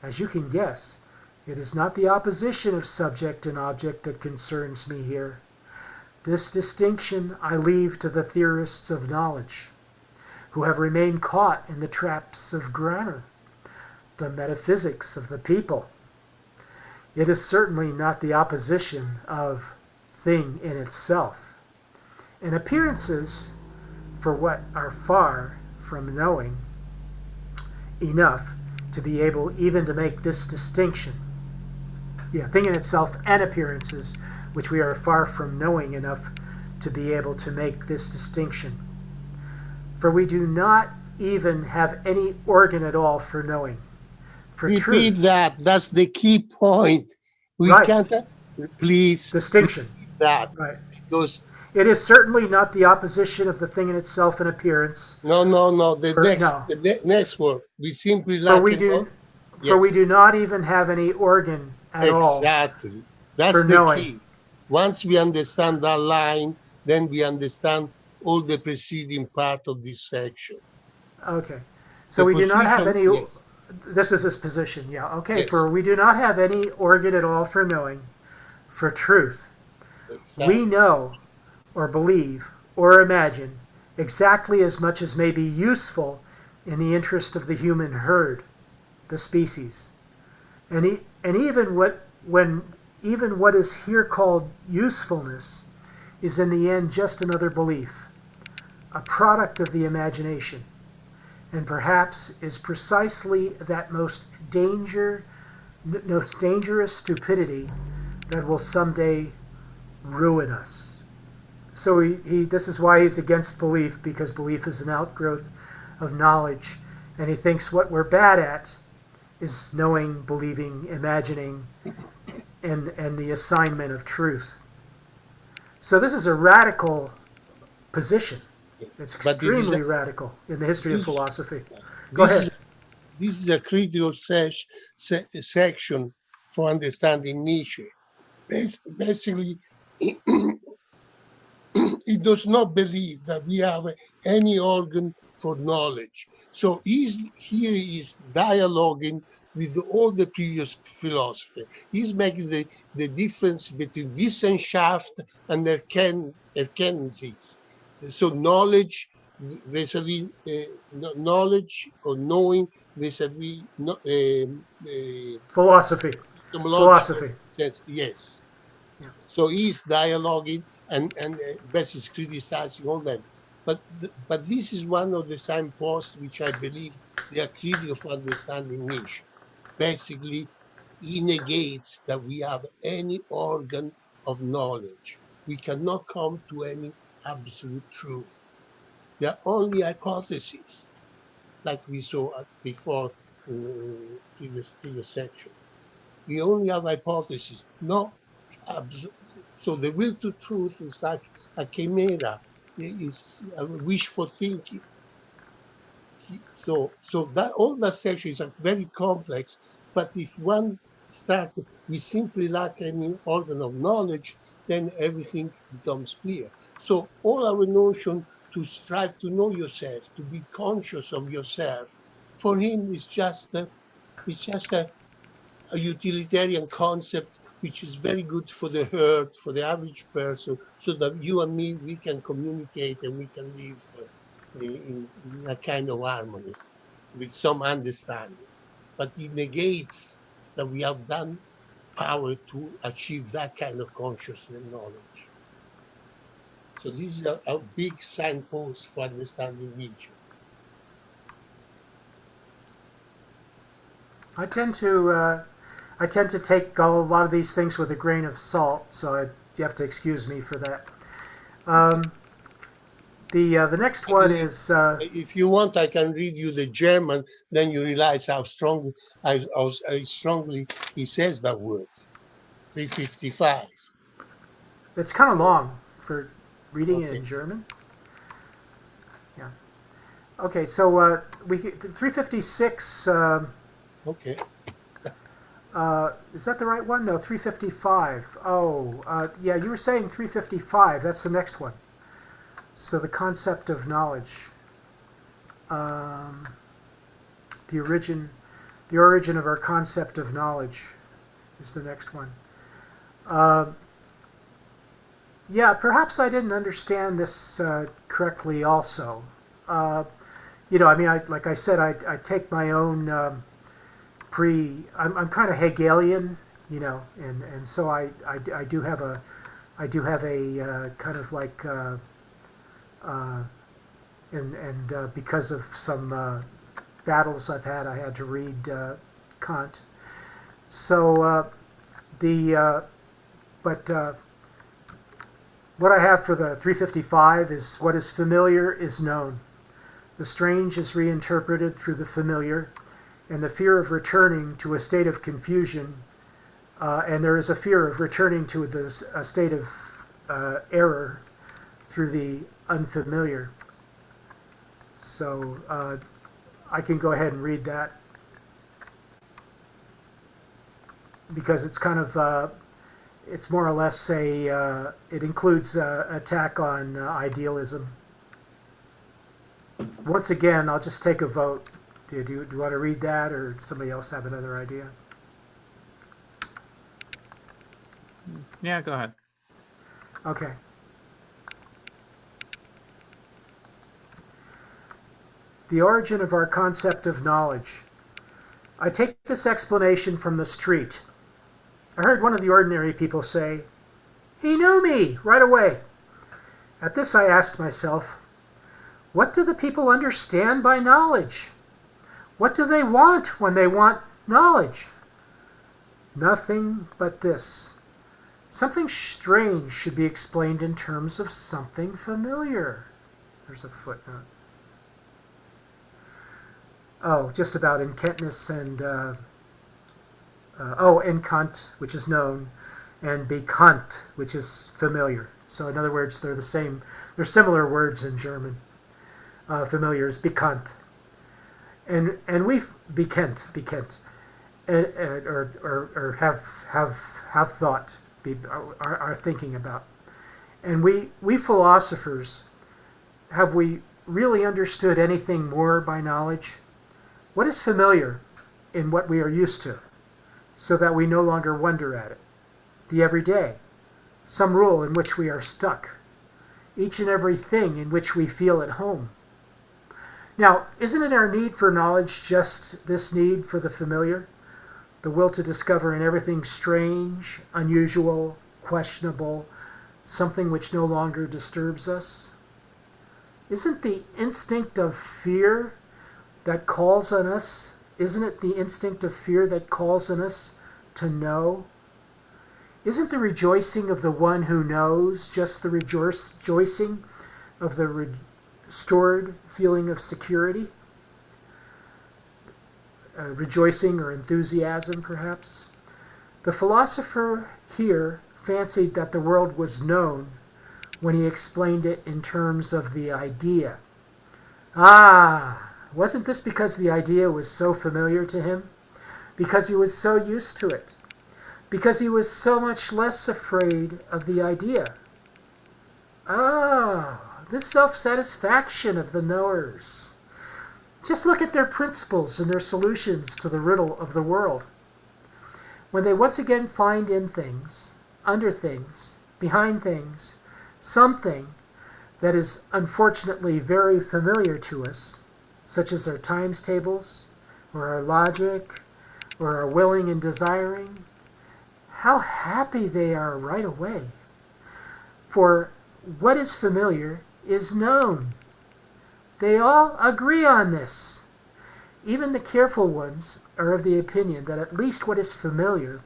As you can guess, it is not the opposition of subject and object that concerns me here. This distinction I leave to the theorists of knowledge, who have remained caught in the traps of grammar, the metaphysics of the people. It is certainly not the opposition of thing in itself. And appearances, for what are far from knowing enough to be able even to make this distinction. Yeah, thing in itself and appearances, which we are far from knowing enough to be able to make this distinction. For we do not even have any organ at all for knowing. For Repeat truth, that. That's the key point. We Right. can't, please, distinction. repeat that. Right. Because, It is certainly not the opposition of the thing in itself and appearance. no. The No. next word. We simply For like we it do, all. for we Yes. do not even have any organ at all. Exactly. That's for the knowing. key. Once we understand that line, then we understand all the preceding part of this section. Okay. So The we do not have position- any. yes. This is his position. Yeah. Okay. Yes. For we do not have any organ at all for knowing. For truth, Exactly. we know, or believe, or imagine exactly as much as may be useful in the interest of the human herd, the species, and even what is here called usefulness is in the end just another belief, a product of the imagination, and perhaps is precisely that most dangerous stupidity that will someday ruin us. So this is why he's against belief, because belief is an outgrowth of knowledge, and he thinks what we're bad at is knowing, believing, imagining, and the assignment of truth. So this is a radical position. It's But extremely radical in the history of philosophy. Go This ahead. is- This is a critical section for understanding Nietzsche. Basically, he does not believe that we have any organ for knowledge. So here he is dialoguing with all the previous philosophy. He's making the difference between Wissenschaft and Erkenntnis. So knowledge vis-a-vis knowledge or knowing vis-a-vis Philosophy. etymological Philosophy. sense. Yes. Yeah. So he's dialoguing and Bess is criticizing all that. But this is one of the signposts which I believe they are critical of understanding Nietzsche. Basically, he negates that we have any organ of knowledge. We cannot come to any absolute truth. They are only hypotheses, like we saw before in the previous section. We only have hypotheses, no so the will to truth is like a chimera, is a wishful thinking. So that all that section is very complex. But if one starts, we simply lack any organ of knowledge, then everything becomes clear. So all our notion to strive to know yourself, to be conscious of yourself, for him is just a utilitarian concept which is very good for the herd, for the average person, so that you and me, we can communicate and we can live in a kind of harmony with some understanding. But it negates that we have done power to achieve that kind of consciousness and knowledge. So this is a big signpost for understanding Nietzsche. I tend to take a lot of these things with a grain of salt, so you have to excuse me for that. The next one is. If you want, I can read you the German. Then you realize how strongly he says that word. 355. It's kind of long for reading it in German. Yeah. Okay, so 356. Okay. Is that the right one? No, 355. Oh, yeah, you were saying 355. That's the next one. So the concept of knowledge. The origin of our concept of knowledge is the next one. Yeah, perhaps I didn't understand this correctly also. I mean, like I said, I take my own I'm kind of Hegelian, and so I do have a kind of like because of some battles I've had, I had to read Kant. So what I have for the 355 is what is familiar is known. The strange is reinterpreted through the familiar, and the fear of returning to a state of confusion, and there is a fear of returning to a state of error through the unfamiliar. So I can go ahead and read that because it's kind of it's more or less it includes attack on idealism. Once again, I'll just take a vote. Do you want to read that, or does somebody else have another idea? Yeah, go ahead. Okay. The origin of our concept of knowledge. I take this explanation from the street. I heard one of the ordinary people say, "He knew me right away." At this I asked myself, what do the people understand by knowledge? What do they want when they want knowledge? Nothing but this. Something strange should be explained in terms of something familiar. There's a footnote. Oh, just about inkentness and enkant, which is known, and bekannt, which is familiar. So in other words, they're the same. They're similar words in German. Familiar is bekannt, and we've bekennt, or have thought, are thinking about, and we philosophers, have we really understood anything more by knowledge? What is familiar in what we are used to, so that we no longer wonder at it? The everyday, some rule in which we are stuck, each and every thing in which we feel at home. Now, isn't it our need for knowledge just this need for the familiar? The will to discover in everything strange, unusual, questionable, something which no longer disturbs us? Isn't the instinct of fear that calls on us, isn't it the instinct of fear that calls on us to know? Isn't the rejoicing of the one who knows just the rejoicing of the restored feeling of security? Rejoicing or enthusiasm, perhaps? The philosopher here fancied that the world was known when he explained it in terms of the idea. Ah, wasn't this because the idea was so familiar to him? Because he was so used to it? Because he was so much less afraid of the idea? Ah, this self-satisfaction of the knowers. Just look at their principles and their solutions to the riddle of the world. When they once again find in things, under things, behind things, something that is unfortunately very familiar to us, such as our times tables, or our logic, or our willing and desiring, how happy they are right away. For what is familiar is known. They all agree on this. Even the careful ones are of the opinion that at least what is familiar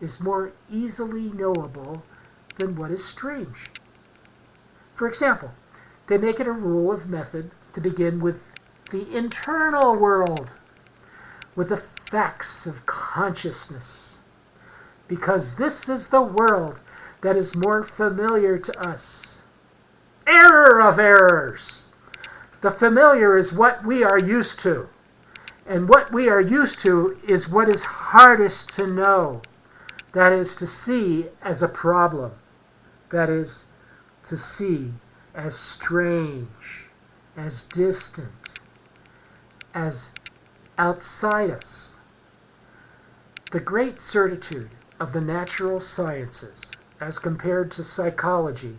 is more easily knowable than what is strange. For example, they make it a rule of method to begin with the internal world, with the facts of consciousness, because this is the world that is more familiar to us. Error of errors! The familiar is what we are used to, and what we are used to is what is hardest to know, that is to see as a problem, that is to see as strange, as distant, as outside us. The great certitude of the natural sciences, as compared to psychology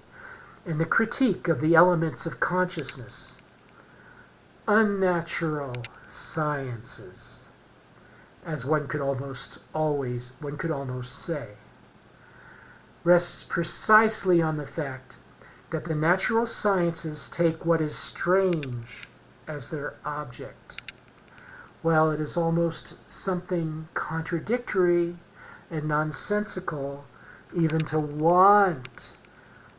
and the critique of the elements of consciousness, unnatural sciences, as one could almost say, rests precisely on the fact that the natural sciences take what is strange as their object, while it is almost something contradictory and nonsensical even to want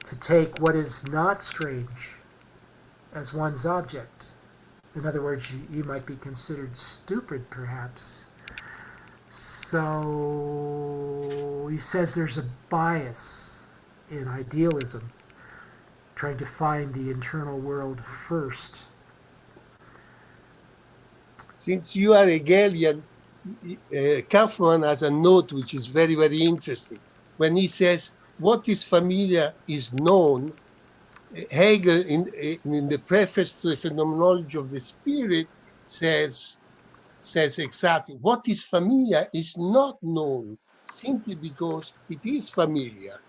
to take what is not strange as one's object. In other words, you might be considered stupid, perhaps. So he says there's a bias in idealism, trying to find the internal world first. Since you are Hegelian, Kaufman has a note which is very, very interesting. When he says, what is familiar is known, Hegel, in the preface to the Phenomenology of the Spirit, says exactly, what is familiar is not known, simply because it is familiar.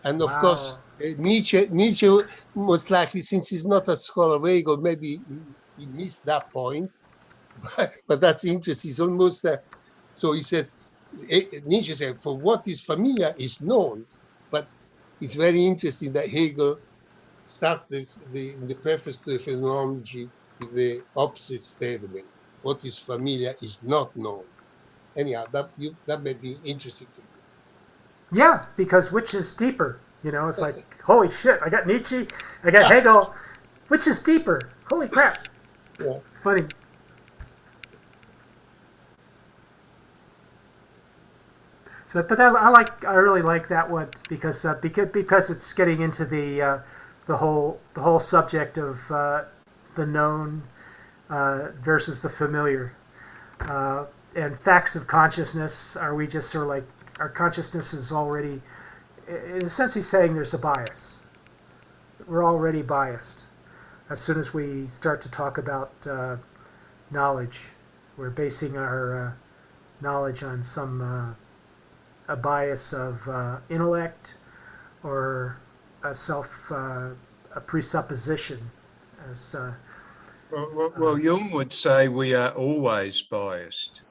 And of course, Nietzsche most likely, since he's not a scholar of Hegel, maybe he missed that point. But that's interesting. It's almost so he said, Nietzsche said, for what is familiar is known. But it's very interesting that Hegel started in the preface to the Phenomenology with the opposite statement. What is familiar is not known. Anyhow, that may be interesting to you. Yeah, because which is deeper? You know, it's like, holy shit, I got Nietzsche, I got Hegel. Which is deeper? Holy crap. Yeah. Funny. So, but I really like that one because it's getting into the whole subject of the known versus the familiar, and facts of consciousness. Are we just sort of like our consciousness is already, in a sense, he's saying there's a bias. We're already biased. As soon as we start to talk about knowledge, we're basing our knowledge on some a bias of intellect or a presupposition, as Well, Jung would say we are always biased.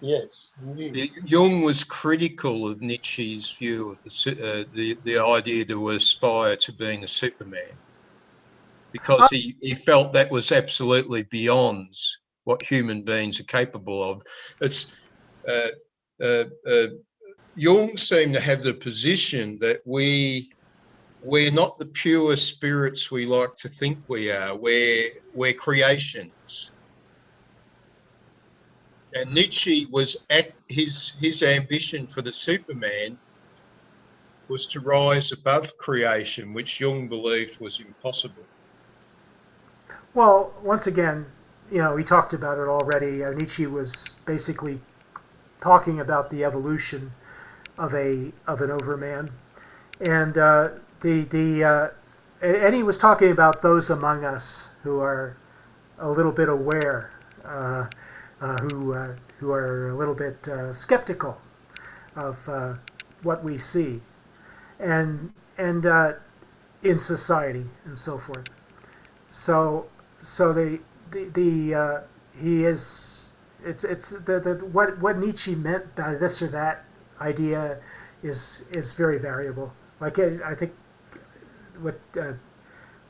Yes, indeed. Jung was critical of Nietzsche's view of the idea to aspire to being a Superman, because he felt that was absolutely beyond what human beings are capable of. It's Jung seemed to have the position that we're not the pure spirits we like to think we are. We're creations. And Nietzsche was at his ambition for the Superman was to rise above creation, which Jung believed was impossible. Well, once again, we talked about it already. Nietzsche was basically talking about the evolution of an overman, and and he was talking about those among us who are a little bit aware, who are a little bit skeptical of what we see, and in society and so forth. So he is. It's what Nietzsche meant by this or that idea is very variable. Like I think what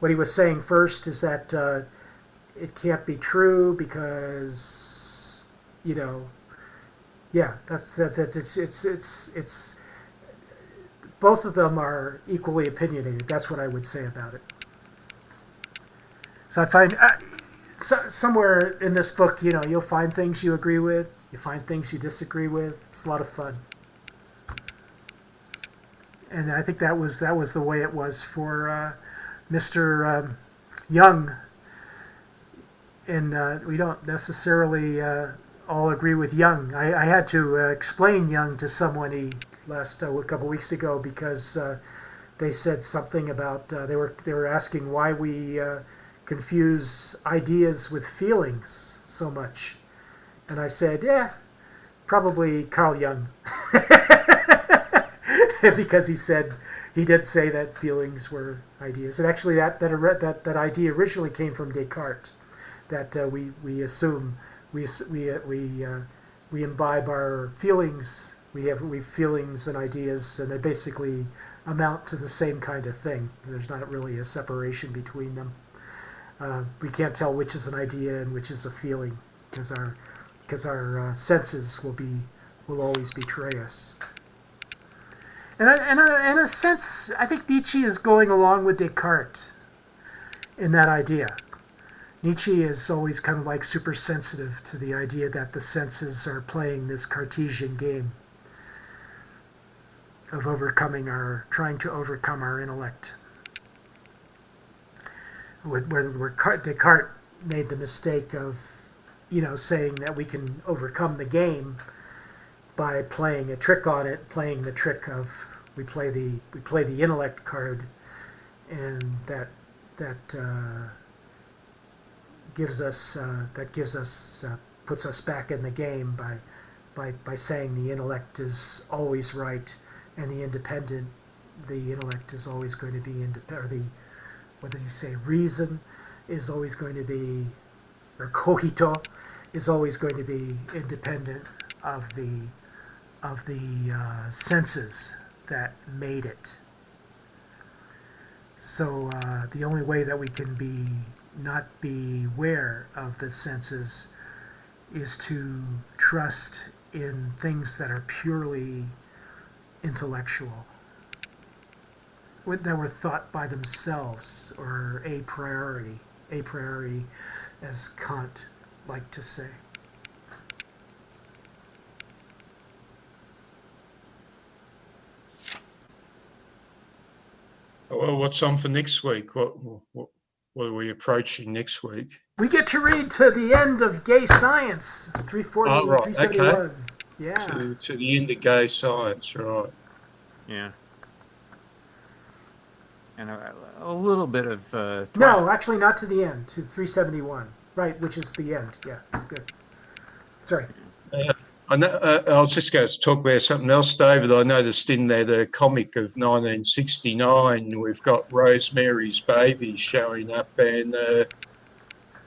he was saying first is that it can't be true because it's both of them are equally opinionated. That's what I would say about it. So I find somewhere in this book, you'll find things you agree with, you find things you disagree with. It's a lot of fun. And I think that was the way it was for Mr. Jung. And we don't necessarily all agree with Jung. I had to explain Jung to someone a couple weeks ago because they said something about they were asking why we confuse ideas with feelings so much, and I said, probably Carl Jung. Because he did say that feelings were ideas, and actually that idea originally came from Descartes, that we assume we imbibe our feelings, we have feelings and ideas, and they basically amount to the same kind of thing. There's not really a separation between them. We can't tell which is an idea and which is a feeling because our senses will always betray us. And in a sense, I think Nietzsche is going along with Descartes in that idea. Nietzsche is always kind of like super sensitive to the idea that the senses are playing this Cartesian game of trying to overcome our intellect. Where Descartes made the mistake of, saying that we can overcome the game by playing a trick on it, playing the trick of we play the intellect card, and that puts us back in the game by saying the intellect is always right and the intellect is always going to be independent. What did he say? Reason is always going to be, or cogito is always going to be independent of the senses that made it. So the only way that we can not be aware of the senses is to trust in things that are purely intellectual, that were thought by themselves, or a priori, as Kant liked to say. Well, what's on for next week? What are we approaching next week? We get to read to the end of Gay Science, 340, oh, right. 371. Okay. Yeah. To the end of Gay Science, right. Yeah. And a little bit of... no, actually not to the end, to 371. Right, which is the end. Yeah, good. Sorry. I was just going to talk about something else, David. I noticed in that comic of 1969, we've got Rosemary's Baby showing up, and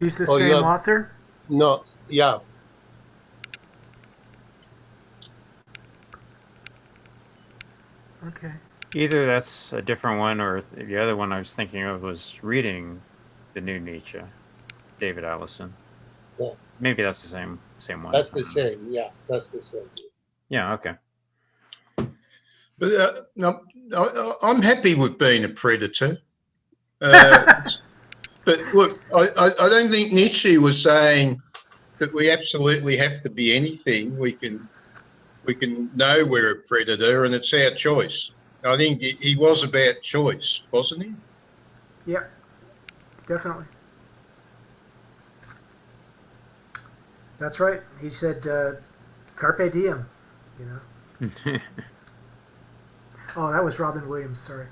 He's the Oh, you same have author? no, yeah. Okay. Either that's a different one, or the other one I was thinking of was reading the new Nietzsche, David Allison. Yeah. Maybe that's the same one. That's the same. Yeah, that's the same. Yeah. Okay. But no, I'm happy with being a predator. But look, I don't think Nietzsche was saying that we absolutely have to be anything. We can know we're a predator and it's our choice. I think he was about choice, wasn't he? Yep, definitely. That's right. He said, "Carpe diem," you know. Oh, that was Robin Williams. Sorry.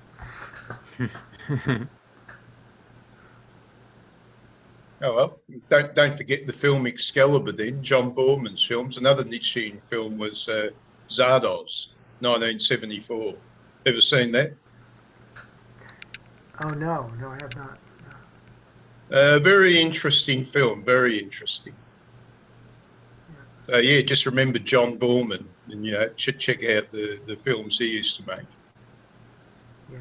Oh well, don't forget the film Excalibur. Then John Borman's films. Another Nietzschean film was Zardoz, 1974. Ever seen that? Oh no, no, I have not. Very interesting film. Very interesting. So yeah, just remember John Borman, and check out the films he used to make. Yeah,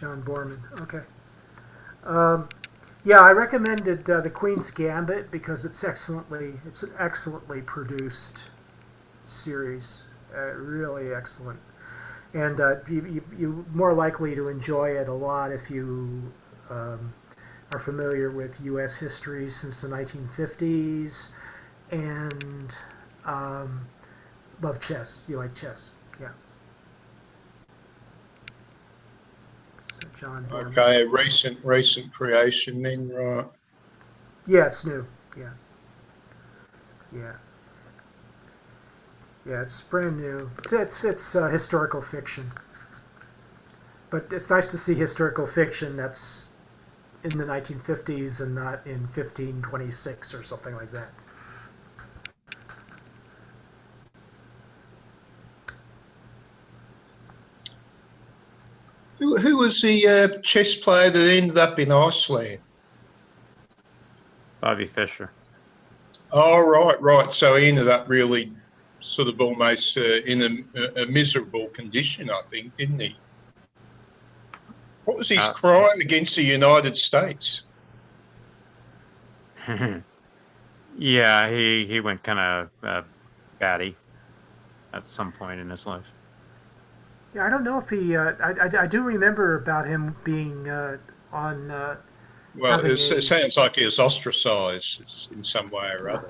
John Borman. Okay. Yeah, I recommended The Queen's Gambit because it's an excellently produced series, really excellent, and you're more likely to enjoy it a lot if you are familiar with U.S. history since the 1950s and love chess. You like chess, yeah. So John Borman. Okay, recent creation then, right? Yeah, it's new. Yeah. Yeah. Yeah, it's brand new. It's historical fiction, but it's nice to see historical fiction that's in the 1950s and not in 1526 or something like that. Who was the chess player that ended up in Iceland? Bobby Fischer. Oh, right. So he ended up really sort of almost in a miserable condition, I think, didn't he? What was his crime against the United States? Yeah, he went kind of batty at some point in his life. Yeah, I don't know if he. I do remember about him being on. Well, it sounds like he was ostracised in some way or other.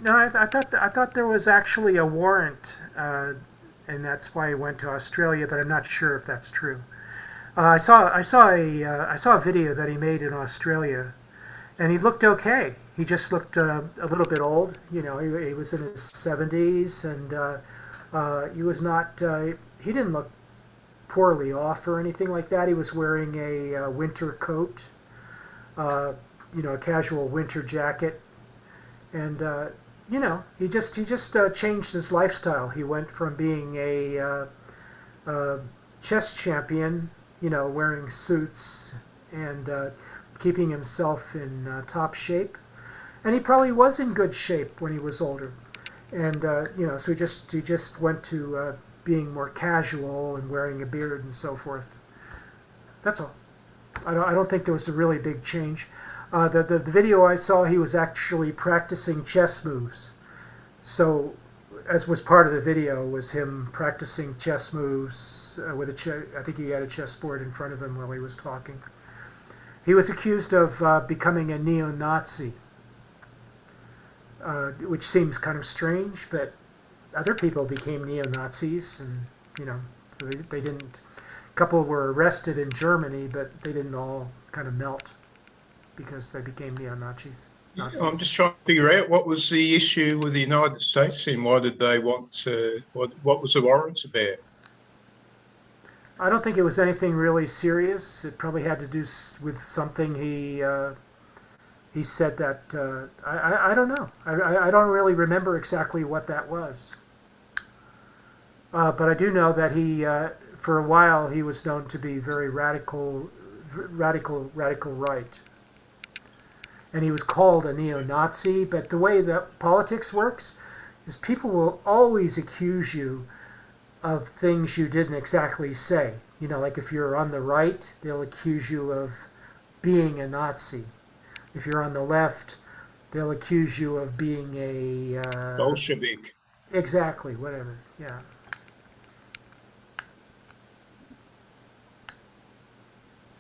No, I thought there was actually a warrant, and that's why he went to Australia. But I'm not sure if that's true. I saw a video that he made in Australia, and he looked okay. He just looked a little bit old. You know, he was in his 70s, and he was not. He didn't look poorly off or anything like that. He was wearing a winter coat, a casual winter jacket, and he just changed his lifestyle. He went from being a chess champion, wearing suits and keeping himself in top shape, and he probably was in good shape when he was older, and so he just went to being more casual and wearing a beard and so forth. That's all. I don't think there was a really big change. The video I saw, he was actually practicing chess moves. So, as was part of the video, was him practicing chess moves with I think he had a chessboard in front of him while he was talking. He was accused of becoming a neo-Nazi, which seems kind of strange, but other people became neo-Nazis, and so they didn't. A couple were arrested in Germany, but they didn't all kind of melt because they became neo-Nazis. I'm just trying to figure out what was the issue with the United States and why did they want what was the warrant about? I don't think it was anything really serious. It probably had to do with something he said that I don't know. I don't really remember exactly what that was. But I do know that he, for a while, he was known to be very radical right. and he was called a neo-Nazi. But the way that politics works is people will always accuse you of things you didn't exactly say. You know, like if you're on the right, they'll accuse you of being a Nazi. If you're on the left, they'll accuse you of being a Bolshevik. Exactly, whatever. Yeah.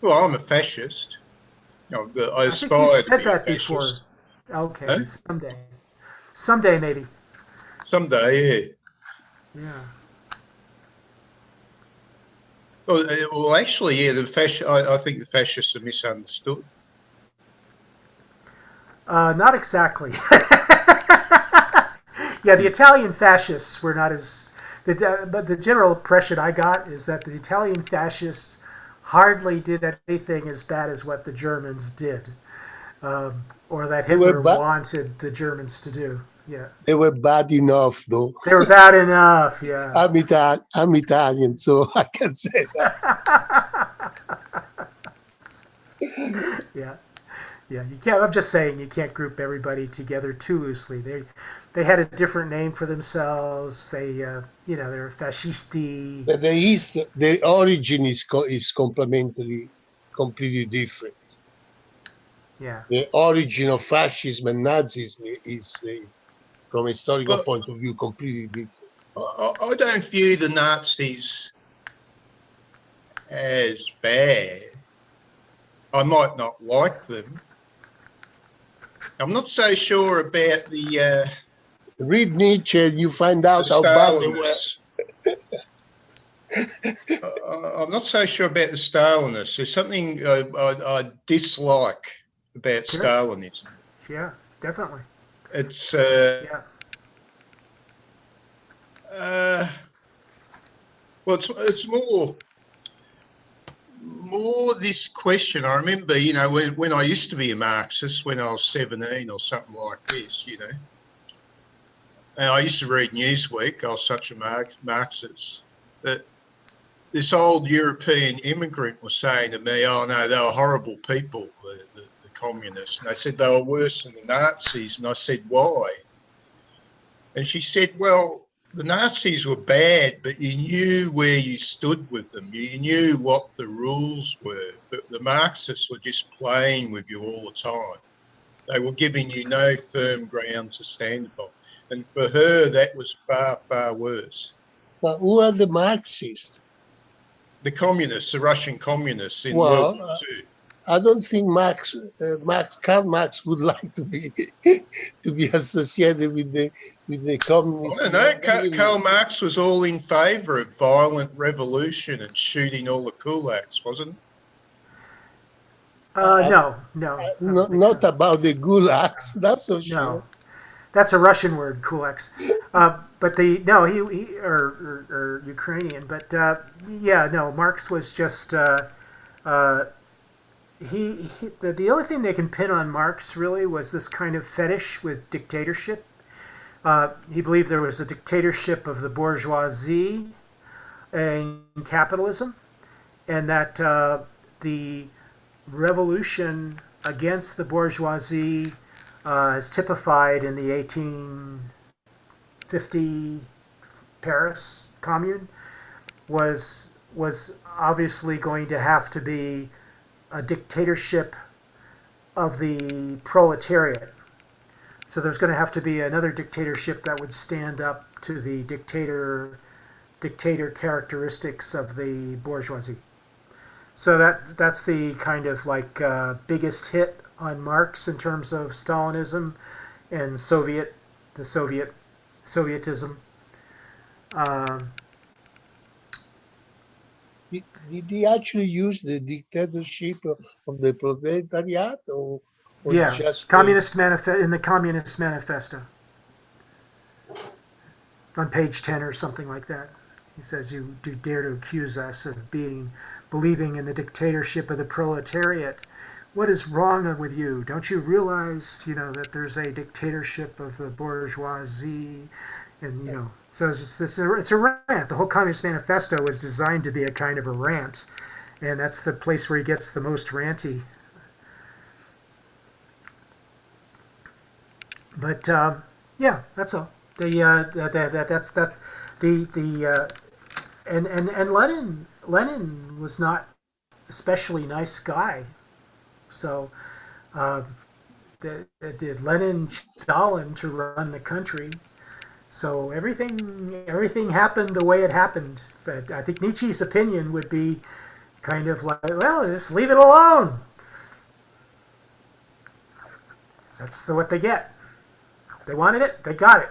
Well, I'm a fascist. No, but I I think you aspire to said be a that before. fascist. Okay, Huh? someday. Someday, maybe. Someday, yeah. Yeah. Well, actually, yeah. I think the fascists are misunderstood. Not exactly. Yeah, the Italian fascists were not as... but the general impression I got is that the Italian fascists hardly did anything as bad as what the Germans did, or that Hitler wanted the Germans to do. Yeah, They were bad enough, though. they were bad enough. Yeah. I'm Italian, so I can say that. Yeah, yeah. You can't. I'm just saying you can't group everybody together too loosely. They had a different name for themselves. They're fascisti. But the origin is complementary, completely different. Yeah. The origin of fascism and Nazism is, from a historical point of view, completely different. I don't view the Nazis as bad. I might not like them. I'm not so sure about the read Nietzsche and you find out how bad they were. I'm not so sure about the Stalinists. There's something I dislike about Stalinism. Yeah, definitely. It's yeah. Well, it's more this question. I remember, when I used to be a Marxist, when I was 17 or something like this, and I used to read Newsweek. I was such a Marxist that this old European immigrant was saying to me, "Oh no, they were horrible people, the communists." And they said they were worse than the Nazis. And I said, "Why?" And she said, "Well, the Nazis were bad, but you knew where you stood with them. You knew what the rules were. But the Marxists were just playing with you all the time. They were giving you no firm ground to stand upon." And for her, that was far, far worse. But who are the Marxists? The communists, the Russian communists in World War II. I don't think Karl Marx would like to be associated with the communists. I don't know. Karl Marx was all in favour of violent revolution and shooting all the kulaks, wasn't he? No. Not about the gulags. That's for sure. No. That's a Russian word, kulaks. But he or Ukrainian. But Marx was just the only thing they can pin on Marx really was this kind of fetish with dictatorship. He believed there was a dictatorship of the bourgeoisie in capitalism, and that the revolution against the bourgeoisie, as typified in the 1850 Paris Commune, was obviously going to have to be a dictatorship of the proletariat. So there's going to have to be another dictatorship that would stand up to the dictator characteristics of the bourgeoisie. So that's the kind of biggest hit on Marx in terms of Stalinism and Sovietism. Did he actually use the dictatorship of the proletariat, or just Communist in the Communist Manifesto on page 10 or something like that? He says, "You do dare to accuse us of believing in the dictatorship of the proletariat. What is wrong with you? Don't you realize, that there's a dictatorship of the bourgeoisie?" And so it's a rant. The whole Communist Manifesto was designed to be a kind of a rant, and that's the place where he gets the most ranty. But yeah, that's all. That's and Lenin was not especially nice guy. So did Lenin Stalin to run the country. So everything happened the way it happened. But I think Nietzsche's opinion would be kind of like, well, just leave it alone. That's what they get. They wanted it, they got it.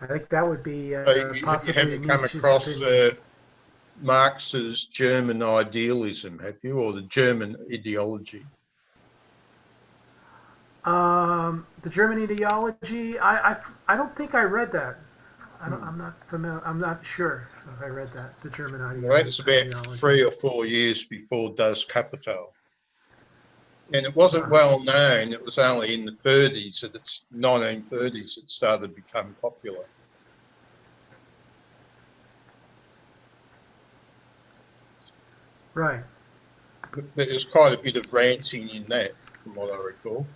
I think that would be possibly you haven't come Nietzsche's across opinion. Marx's German idealism, have you, or the German ideology? The German ideology. I don't think I read that. I'm not familiar. I'm not sure if I read that. The German ideology. Well, that was about 3 or 4 years before Das Kapital. And it wasn't well known. It was only in the 30s, that it's 1930s, it started to become popular. Right. But there's quite a bit of ranting in that, from what I recall.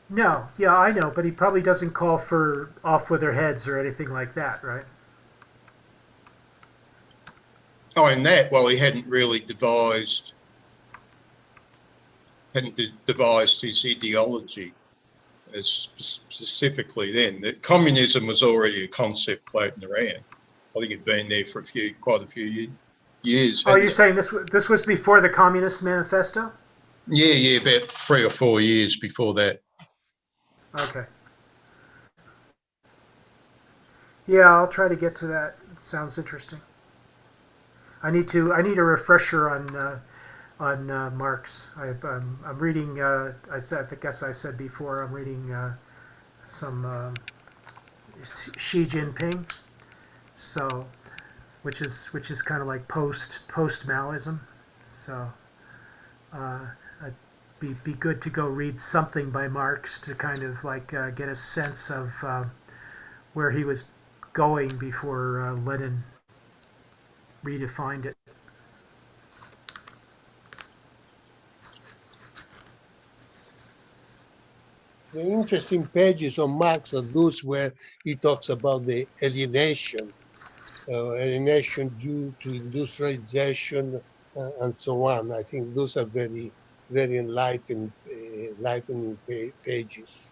No, yeah, I know, but he probably doesn't call for off with their heads or anything like that, right? Oh, in that, well, he hadn't really devised his ideology as specifically then. That communism was already a concept floating around. I think it'd been there for quite a few years. Oh, you're saying this was before the Communist Manifesto? Yeah, about 3 or 4 years before that. Okay. Yeah, I'll try to get to that. It sounds interesting. I need a refresher on Marx. I'm reading. I guess I said before. I'm reading some Xi Jinping. So, which is kind of like post Maoism. So, it'd be good to go read something by Marx to kind of like get a sense of where he was going before Lenin redefined it. The interesting pages on Marx are those where he talks about the alienation due to industrialization and so on. I think those are very, very enlightening pages.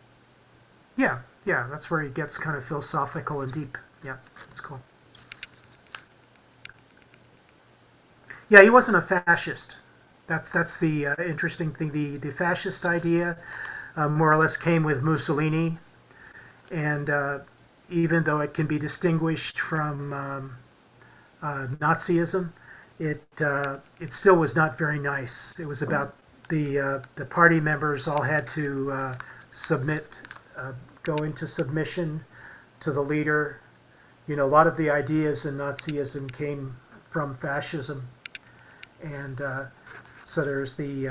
Yeah, that's where he gets kind of philosophical and deep. Yeah, that's cool. Yeah, he wasn't a fascist. That's the interesting thing. The fascist idea more or less came with Mussolini, and even though it can be distinguished from Nazism, it still was not very nice. It was about the party members all had to go into submission to the leader. You know, a lot of the ideas in Nazism came from fascism, and so there's the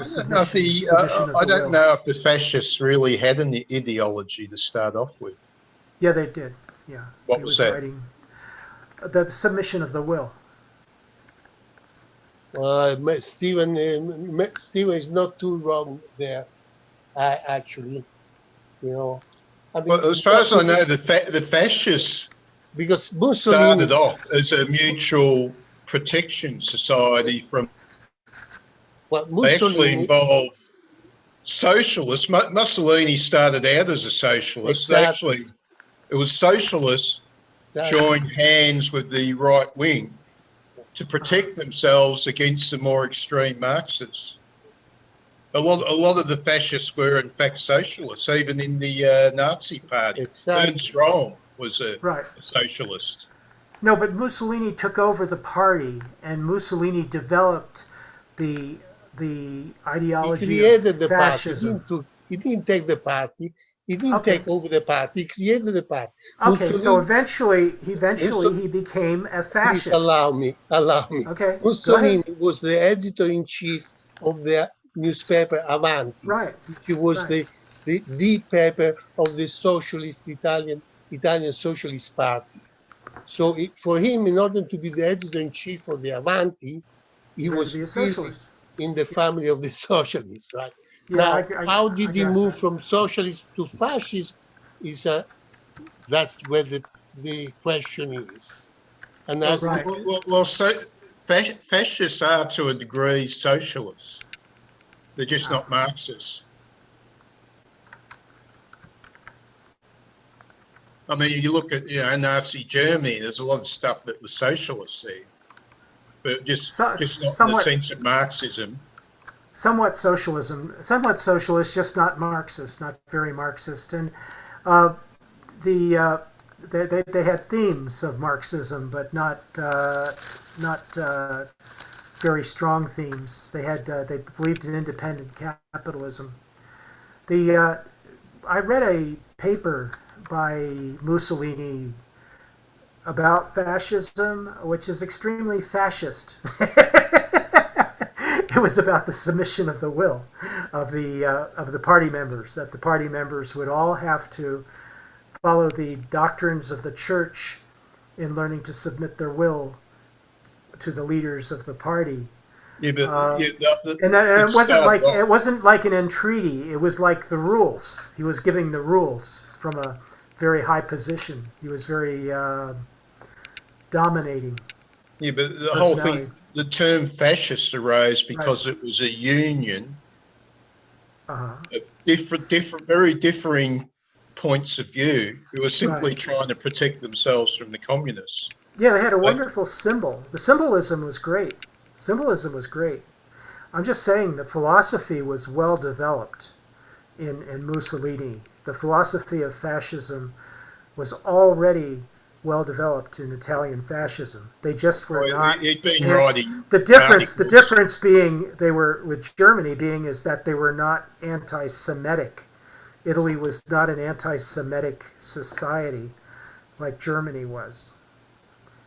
submission. I don't know if the fascists really had an ideology to start off with. Yeah, they did. Yeah. What was that? Writing, the submission of the will. Stephen is not too wrong there. Actually, you know. I mean, Well, as far as I know, the fascists because Mussolini started off as a mutual protection society from. They actually involved socialists. Mussolini started out as a socialist. Exactly. It was socialists joined hands with the right wing to protect themselves against the more extreme Marxists. A lot of the fascists were in fact socialists, even in the Nazi party. Exactly. Ernst Röhm was a Right. socialist. No, but Mussolini took over the party, and Mussolini developed the ideology he created of the fascism. party. He didn't take the party. He didn't take over the party. He created the party. Okay, so eventually Mussolini, he became a fascist. Please allow me. Okay, Mussolini was the editor-in-chief of the newspaper Avanti. Right. He was the paper of the socialist Italian Socialist Party. So for him, in order to be the editor-in-chief of the Avanti, he was be a socialist in the family of the socialists, right? Now, I how did he guess move that. from socialist to fascist? Is That's where the question is. And Well, as Right. so fascists are to a degree socialists. They're just not Marxists. I mean, you look at Nazi Germany. There's a lot of stuff that was socialist there, but just not in the Somewhat sense of Marxism. somewhat socialist, just not Marxist, not very Marxist. And uh, they had themes of Marxism, but not very strong themes. They believed in independent capitalism. I read a paper by Mussolini about fascism, which is extremely fascist. It was about the submission of the will of the party members. That the party members would all have to follow the doctrines of the church in learning to submit their will to the leaders of the party. Yeah, but And it wasn't like an entreaty. It was like the rules. He was giving the rules from a very high position. He was very dominating. Yeah, but the whole thing, the term fascist arose because it was a union of very differing points of view who were simply trying to protect themselves from the communists. Yeah, they had a wonderful symbol. The symbolism was great. Symbolism was great. I'm just saying the philosophy was well developed in Mussolini. The philosophy of fascism was already well developed in Italian fascism. They just were not. The difference being they were with Germany being is that they were not anti-Semitic. Italy was not an anti-Semitic society like Germany was,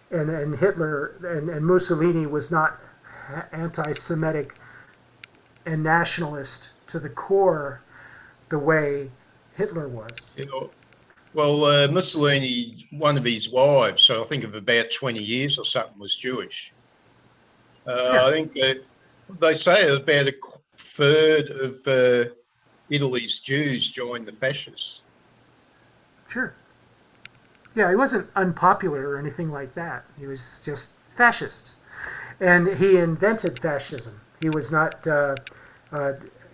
and Hitler and Mussolini was not anti-Semitic and nationalist to the core the way Hitler was. Well, Mussolini, one of his wives, so I think of about 20 years or something, was Jewish. I think that they say about a third of Italy's Jews joined the fascists. Sure. Yeah, he wasn't unpopular or anything like that. He was just fascist. And he invented fascism. He was not...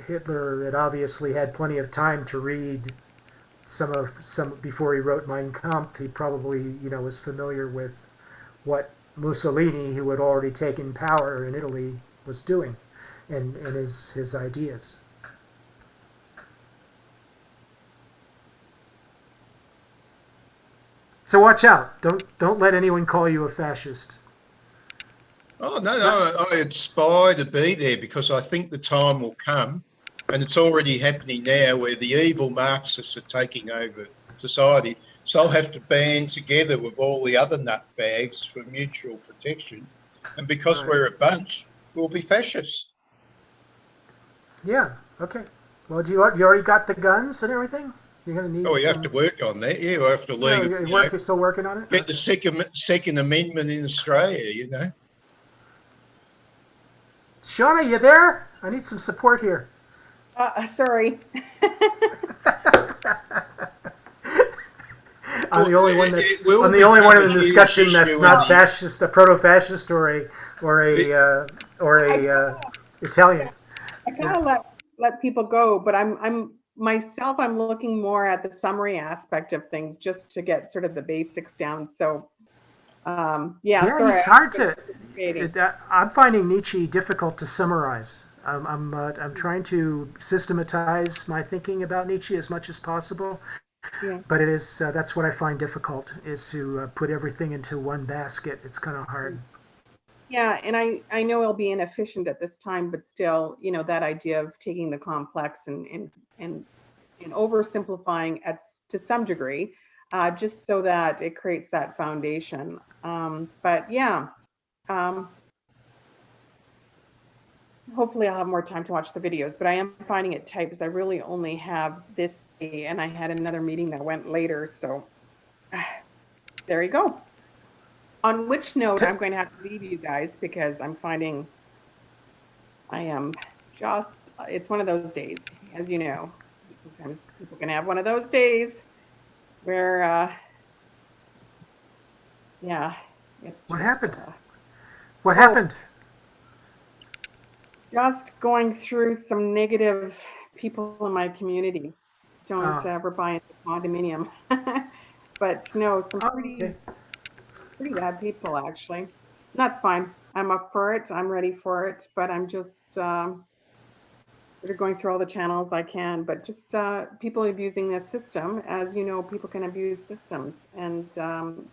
Hitler had obviously had plenty of time to read some before he wrote Mein Kampf. He probably, was familiar with what Mussolini, who had already taken power in Italy, was doing, and his ideas. So watch out! Don't let anyone call you a fascist. Oh no, I aspire to be there because I think the time will come. And it's already happening now where the evil Marxists are taking over society. So I'll have to band together with all the other nutbags for mutual protection. And because we're a bunch, we'll be fascists. Yeah, okay. Well, you already got the guns and everything? You're going to need you have to work on that. Yeah, we'll have to leave. You're still working on it? Get the second Amendment in Australia, Sean, are you there? I need some support here. Sorry. I'm the only one in the discussion that's not fascist, a proto-fascist, or a Italian. I kind of let people go, but I'm looking more at the summary aspect of things just to get sort of the basics down. So, sorry, it's hard to. I'm finding Nietzsche difficult to summarize. I'm trying to systematize my thinking about Nietzsche as much as possible, but it is that's what I find difficult is to put everything into one basket. It's kind of hard. Yeah, and I know it'll be inefficient at this time, but still, that idea of taking the complex and oversimplifying to some degree, just so that it creates that foundation. But yeah. Hopefully I'll have more time to watch the videos, but I am finding it tight because I really only have this day and I had another meeting that went later. So there you go. On which note, I'm going to have to leave you guys because I'm finding it's one of those days. as you know, sometimes people can have one of those days where, yeah, it's What just, happened? What oh, happened? just going through some negative people in my community. Don't Oh, ever buy into condominium. But no, some oh, pretty okay. pretty bad people actually. And that's fine. I'm up for it. I'm ready for it. But I'm just sort of going through all the channels I can. But just people abusing this system, as you know, people can abuse systems, and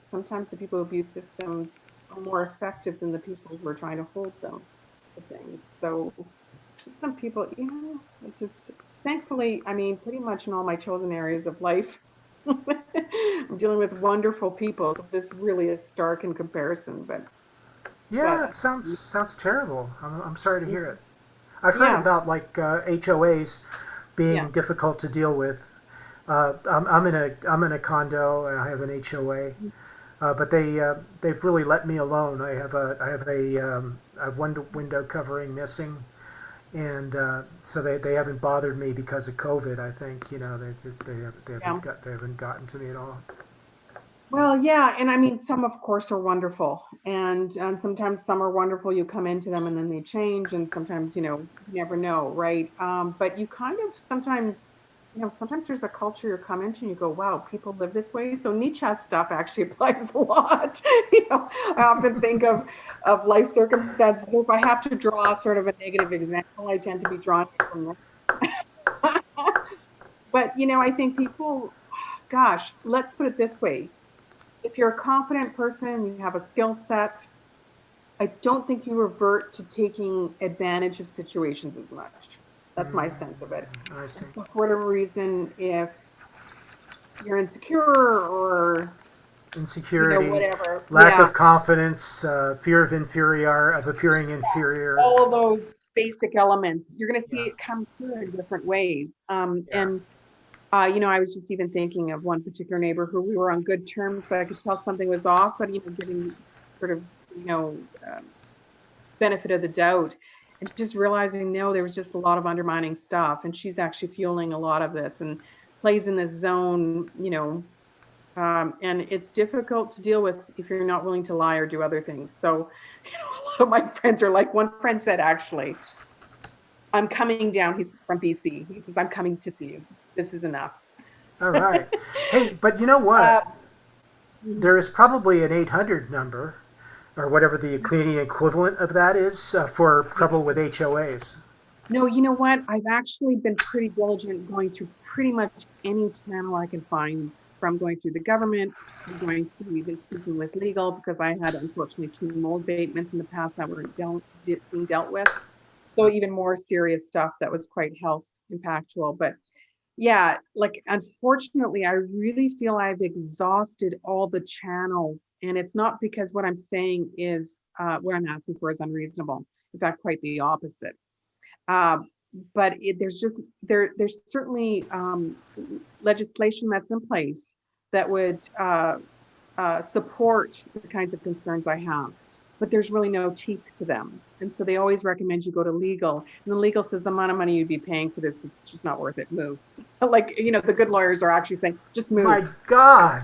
sometimes the people who abuse systems are more effective than the people who are trying to hold them to things. So some people, it just thankfully, I mean, pretty much in all my chosen areas of life, I'm dealing with wonderful people. So this really is stark in comparison, Yeah, but it sounds terrible. I'm sorry to hear it. I've heard yeah, about like HOAs yeah, being difficult to deal with. I'm in a condo and I have an HOA, but they've really let me alone. I have one window covering missing, and so they haven't bothered me because of COVID. I think yeah. they haven't gotten to me at all. Well, yeah, and I mean, some of course are wonderful, and sometimes some are wonderful. You come into them and then they change, and sometimes you never know, right? But you kind of sometimes, sometimes there's a culture you come into and you go, wow, people live this way. So Nietzsche stuff actually applies a lot. I often think of life circumstances. So if I have to draw sort of a negative example, I tend to be drawn from this. But I think people, gosh, let's put it this way, if you're a confident person, you have a skill set, I don't think you revert to taking advantage of situations as much. That's my sense of it. I And see. so for whatever reason, if you're insecure or Insecurity, whatever, lack yeah, of confidence, fear of appearing inferior. all those basic elements, you're going to see Yeah, it come through in different ways. yeah. And I was just even thinking of one particular neighbor who we were on good terms, but I could tell something was off. But giving sort of benefit of the doubt, and just realizing no, there was just a lot of undermining stuff, and she's actually fueling a lot of this and plays in this zone. And it's difficult to deal with if you're not willing to lie or do other things. So, a lot of my friends are like, one friend said, actually, I'm coming down. He's from BC. He says, I'm coming to see you. This is enough. All right. Hey, but you know Uh, what? There is probably an 800 number, or whatever the Canadian equivalent of that is, for trouble with HOAs. no, you know what? I've actually been pretty diligent going through pretty much any channel I can find, from going through the government to going through even speaking with legal, because I had unfortunately two mold abatements in the past that weren't being dealt with. So even more serious stuff that was quite health impactful. But yeah, like unfortunately, I really feel I've exhausted all the channels, and it's not because what I'm saying is what I'm asking for is unreasonable. In fact, quite the opposite. Um, but there's just there's certainly legislation that's in place that would support the kinds of concerns I have, but there's really no teeth to them. And so they always recommend you go to legal. And the legal says the amount of money you'd be paying for this is just not worth it. Move. Like, the good lawyers are actually saying, just move. My God.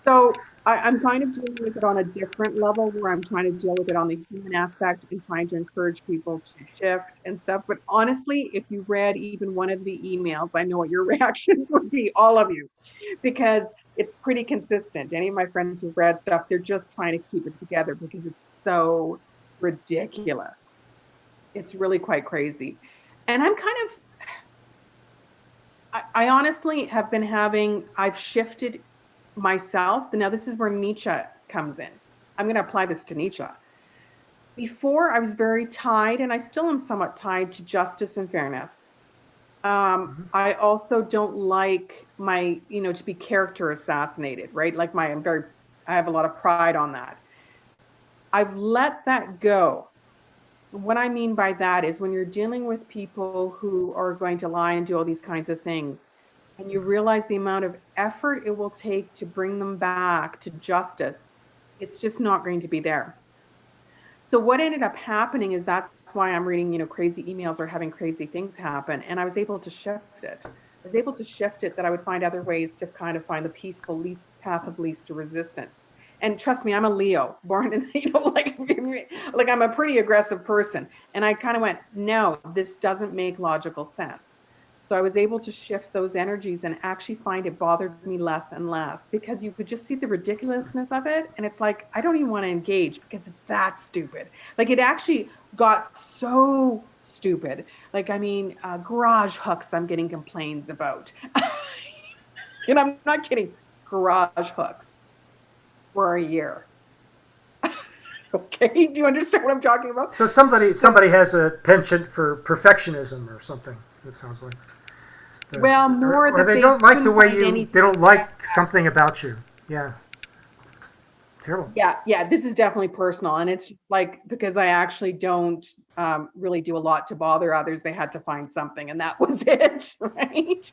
So I'm kind of dealing with it on a different level, where I'm trying to deal with it on the human aspect and trying to encourage people to shift and stuff. But honestly, if you read even one of the emails, I know what your reactions would be, all of you, because it's pretty consistent. Any of my friends who've read stuff, they're just trying to keep it together because it's so ridiculous. It's really quite crazy. And I'm kind of, I honestly have been I've shifted myself. Now, this is where Nietzsche comes in. I'm going to apply this to Nietzsche. Before, I was very tied, and I still am somewhat tied to justice and fairness. I also don't like to be character assassinated, right? Like I have a lot of pride on that. I've let that go. What I mean by that is, when you're dealing with people who are going to lie and do all these kinds of things, and you realize the amount of effort it will take to bring them back to justice, it's just not going to be there. So what ended up happening is that's why I'm reading, crazy emails or having crazy things happen. And I was able to shift it. I was able to shift it that I would find other ways to kind of find the peaceful least path of least resistance. And trust me, I'm a Leo, born in, like I'm a pretty aggressive person. And I kind of went, no, this doesn't make logical sense. So I was able to shift those energies and actually find it bothered me less and less, because you could just see the ridiculousness of it. And it's like, I don't even want to engage because it's that stupid. Like it actually got so stupid. Like, I mean, garage hooks I'm getting complaints about. And I'm not kidding, garage hooks for a year. Okay, do you understand what I'm talking about? So somebody has a penchant for perfectionism or something. It sounds like. Well, more or that they don't like the way they don't like something about you. Yeah. Terrible. Yeah, this is definitely personal, and it's like because I actually don't really do a lot to bother others. They had to find something, and that was it, right?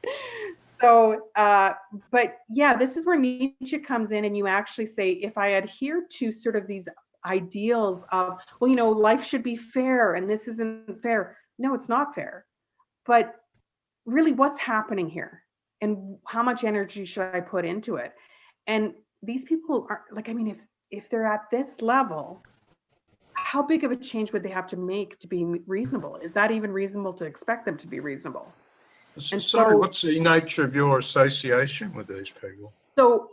So, but yeah, this is where Nietzsche comes in, and you actually say, if I adhere to sort of these ideals of, well, life should be fair, and this isn't fair. No, it's not fair. But really, what's happening here, and how much energy should I put into it? And these people are like, I mean, if they're at this level, how big of a change would they have to make to be reasonable? Is that even reasonable to expect them to be reasonable? And sorry, what's the nature of your association with these people? So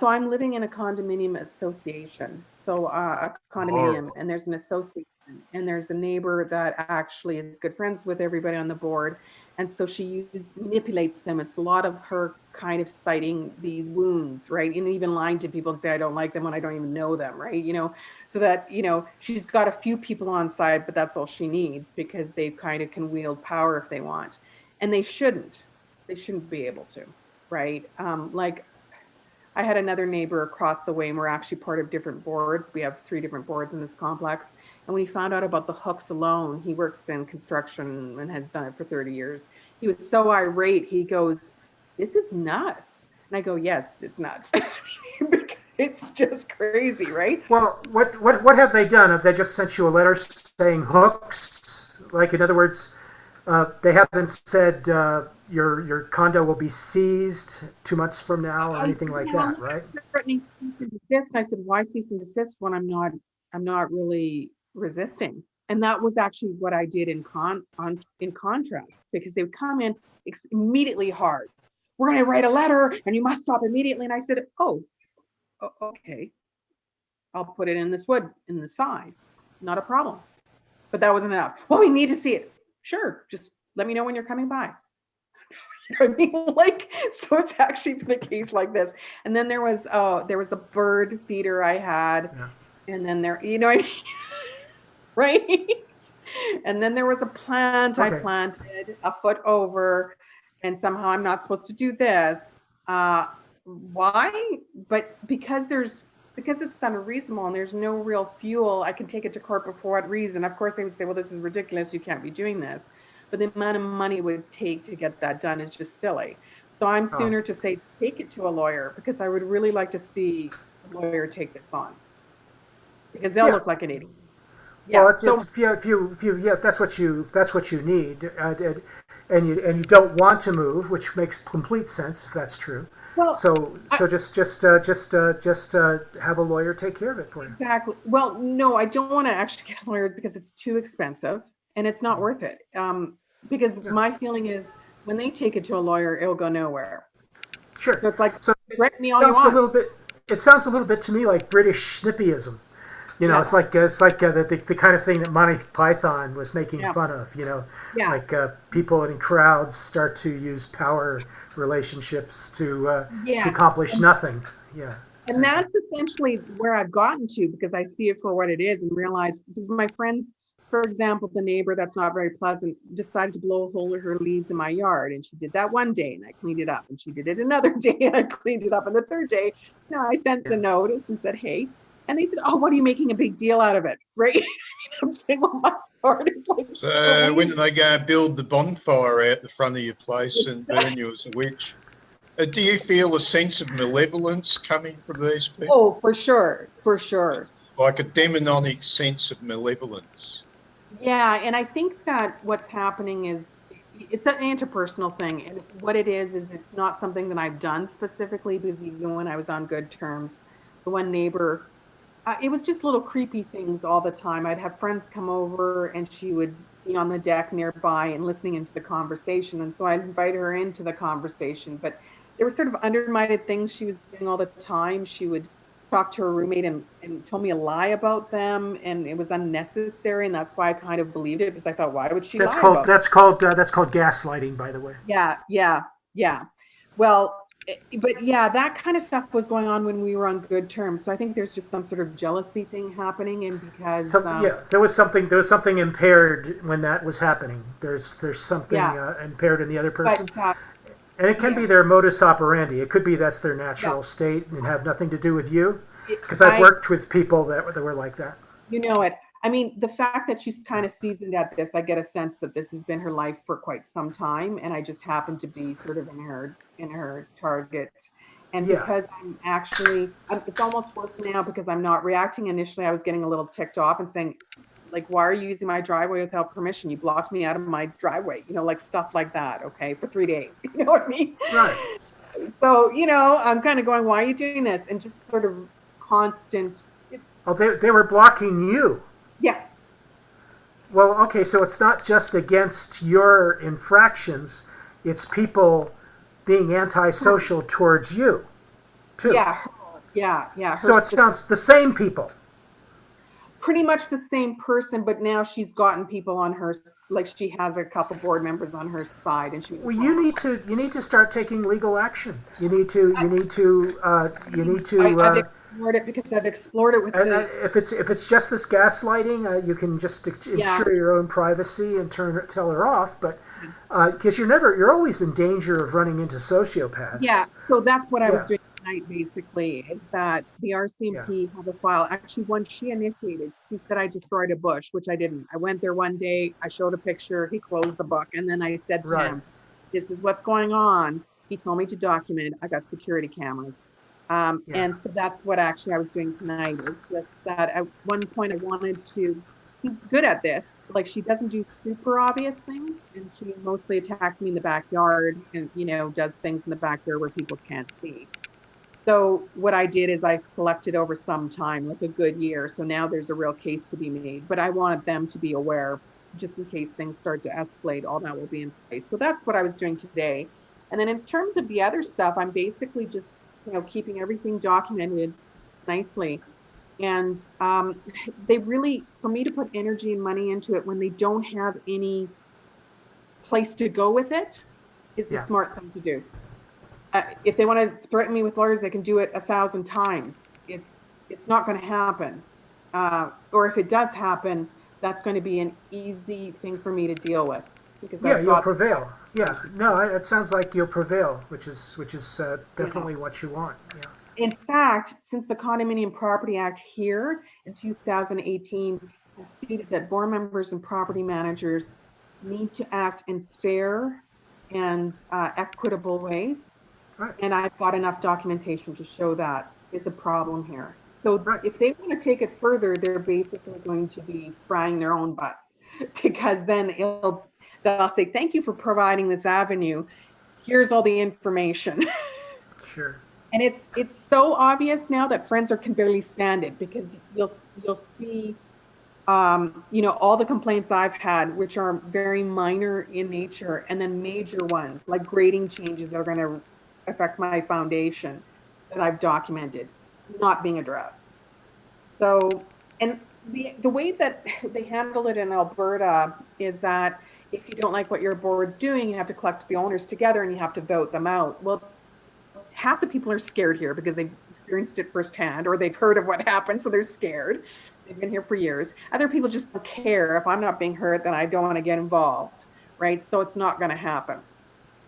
I'm living in a condominium association. So a condominium, and there's an association, and there's a neighbor that actually is good friends with everybody on the board. And so she manipulates them. It's a lot of her kind of citing these wounds, right? And even lying to people and say, I don't like them when I don't even know them, right? So that, she's got a few people on side, but that's all she needs, because they kind of can wield power if they want. And they shouldn't be able to, right? Like I had another neighbor across the way, and we're actually part of different boards. We have 3 different boards in this complex. And when he found out about the hooks alone, he works in construction and has done it for 30 years. He was so irate. He goes, this is nuts. And I go, yes, it's nuts. It's just crazy, right? Well, what have they done? Have they just sent you a letter saying hooks? Like, in other words, they haven't said your condo will be seized 2 months from now or anything like that, right? Threatening cease and desist. I said, why cease and desist when I'm not really resisting? And that was actually what I did in contrast, because they would come in immediately hard. We're going to write a letter and you must stop immediately. And I said, oh, okay. I'll put it in this wood in the side. Not a problem. But that wasn't enough. Well, we need to see it. Sure. Just let me know when you're coming by. I mean, so it's actually been a case like this. And then there was a bird feeder I had. Yeah. And then right? And then there was a plant I planted a foot over, and somehow I'm not supposed to do this. Why? But because it's unreasonable and there's no real fuel, I can take it to court, but for what reason? Of course, they would say, well, this is ridiculous. You can't be doing this. But the amount of money it would take to get that done is just silly. So I'm sooner to say, take it to a lawyer, because I would really like to see a lawyer take this on, because they'll look like an idiot. Yeah. Well, if that's what you need, and you don't want to move, which makes complete sense if that's true. Well, so just have a lawyer take care of it for you. Exactly. Well, no, I don't want to actually get a lawyer because it's too expensive and it's not worth it. Because my feeling is, when they take it to a lawyer, it'll go nowhere. Sure. So it's like, threaten me all you want. It sounds a little bit to me like British snippyism. It's like the kind of thing that Monty Python was making fun of. Like people in crowds start to use power relationships to accomplish nothing. Yeah. And that's essentially where I've gotten to, because I see it for what it is and realize, because my friends, for example, the neighbor that's not very pleasant decided to blow a hole in her leaves in my yard, and she did that one day and I cleaned it up, and she did it another day and I cleaned it up, and the third day, I sent a notice and said, hey. And they said, oh, what are you making a big deal out of it? Right? I'm saying, well, my heart is like... So when they go and build the bonfire out the front of your place and burn you as a witch, do you feel a sense of malevolence coming from these people? Oh, for sure. For sure. like a demonic sense of malevolence. Yeah, and I think that what's happening is it's an interpersonal thing. And what it is it's not something that I've done specifically, because even when I was on good terms, the one neighbor, it was just little creepy things all the time. I'd have friends come over and she would be on the deck nearby and listening into the conversation. And so I'd invite her into the conversation. But there were sort of undermined things she was doing all the time. She would talk to her roommate and told me a lie about them, and it was unnecessary. And that's why I kind of believed it, because I thought, why would she lie about that's called gaslighting, by the way. Yeah. Well, but yeah, that kind of stuff was going on when we were on good terms. So I think there's just some sort of jealousy thing happening, and because there was something impaired when that was happening. There's something impaired in the other person, and it can be their modus operandi. It could be that's their natural state and have nothing to do with you. Because I've worked with people that were like that. You know it. I mean, the fact that she's kind of seasoned at this, I get a sense that this has been her life for quite some time, and I just happen to be sort of in her target. And because I'm actually, it's almost worse now because I'm not reacting. Initially, I was getting a little ticked off and saying, like, why are you using my driveway without permission? You blocked me out of my driveway, like stuff like that, okay, for 3 days. You know what I mean? Right. So, I'm kind of going, why are you doing this? And just sort of constant. Oh, they were blocking you. Yeah. Well, okay, so it's not just against your infractions, it's people being antisocial towards you, too. Yeah. So it's not the same people. Pretty much the same person, but now she's gotten people on her, like she has a couple board members on her side, and she was. Well, you need to start taking legal action. I've explored it because I've explored it with. If it's just this gaslighting, you can just ensure your own privacy and tell her off. But because you're always in danger of running into sociopaths. Yeah, so that's what I was doing tonight. Basically, is that the RCMP have a file. Actually, when she initiated, she said I destroyed a bush, which I didn't. I went there one day. I showed a picture. He closed the book, and then I said to him, "This is what's going on." He told me to document. I got security cameras. And so that's what actually I was doing tonight, is just that at one point I wanted to, she's good at this, like she doesn't do super obvious things, and she mostly attacks me in the backyard and, does things in the backyard where people can't see. So what I did is I collected over some time, like a good year. So now there's a real case to be made, but I wanted them to be aware, just in case things start to escalate, all that will be in place. So that's what I was doing today. And then in terms of the other stuff, I'm basically just keeping everything documented nicely. And they really, for me to put energy and money into it when they don't have any place to go with it, is the smart thing to do. If they want to threaten me with lawyers, they can do it 1,000 times. It's not going to happen. Or if it does happen, that's going to be an easy thing for me to deal with. Because you'll prevail. Yeah, no, it sounds like you'll prevail, which is definitely what you want. Yeah. In fact, since the Condominium Property Act here in 2018 has stated that board members and property managers need to act in fair and equitable ways, and I've got enough documentation to show that is a problem here. So if they want to take it further, they're basically going to be frying their own butts, because then they'll say, thank you for providing this avenue. Here's all the information. Sure. And it's so obvious now that friends can barely stand it, because you'll see, all the complaints I've had, which are very minor in nature, and then major ones like grading changes that are going to affect my foundation that I've documented, not being addressed. So, and the way that they handle it in Alberta is that if you don't like what your board's doing, you have to collect the owners together and you have to vote them out. Well, half the people are scared here because they've experienced it firsthand, or they've heard of what happened, so they're scared. They've been here for years. Other people just don't care. If I'm not being hurt, then I don't want to get involved, right? So it's not going to happen.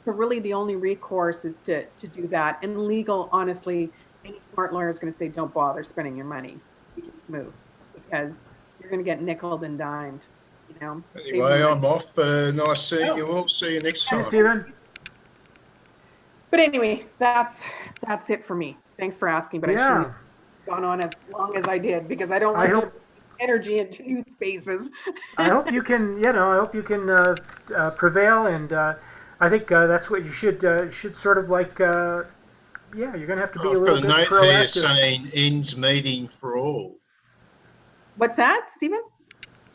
So really the only recourse is to do that. And legal, honestly, any smart lawyer is going to say, don't bother spending your money. You just move, because you're going to get nickeled and dimed. Anyway, I'm off. Nice seeing you all. See you next time. Thanks, Stephen. But anyway, that's it for me. Thanks for asking. But gone on as long as I did, because I don't I like to hope put energy into new spaces. I hope you can, I hope you can prevail, and I think that's what you should sort of like. Yeah, you're going to have to be a I've little got a bit note here proactive. saying ends meeting for all. What's that, Stephen?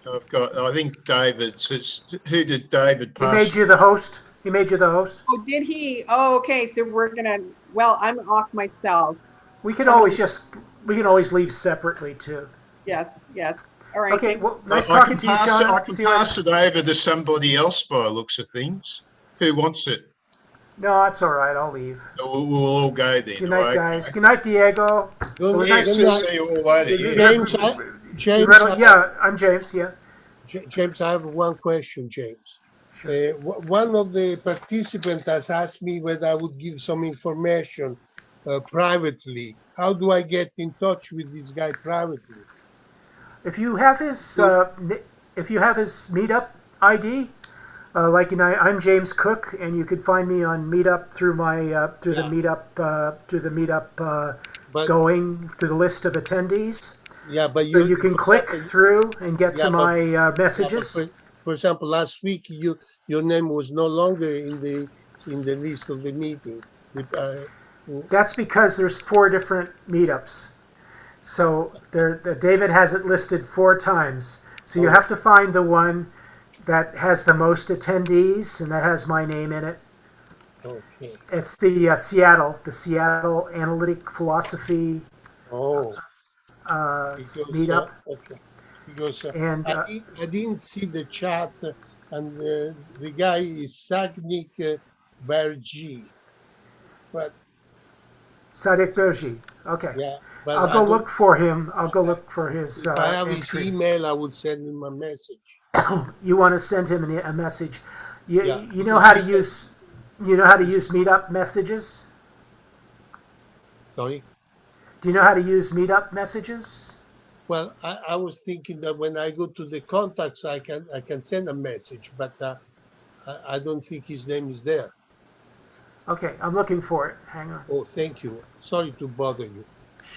I think David says, who did David He pass? made you the host. He made you the host. Oh, did he? Oh, okay. So we're gonna. Well, I'm off myself. We can Someone. always leave separately too. Yes. Yes. All right. Okay, Thank well, nice I talking can to you, pass it. Sean. I can See you later. pass it over to somebody else by the looks of things. Who wants it? No, that's all right. I'll leave. We'll all go then. Good night, Okay. guys. Good night, Diego. Good, was Yes, good night. see you all later. You Yeah. James, You James, yeah, I'm James. Yeah. James, I have one question, James. Sure. One of the participants has asked me whether I would give some information privately. How do I get in touch with this guy privately? If you have his Meetup ID, like I'm James Cook, and you could find me on Meetup through my through the Meetup But going through the list of attendees. yeah, but So you can for click example, through and get yeah, to but my yeah, but messages. for example, last week your name was no longer in the list of the meeting. That's because there's 4 different meetups. So David has it listed 4 times. So you Oh. have to find the one that has the most attendees and that has my name in it. Okay. It's the Seattle Analytic Philosophy Oh. Because, meetup. okay. Because And I didn't see the chat, and the guy is Sagnik Bergi. But Sadik Bergi. Okay. yeah, but I'll I go don't, look for him. I'll go look for his if I have his entry. email, I would send him a message. You want to send him a message. Yeah. You know how to use Meetup messages? Sorry. Do you know how to use Meetup messages? Well, I was thinking that when I go to the contacts, I can send a message, but I don't think his name is there. Okay, I'm looking for it. Hang on. Oh, thank you. Sorry to bother you.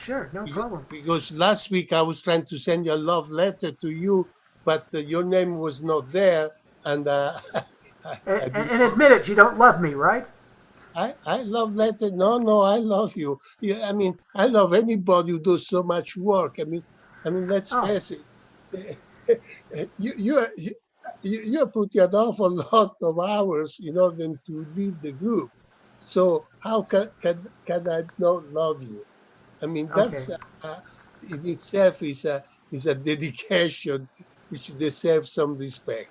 Sure, no problem. Because last week I was trying to send you a love letter to you, but your name was not there, and And admit it, you don't love me, right? I love letter. No, I love you. Yeah, I mean, I love anybody who does so much work. I mean, let's Oh. face it. You put an awful lot of hours in order to lead the group. So how can I not love you? I mean, that's Okay. in itself is a dedication which deserves some respect.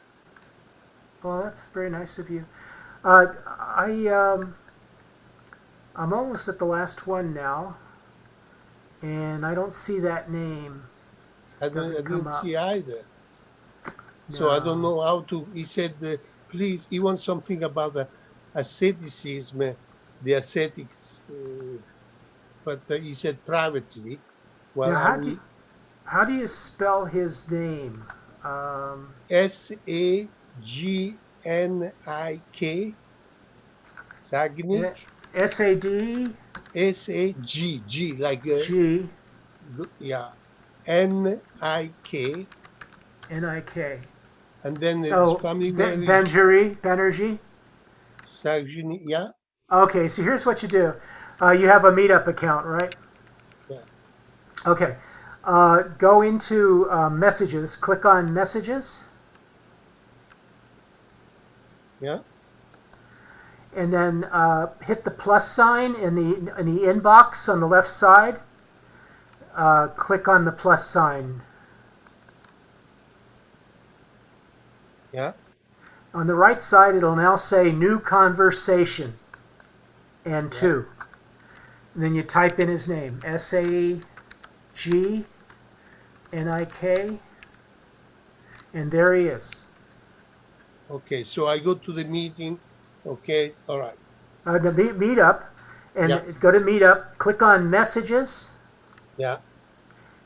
Well, that's very nice of you. I'm almost at the last one now, and I don't see that name. I Doesn't come didn't up. see either. So I don't know how to. He said, please, he wants something about the asceticism, the ascetics, but he said privately. Well, Now, I will, how do you spell his name? Sagnik, Sagnik, SAD Sag, like, G yeah, Nik, NIK. and then his Oh, family name is Banerjee. Sagnik, yeah, Okay, so here's what you do. You have a Meetup account, right? yeah, Okay. Go into Messages. Click on Messages, yeah. and then hit the plus sign in the inbox on the left side. Click on the plus sign. Yeah. On the right side, it'll now say New Conversation and 2. And then you type in his name, SAGNIK, and there he is. Okay, so I go to the meeting. Okay, all right. The Meetup, and Yeah. go to Meetup, click on Messages, Yeah,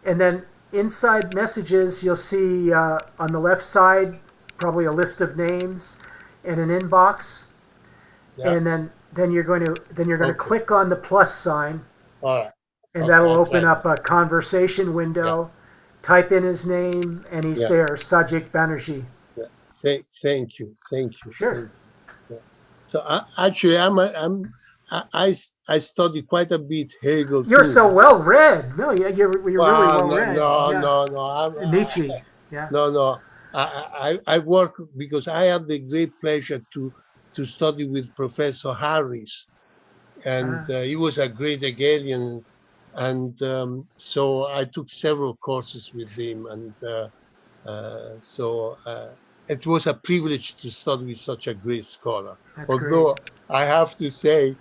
and then inside Messages, you'll see on the left side probably a list of names and an inbox, yeah. and then you're going to Okay. click on the plus sign, All right. and Okay, that'll I'll open try up a conversation window. Type in his name, and he's Yeah. there, Sajid Banerjee. Yeah. Thank you. Sure. Thank you. Yeah. So actually, I study quite a bit Hegel You're too. so well read. No, yeah, you're really Well, well read. Yeah. no. Nietzsche. Yeah. No. I work because I had the great pleasure to study with Professor Harris, and Ah, he was a great Hegelian, and so I took several courses with him, and so it was a privilege to study with such a great scholar. that's great. Although I have to say,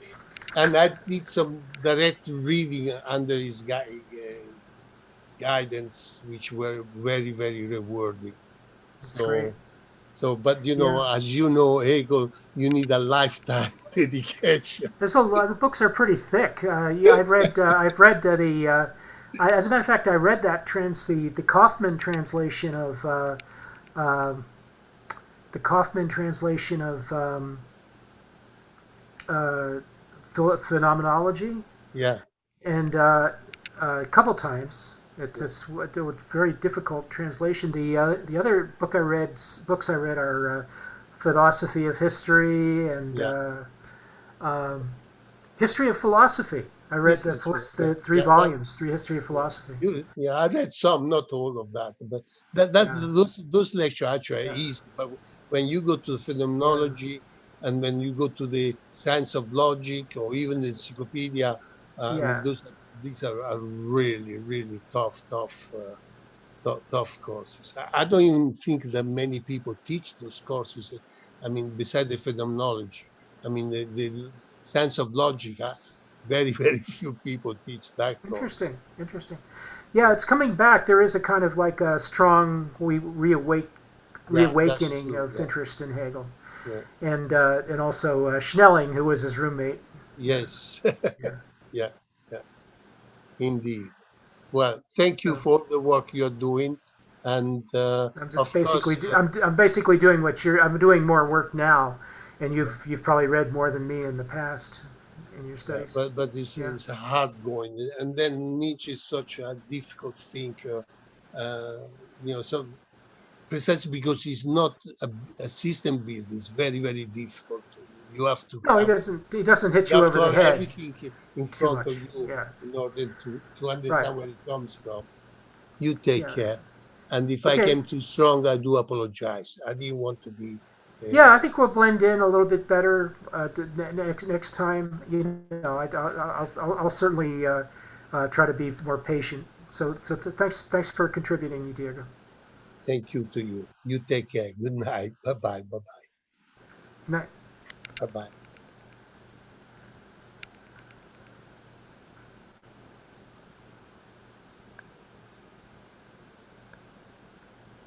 and I did some direct reading under his guidance, which were very rewarding. That's great. But Yeah. as you know, Hegel, you need a lifetime dedication. There's a lot. The books are pretty thick. Yeah, I've read as a matter of fact, I read the Kaufman translation of the Kaufman translation of uh, phenomenology, Yeah, and a couple times. It's a very difficult translation. The other books I read are philosophy of history and yeah. history of philosophy. I read This is the three yeah, volumes, three history of philosophy. yeah, I read some, not all of that, but Yeah, those lectures actually are yeah, easy. But when you go to yeah, phenomenology and when you go to the science of logic or even the encyclopedia, I mean, yeah. these are really tough courses. I don't even think that many people teach those courses. I mean, beside the phenomenology, I mean, the science of logic, very few people teach that course. Interesting. Yeah, it's coming back. There is a kind of like a strong Yeah, that's reawakening true. of interest in Hegel, Yeah. and also Schnelling, who was his roommate. Yes. Yeah. Yeah, yeah, indeed. Well, thank you So for the work you're doing, and I'm just of basically course, I'm basically doing I'm doing more work now, and you've probably read more than me in the past in your studies. but this Yeah. is hard going, and then Nietzsche is such a difficult thinker, uh, so precisely because he's not a system builder, it's very difficult. You have to No, he have doesn't. He doesn't hit you you have over to the have head everything in too front of much. you Yeah. in order to Right. understand where it comes from. You take Yeah. care. And if I Okay. came too strong, I do apologize. I didn't want to be. Yeah, I Uh, think we'll blend in a little bit better next time. I'll certainly try to be more patient. So thanks for contributing, Diego. thank you to you. You take care. Good night. Bye bye. Night. Bye bye.